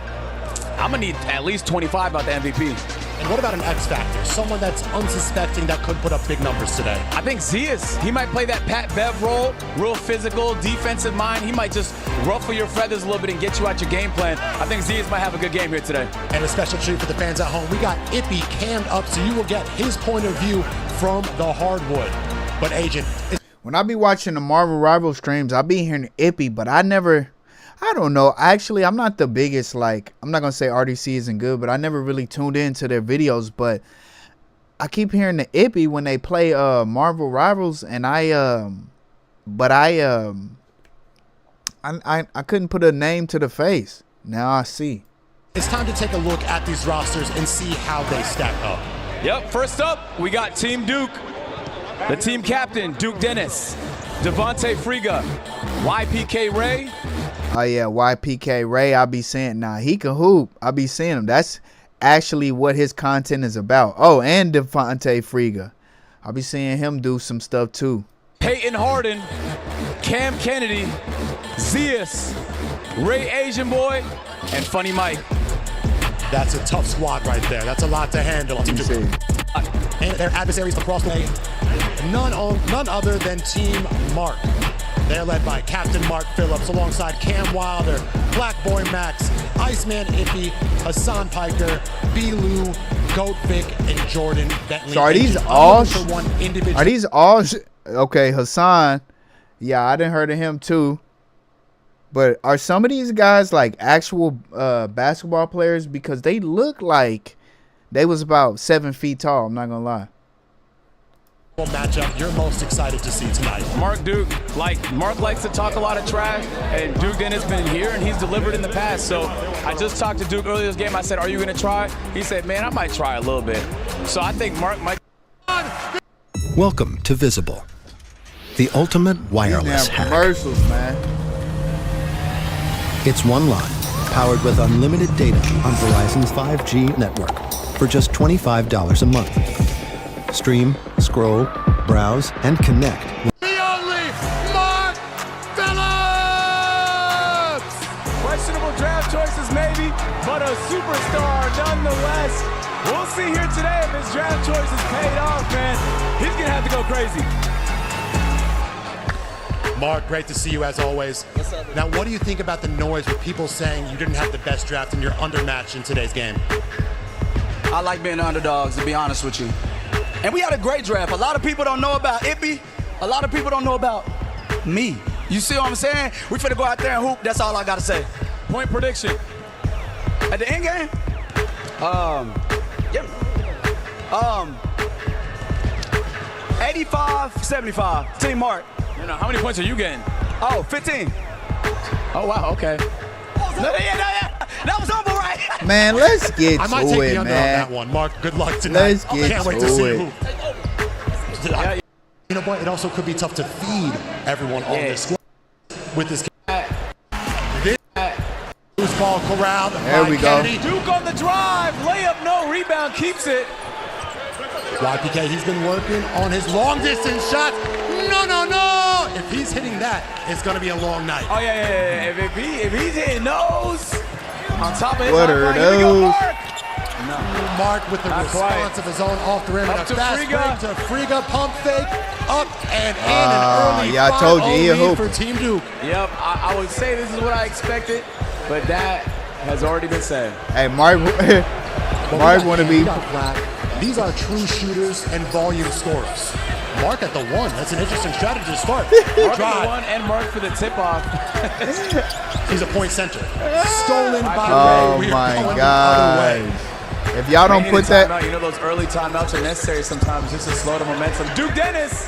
I'm going to need at least 25 out the MVP. And what about an X factor? Someone that's unsuspecting that could put up big numbers today. I think Zias, he might play that Pat Bev role, real physical, defensive mind. He might just ruffle your feathers a little bit and get you out your game plan. I think Zias might have a good game here today. And a special treat for the fans at home. We got Ippy cammed up, so you will get his point of view from the hardwood. But Agent, when I be watching the Marvel Rival streams, I be hearing Ippy, but I don't know. Actually, I'm not the biggest, like, I'm not going to say RDC isn't good, but I never really tuned into their videos. But I keep hearing the Ippy when they play Marvel Rivals, and I couldn't put a name to the face. Now I see. It's time to take a look at these rosters and see how they stack up. Yep, first up, we got Team Duke. The team captain, Duke Dennis, Devontae Friga, YPK Ray. Oh yeah, YPK Ray. I be saying, nah, he can hoop. I be seeing him. That's actually what his content is about. Oh, and Devontae Friga. I be seeing him do some stuff too. Peyton Harden, Cam Kennedy, Zias, Ray Asian Boy, and Funny Mike. That's a tough squad right there. That's a lot to handle. And their adversaries across the way, none other than Team Mark. They're led by Captain Mark Phillips alongside Cam Wilder, Black Boy Max, Iceman Ippy, Hassan Piker, B-Lou, Goat Vic, and Jordan Bentley. So are these all okay, Hassan? Yeah, I didn't heard of him too. But are some of these guys like actual basketball players? Because they look like they was about 7 feet tall. I'm not gonna lie. Matchup you're most excited to see tonight? Mark Duke. Mark likes to talk a lot of trash, and Duke Dennis been here and he's delivered in the past. So I just talked to Duke earlier this game. I said, "Are you gonna try?" He said, "Man, I might try a little bit." So I think Mark might. Welcome to Visible, the ultimate wireless hack. Commercials, man. It's one line, powered with unlimited data on Verizon's 5G network for just $25 a month. Stream, scroll, browse, and connect. The only Mark Phillips! Questionable draft choices maybe, but a superstar nonetheless. We'll see here today if his draft choices paid off, man. He's gonna have to go crazy. Mark, great to see you as always. What's up, now, what do you think about the noise with people saying you didn't have the best draft and you're undermatched in today's game? I like being the underdogs, to be honest with you. And we had a great draft. A lot of people don't know about Ippy. A lot of people don't know about me. You see what I'm saying? We finna go out there and hoop. That's all I gotta say. Point prediction. At the end game? 85-75. Team Mark. You know, how many points are you getting? Oh, 15. Oh, wow, okay. That was humble, right? Man, let's get I might to take it, the under on man. that one. Mark, good luck tonight. Let's get Can't wait to to see it. who. sustainable. It also could be tough to feed everyone on this squad with this. Loose ball corralled. There we go. Kennedy. Duke on the drive, layup, no rebound, keeps it. YPK, he's been working on his long distance shots. No, no, no! If he's hitting that, it's gonna be a long night. Oh yeah. If he's hitting those, on top of his What are here we go, those? Mark. Mark with the Not response quite. of his own off the rim. Up And a to fast FREeK. break to FREeK, pump fake, up and in. An early yeah, I told you, he a 5-0 lead hooper. for Team Duke. Yep, I would say this is what I expected, but that has already been said. Hey, Mark want to be. These are true shooters and volume scorers. Mark at the one. That's an interesting strategy to start. Mark for Drive. the one and Mark for the tip-off. He's a point center. Stolen by Oh Ray. We are my going the other way. God! If y'all don't put that, Timeout. You know those early timeouts are necessary sometimes just to slow the momentum. Duke Dennis.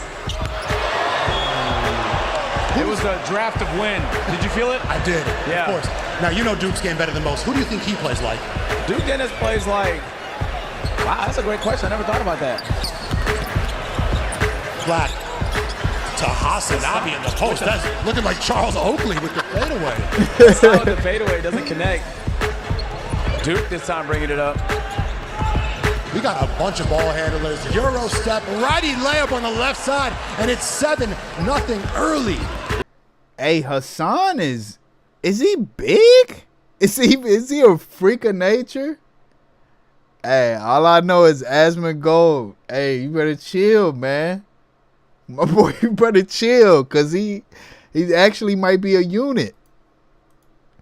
It was the draft of win. Did you feel it? I did. Yeah. Of course. Now you know Duke's game better than most. Who do you think he plays like? Duke Dennis plays like. Wow, that's a great question. I never thought about that. Black to Hasanabi in the post. That's looking like Charles Oakley with the fadeaway. That's how the fadeaway doesn't connect. Duke this time bringing it up. We got a bunch of ball handlers. Euro step, righty layup on the left side, and it's 7-0 early. hey, Hassan is he big? Is he a freak of nature? Hey, all I know is Asmund Gold. Hey, you better chill, man. My boy, you better chill, cause he actually might be a unit.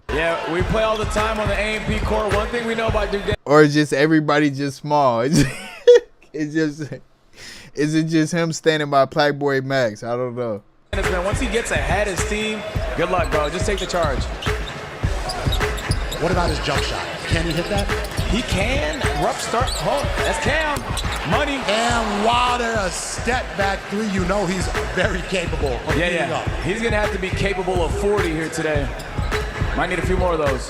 Yeah, we play all the time on the A&P court. One thing we know about Duke Dennis. Or just everybody just small. Is it just him standing by Blackboy Max? I don't know. Man, once he gets ahead of his team, good luck, bro. Just take the charge. What about his jump shot? Can he hit that? He can. Rough start. Oh, that's Cam. Money. And Wilder, a step back three. You know he's very capable of beating up. He's going to have to be capable of 40 here today. Might need a few more of those.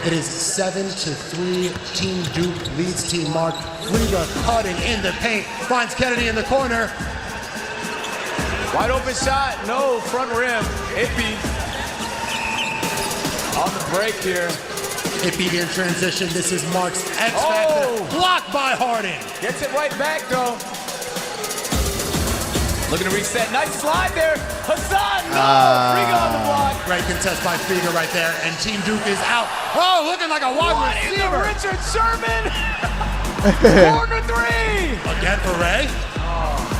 It is 7-3. Team Duke leads Team Mark. FREeK cutting in the paint. Finds Kennedy in the corner. Wide open shot. No, front rim. Ippy. On the break here. Ippy in transition. This is Mark's X Factor. Blocked by Harden. Gets it right back, though. Looking to reset. Nice slide there. Hassan, no! FREeK on the block. Great contest by FREeK right there. And Team Duke is out. Oh, looking like a wide receiver. Richard Sherman. Corner three. Again for Ray.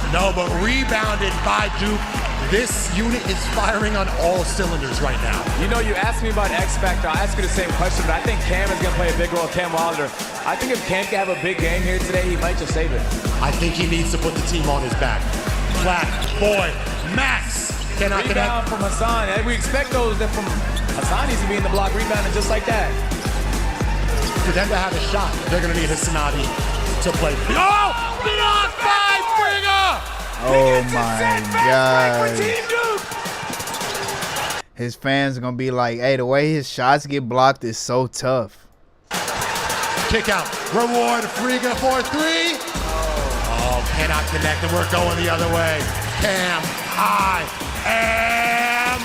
No, but rebounded by Duke. This unit is firing on all cylinders right now. You know, you asked me about X Factor. I asked you the same question, but I think Cam is going to play a big role. Cam Wilder. I think if Cam can have a big game here today, he might just save it. I think he needs to put the team on his back. Black boy, Max cannot Rebound connect. from Hassan. And we expect those that from Hassan needs to be in the block rebounding just like that. For them to have a shot, they're going to need Hasanabi to play. Oh! Blocked by FREeK! Oh my God. His fans are gonna be like, hey, the way his shots get blocked is so tough. Kick out. Reward FREeK for three. Oh, cannot connect, and we're going the other way. Cam, I am.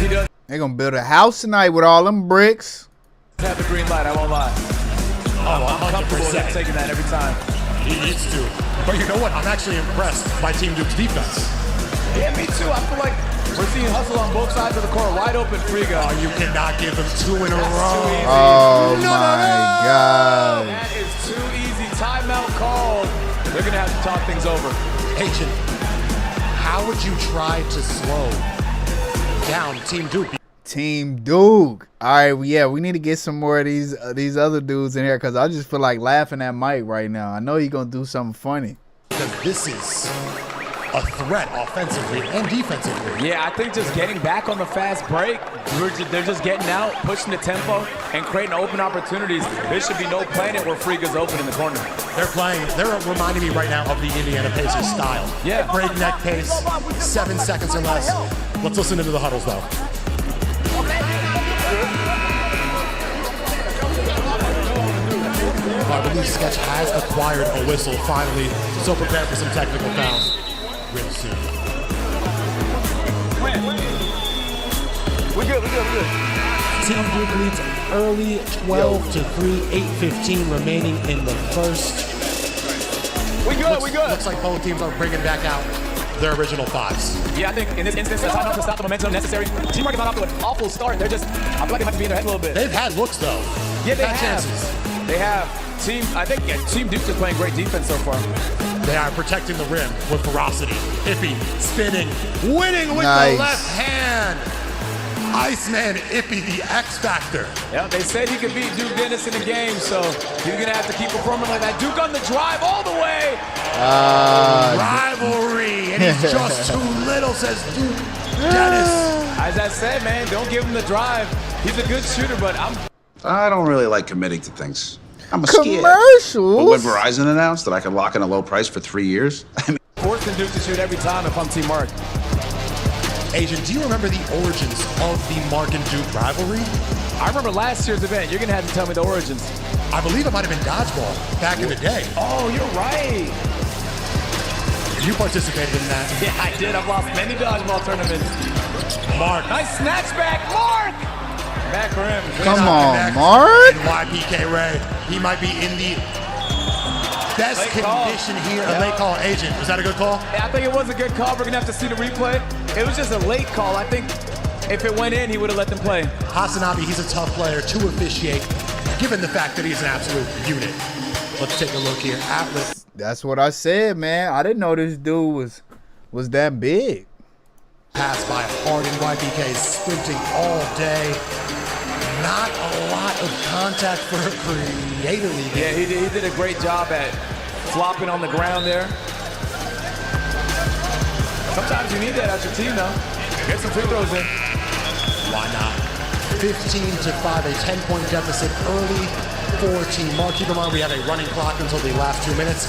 He does They're gonna build a house tonight with all them bricks. have the green light, I won't lie. Oh, I'm comfortable with 100%. taking that every time. He needs to. But you know what? I'm actually impressed by Team Duke's defense. Yeah, me too. I feel like we're seeing hustle on both sides of the court. Wide open FREeK. Oh, you cannot give him two in a row. Oh my God. That is too easy. Timeout called. They're going to have to talk things over. Agent, how would you try to slow down Team Duke? Team Duke. All right, yeah, we need to get some more of these other dudes in here because I just feel like laughing at Mike right now. I know he's gonna do something funny. Because this is a threat offensively and defensively. Yeah, I think just getting back on the fast break, they're just getting out, pushing the tempo, and creating open opportunities. There should be no planet where FREeK is open in the corner. They're reminding me right now of the Indiana Pacers style. Yeah. Breakneck pace, 7 seconds or less. Let's listen into the huddles though. so I believe Sketch has acquired a whistle finally, so prepare for some technical fouls real soon. We good. Team Duke leads early 12-3, 8:15 remaining in the first. We good. Looks like both teams are bringing back out their original fives. Yeah, I think in this instance, the timeout to stop the momentum necessary. Teamwork is not off to an awful start. They're just, I feel like they might be in their head a little bit. They've had looks though. Yeah, they Had have. chances. They have. Team Duke is playing great defense so far. They are protecting the rim with ferocity. Ippy spinning, winning with Nice. the left hand. Iceman Ippy, the X Factor. Yeah, they said he could beat Duke Dennis in the game, so he's gonna have to keep performing like that. Duke on the drive all the way. Rivalry, and he's just too little, says Duke Dennis. As I said, man, don't give him the drive. He's a good shooter, but I don't really like committing to things. I'm a scared. Commercials? But when Verizon announced that I could lock in a low price for 3 years, I mean, forcing Duke to shoot every time if I'm Team Mark. Agent, do you remember the origins of the Mark and Duke rivalry? I remember last year's event. You're gonna have to tell me the origins. I believe it might have been dodgeball back in the day. Oh, you're right. You participated in that. Yeah, I did. I've lost many dodgeball tournaments. Mark. Nice snatch back, Mark! Back rim. Come on, Connect. Mark. And YPK Ray, he might be in the best Late call. condition here. Yeah. A late call, Agent. Was that a good call? Yeah, I think it was a good call. We're gonna have to see the replay. It was just a late call. I think if it went in, he would have let them play. Hasanabe, he's a tough player to officiate, given the fact that he's an absolute unit. Let's take a look here. Atlas. That's what I said, man. I didn't know this dude was that big. Pass by Harden. YPK is sprinting all day. Not a lot of contact for Creator League. Yeah, he did a great job at flopping on the ground there. Sometimes you need that out your team, though. Get some free throws in. Why not? 15-5, a 10-point deficit early for Team Mark. Keep in mind we have a running clock until the last 2 minutes.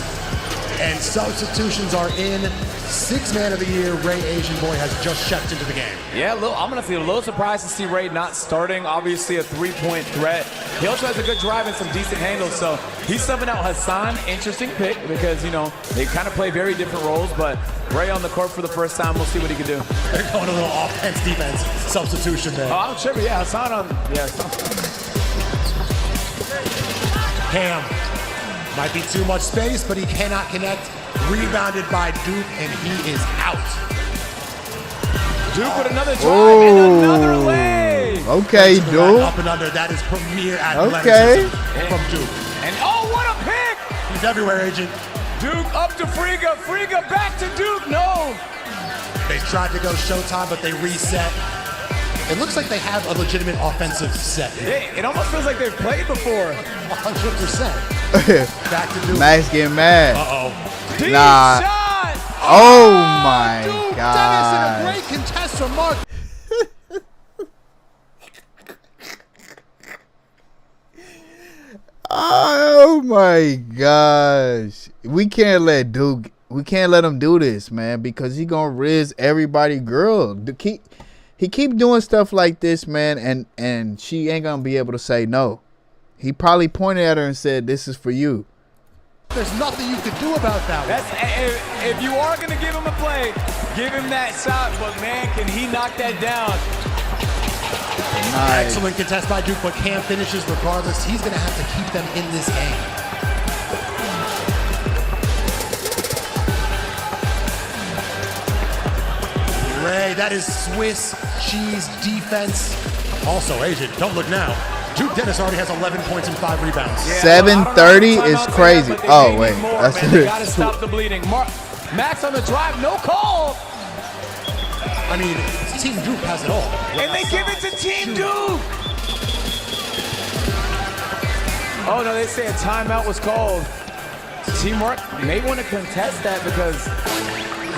And substitutions are in. Sixth man of the year, Ray Asian Boy, has just checked into the game. Yeah, I'm going to feel a little surprised to see Ray not starting. Obviously a three-point threat. He also has a good drive and some decent handles. So he's subbing out Hassan. Interesting pick because, you know, they kind of play very different roles. But Ray on the court for the first time. We'll see what he can do. They're going a little offense, defense substitution there. Oh, I'm tripping. Yeah, Hassan on. Yeah. Cam. Might be too much space, but he cannot connect. Rebounded by Duke, and he is out. Duke with another drive and another lay. Okay, Duke. Up and under. That is premier athleticism from Duke. And oh, what a pick! He's everywhere, Agent. Duke up to FREeK. FREeK back to Duke. No. They tried to go Showtime, but they reset. It looks like they have a legitimate offensive set here. It almost feels like they've played before. 100%. Back to Duke. Max getting mad. Uh-oh. Nah. Shot. Oh my Duke God. Dennis and a great contest from Mark. Oh my gosh. We can't let him do this, man, because he gonna riz everybody girl. He keep doing stuff like this, man, and she ain't gonna be able to say no. He probably pointed at her and said, "This is for you." There's nothing you can do about that. If you are going to give him a play, give him that shot. But, man, can he knock that down? Nice. Excellent contest by Duke, but Cam finishes regardless. He's going to have to keep them in this game. Ray, that is Swiss cheese defense. Also, Agent, don't look now. Duke Dennis already has 11 points and 5 rebounds. 7:30 is crazy. Oh wait, that's They got to stop the bleeding. Max on the drive, no call. I mean, Team Duke has it all. And they give it to Team Duke. Oh no, they say a timeout was called. Team Mark may want to contest that because.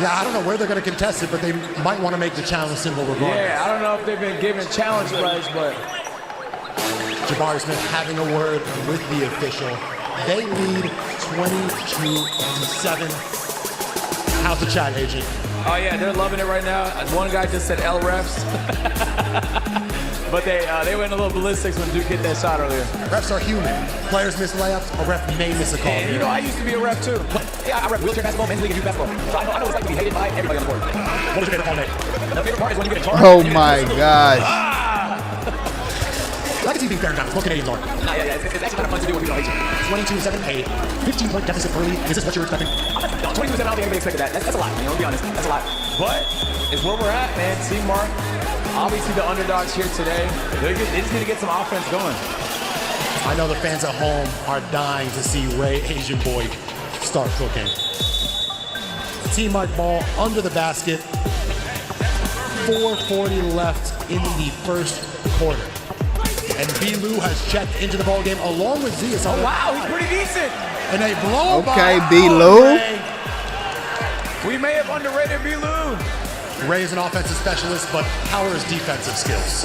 Yeah, I don't know where they're going to contest it, but they might want to make the challenge symbol regardless. Yeah, I don't know if they've been given challenge rights, but. Jabari Smith having a word with the official. They lead 22-7. How's the chat, Agent? Oh yeah, they're loving it right now. One guy just said L refs. But they went a little ballistics when Duke hit that shot earlier. Refs are human. Players miss layups. A ref may miss a call. And, you know, I used to be a ref too. Yeah, I ref wheelchair basketball, men's league, and youth basketball. So I know what it's like to be hated by everybody on the court. What was your favorite call, Nate? The favorite part is when you get in charge. Oh my gosh. I can see being fair and honest. What Canadians are. Nah, yeah, it's actually kind of fun to do when people don't hate you. 22-7, a 15-point deficit early. Is this what you were expecting? 22-7, I don't think anybody expected that. That's a lot, you know, to be honest. That's a lot. But it's where we're at, man. Team Mark, obviously the underdogs here today. They just need to get some offense going. I know the fans at home are dying to see Ray Asian Boy start cooking. Team Mark ball under the basket. 4:40 left in the first quarter. And B-Lou has checked into the ball game along with Zias. Oh, wow, he's pretty decent. And a blow by Okay, B-Lou. We may have underrated B-Lou. Ray is an offensive specialist, but Power is defensive skills.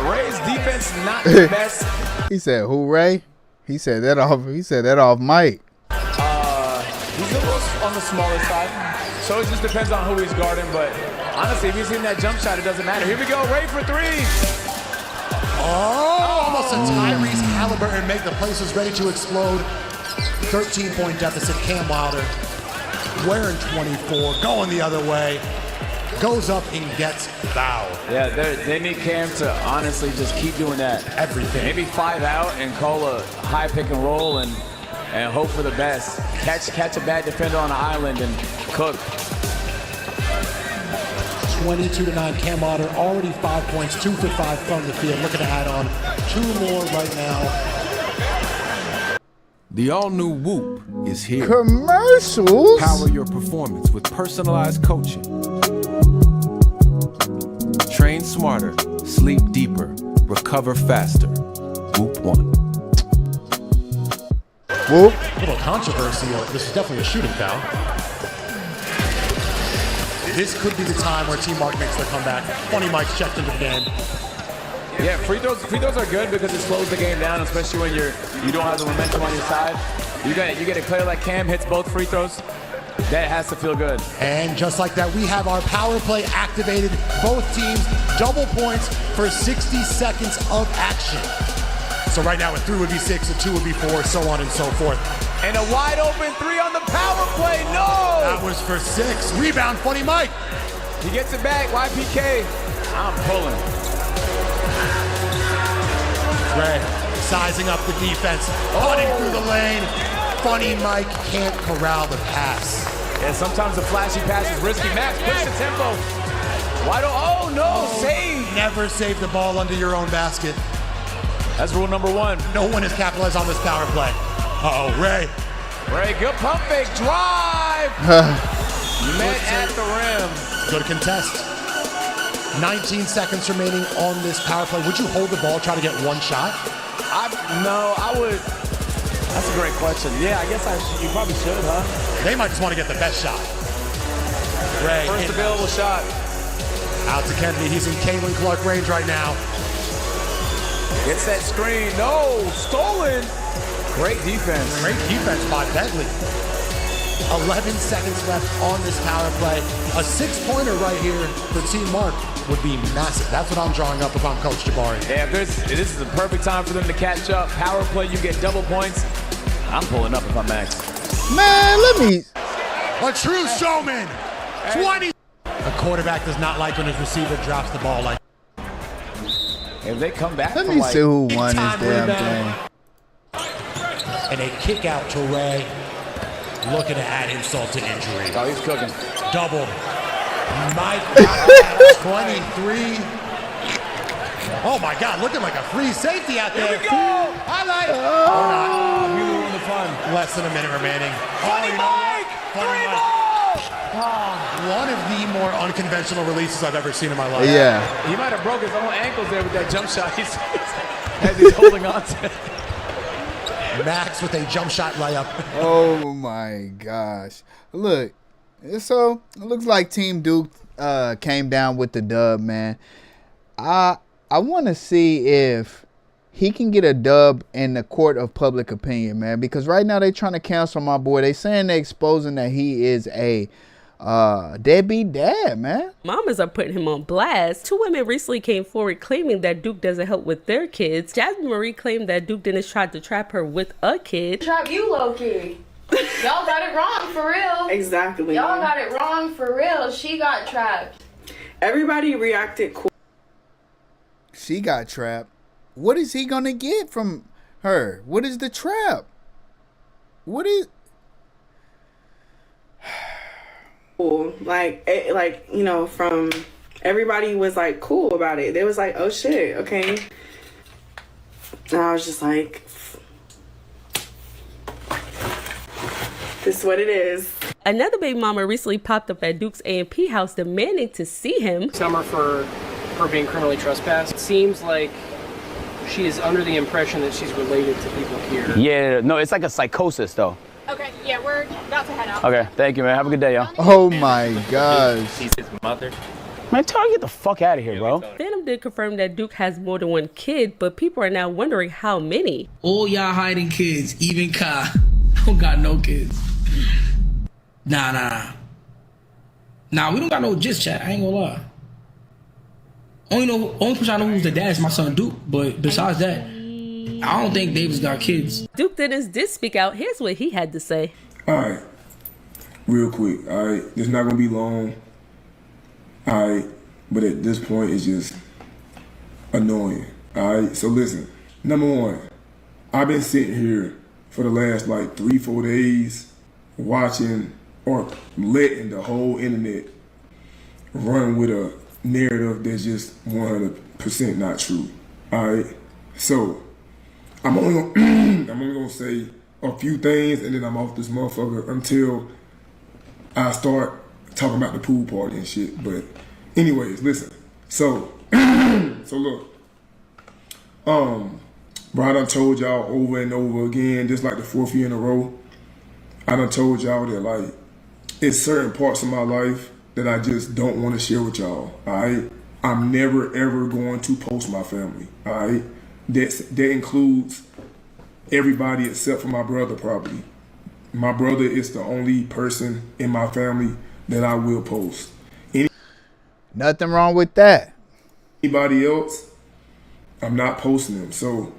Ray's defense not the best. He said, "Who, Ray?" He said that off. He said that off mic. He's a little on the smaller side, so it just depends on who he's guarding. But honestly, if he's hitting that jump shot, it doesn't matter. Here we go, Ray for three. Oh, almost a Tyrese Halliburton make the places ready to explode. 13-point deficit. Cam Wilder wearing 24, going the other way. Goes up and gets fouled. Yeah, they need Cam to honestly just keep doing that. Everything. Maybe 5 out and call a high pick and roll and hope for the best. Catch a bad defender on the island and cook. 22-9, Cam Wilder already 5 points, 2 for 5 from the field. Looking to add on 2 more right now. The all-new Whoop is here. Commercials? Power your performance with personalized coaching. Train smarter, sleep deeper, recover faster. Whoop 1. Whoop. A little controversy. This is definitely a shooting foul. This could be the time where Team Mark makes their comeback. Funny Mike's checked into the game. Yeah, free throws are good because it slows the game down, especially when you don't have the momentum on your side. You get a player like Cam hits both free throws. That has to feel good. And just like that, we have our power play activated. Both teams double points for 60 seconds of action. So right now, a 3 would be 6, a 2 would be 4, so on and so forth. And a wide open 3 on the power play. No! That was for 6. Rebound, Funny Mike. He gets it back. YPK. I'm pulling. Ray sizing up the defense, running through the lane. Funny Mike can't corral the pass. Yeah, sometimes the flashy pass is risky. Max, push the tempo. Oh no, save. Never save the ball under your own basket. That's rule number 1. No one has capitalized on this power play. Uh-oh, Ray. Ray, good pump fake, drive. Met at the rim. Good contest. 19 seconds remaining on this power play. Would you hold the ball, try to get one shot? No, I would. That's a great question. Yeah, I guess you probably should, huh? They might just want to get the best shot. Ray. First available shot. Out to Kennedy. He's in Caitlin Clark range right now. Gets that screen. No, stolen. Great defense. Great defense by Bentley. 11 seconds left on this power play. A 6-pointer right here for Team Mark would be massive. That's what I'm drawing up if I'm Coach Jabari. Yeah, this is the perfect time for them to catch up. Power play, you get double points. I'm pulling up if I'm Max. Man, let me. A true showman. 20. A quarterback does not like when his receiver drops the ball like. If they come back, Let me see who won this damn game. And a kick out to Ray. Looking to add insult to injury. Oh, he's cooking. Double. Mike 23. Oh my God, looking like a free safety out there. Here we go. Highlight. We ruined the fun. Less than a minute remaining. Funny Mike. Funny Mike. One of the more unconventional releases I've ever seen in my life. Yeah. He might have broke his own ankles there with that jump shot. He's holding on to. Max with a jump shot layup. Oh my gosh. Look, so it looks like Team Duke came down with the dub, man. I want to see if he can get a dub in the court of public opinion, man, because right now they trying to cancel my boy. They saying they exposing that he is a deadbeat dad, man. Mamas are putting him on blast. 2 women recently came forward claiming that Duke doesn't help with their kids. Jasmine Marie claimed that Duke Dennis tried to trap her with a kid. Trap you, low-key. Y'all got it wrong, for real. Exactly. Y'all got it wrong, for real. She got trapped. Everybody reacted cool. She got trapped. What is he gonna get from her? What is the trap? What is... Cool. Like, you know, from everybody was like cool about it. They was like, oh shit, okay. And I was just like, this is what it is. Another baby mama recently popped up at Duke's A&P house demanding to see him. Summer for her being criminally trespassed. It seems like she is under the impression that she's related to people here. Yeah, no, it's like a psychosis though. Okay, yeah, we're about to head out. Okay, thank you, man. Have a good day, y'all. Oh my gosh. She's his mother. Man, tell her to get the fuck out of here, bro. Phantom did confirm that Duke has more than one kid, but people are now wondering how many. All y'all hiding kids, even Kai. Don't got no kids. Nah, we don't got no gist chat. I ain't gonna lie. Only person I know who's the dad is my son Duke, but besides that, I don't think Davis got kids. Duke Dennis did speak out. Here's what he had to say. All right, real quick. All right, it's not gonna be long. All right, but at this point, it's just annoying. All right, so listen. Number one, I've been sitting here for the last like 3-4 days watching or letting the whole internet run with a narrative that's just 100% not true. All right, so I'm only gonna say a few things and then I'm off this motherfucker until I start talking about the pool party and shit. But anyways, listen. So look, bro, I done told y'all over and over again, just like the 4th year in a row, I done told y'all that like it's certain parts of my life that I just don't want to share with y'all. All right, I'm never ever going to post my family. All right, that includes everybody except for my brother. Probably my brother is the only person in my family that I will post. Nothing wrong with that. Anybody else, I'm not posting them. So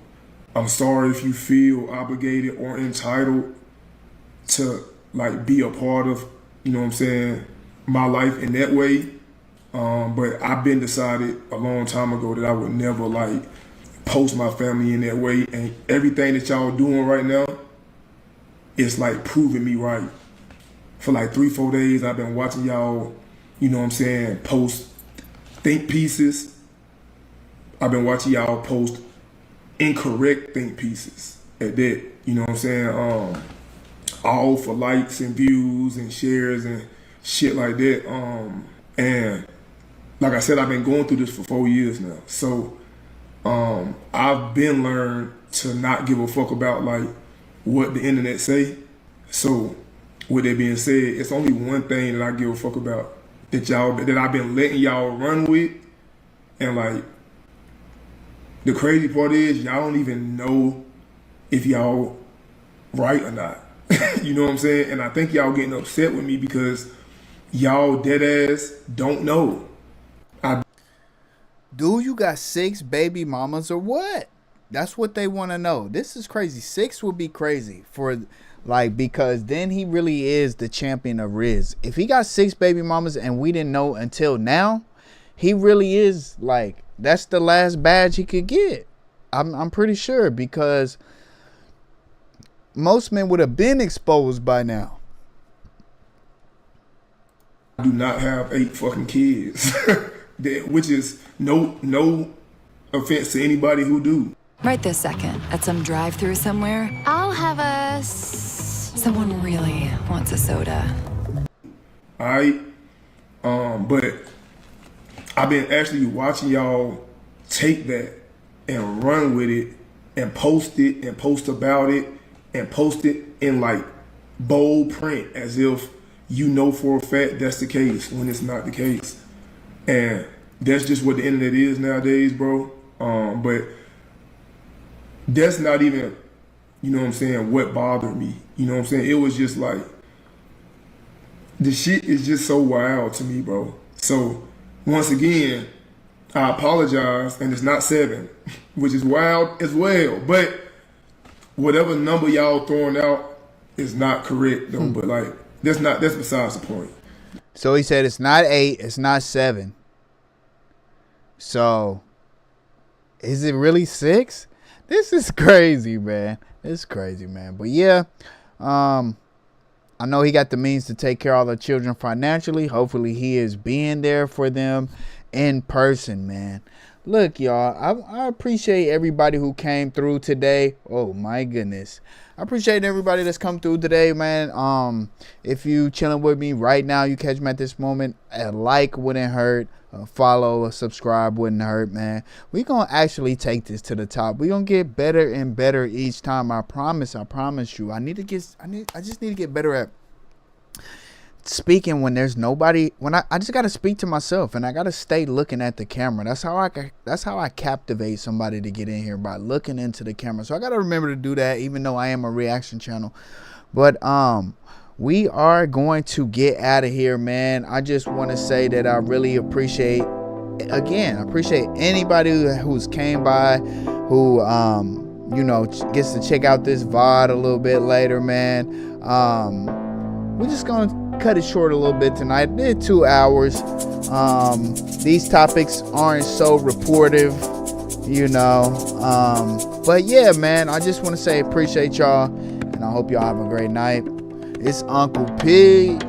I'm sorry if you feel obligated or entitled to like be a part of, you know what I'm saying, my life in that way. But I've been decided a long time ago that I would never like post my family in that way. And everything that y'all doing right now, it's like proving me right. For like 3-4 days, I've been watching y'all, you know what I'm saying, post think pieces. I've been watching y'all post incorrect think pieces at that, you know what I'm saying, all for likes and views and shares and shit like that. And like I said, I've been going through this for 4 years now. So I've been learned to not give a fuck about like what the internet say. So with that being said, it's only one thing that I give a fuck about that I've been letting y'all run with. And like the crazy part is y'all don't even know if y'all right or not. You know what I'm saying? And I think y'all getting upset with me because y'all dead ass don't know. Dude, you got 6 baby mamas or what? That's what they want to know. This is crazy. 6 would be crazy for like, because then he really is the champion of Riz. If he got 6 baby mamas and we didn't know until now, he really is like, that's the last badge he could get. I'm pretty sure, because most men would have been exposed by now. I do not have 8 fucking kids, which is no offense to anybody who do. Right this second, at some drive-through somewhere, I'll have a... Someone really wants a soda. Alright, but I've been actually watching y'all take that and run with it and post it and post about it and post it in like bold print as if you know for a fact that's the case when it's not the case. And that's just what the internet is nowadays, bro. But that's not even, you know what I'm saying, what bothered me. You know what I'm saying? It was just like, the shit is just so wild to me, bro. So once again, I apologize, and it's not 7, which is wild as well. But whatever number y'all throwing out is not correct, though. But like, that's besides the point. So he said it's not 8, it's not 7. So is it really 6? This is crazy, man. It's crazy, man. But yeah, I know he got the means to take care of all the children financially. Hopefully he is being there for them in person, man. Look, y'all, I appreciate everybody who came through today. Oh my goodness. I appreciate everybody that's come through today, man. If you chilling with me right now, you catch me at this moment, a like wouldn't hurt. A follow, a subscribe wouldn't hurt, man. We gonna actually take this to the top. We gonna get better and better each time. I promise you. I just need to get better at speaking when there's nobody. When I just gotta speak to myself, and I gotta stay looking at the camera. That's how I captivate somebody to get in here, by looking into the camera. So I gotta remember to do that, even though I am a reaction channel. But we are going to get out of here, man. I just want to say that I really appreciate anybody who's came by, who gets to check out this VOD a little bit later, man. We're just gonna cut it short a little bit tonight. Did 2 hours. These topics aren't so reportive, but yeah, man, I just want to say appreciate y'all, and I hope y'all have a great night. It's Uncle P.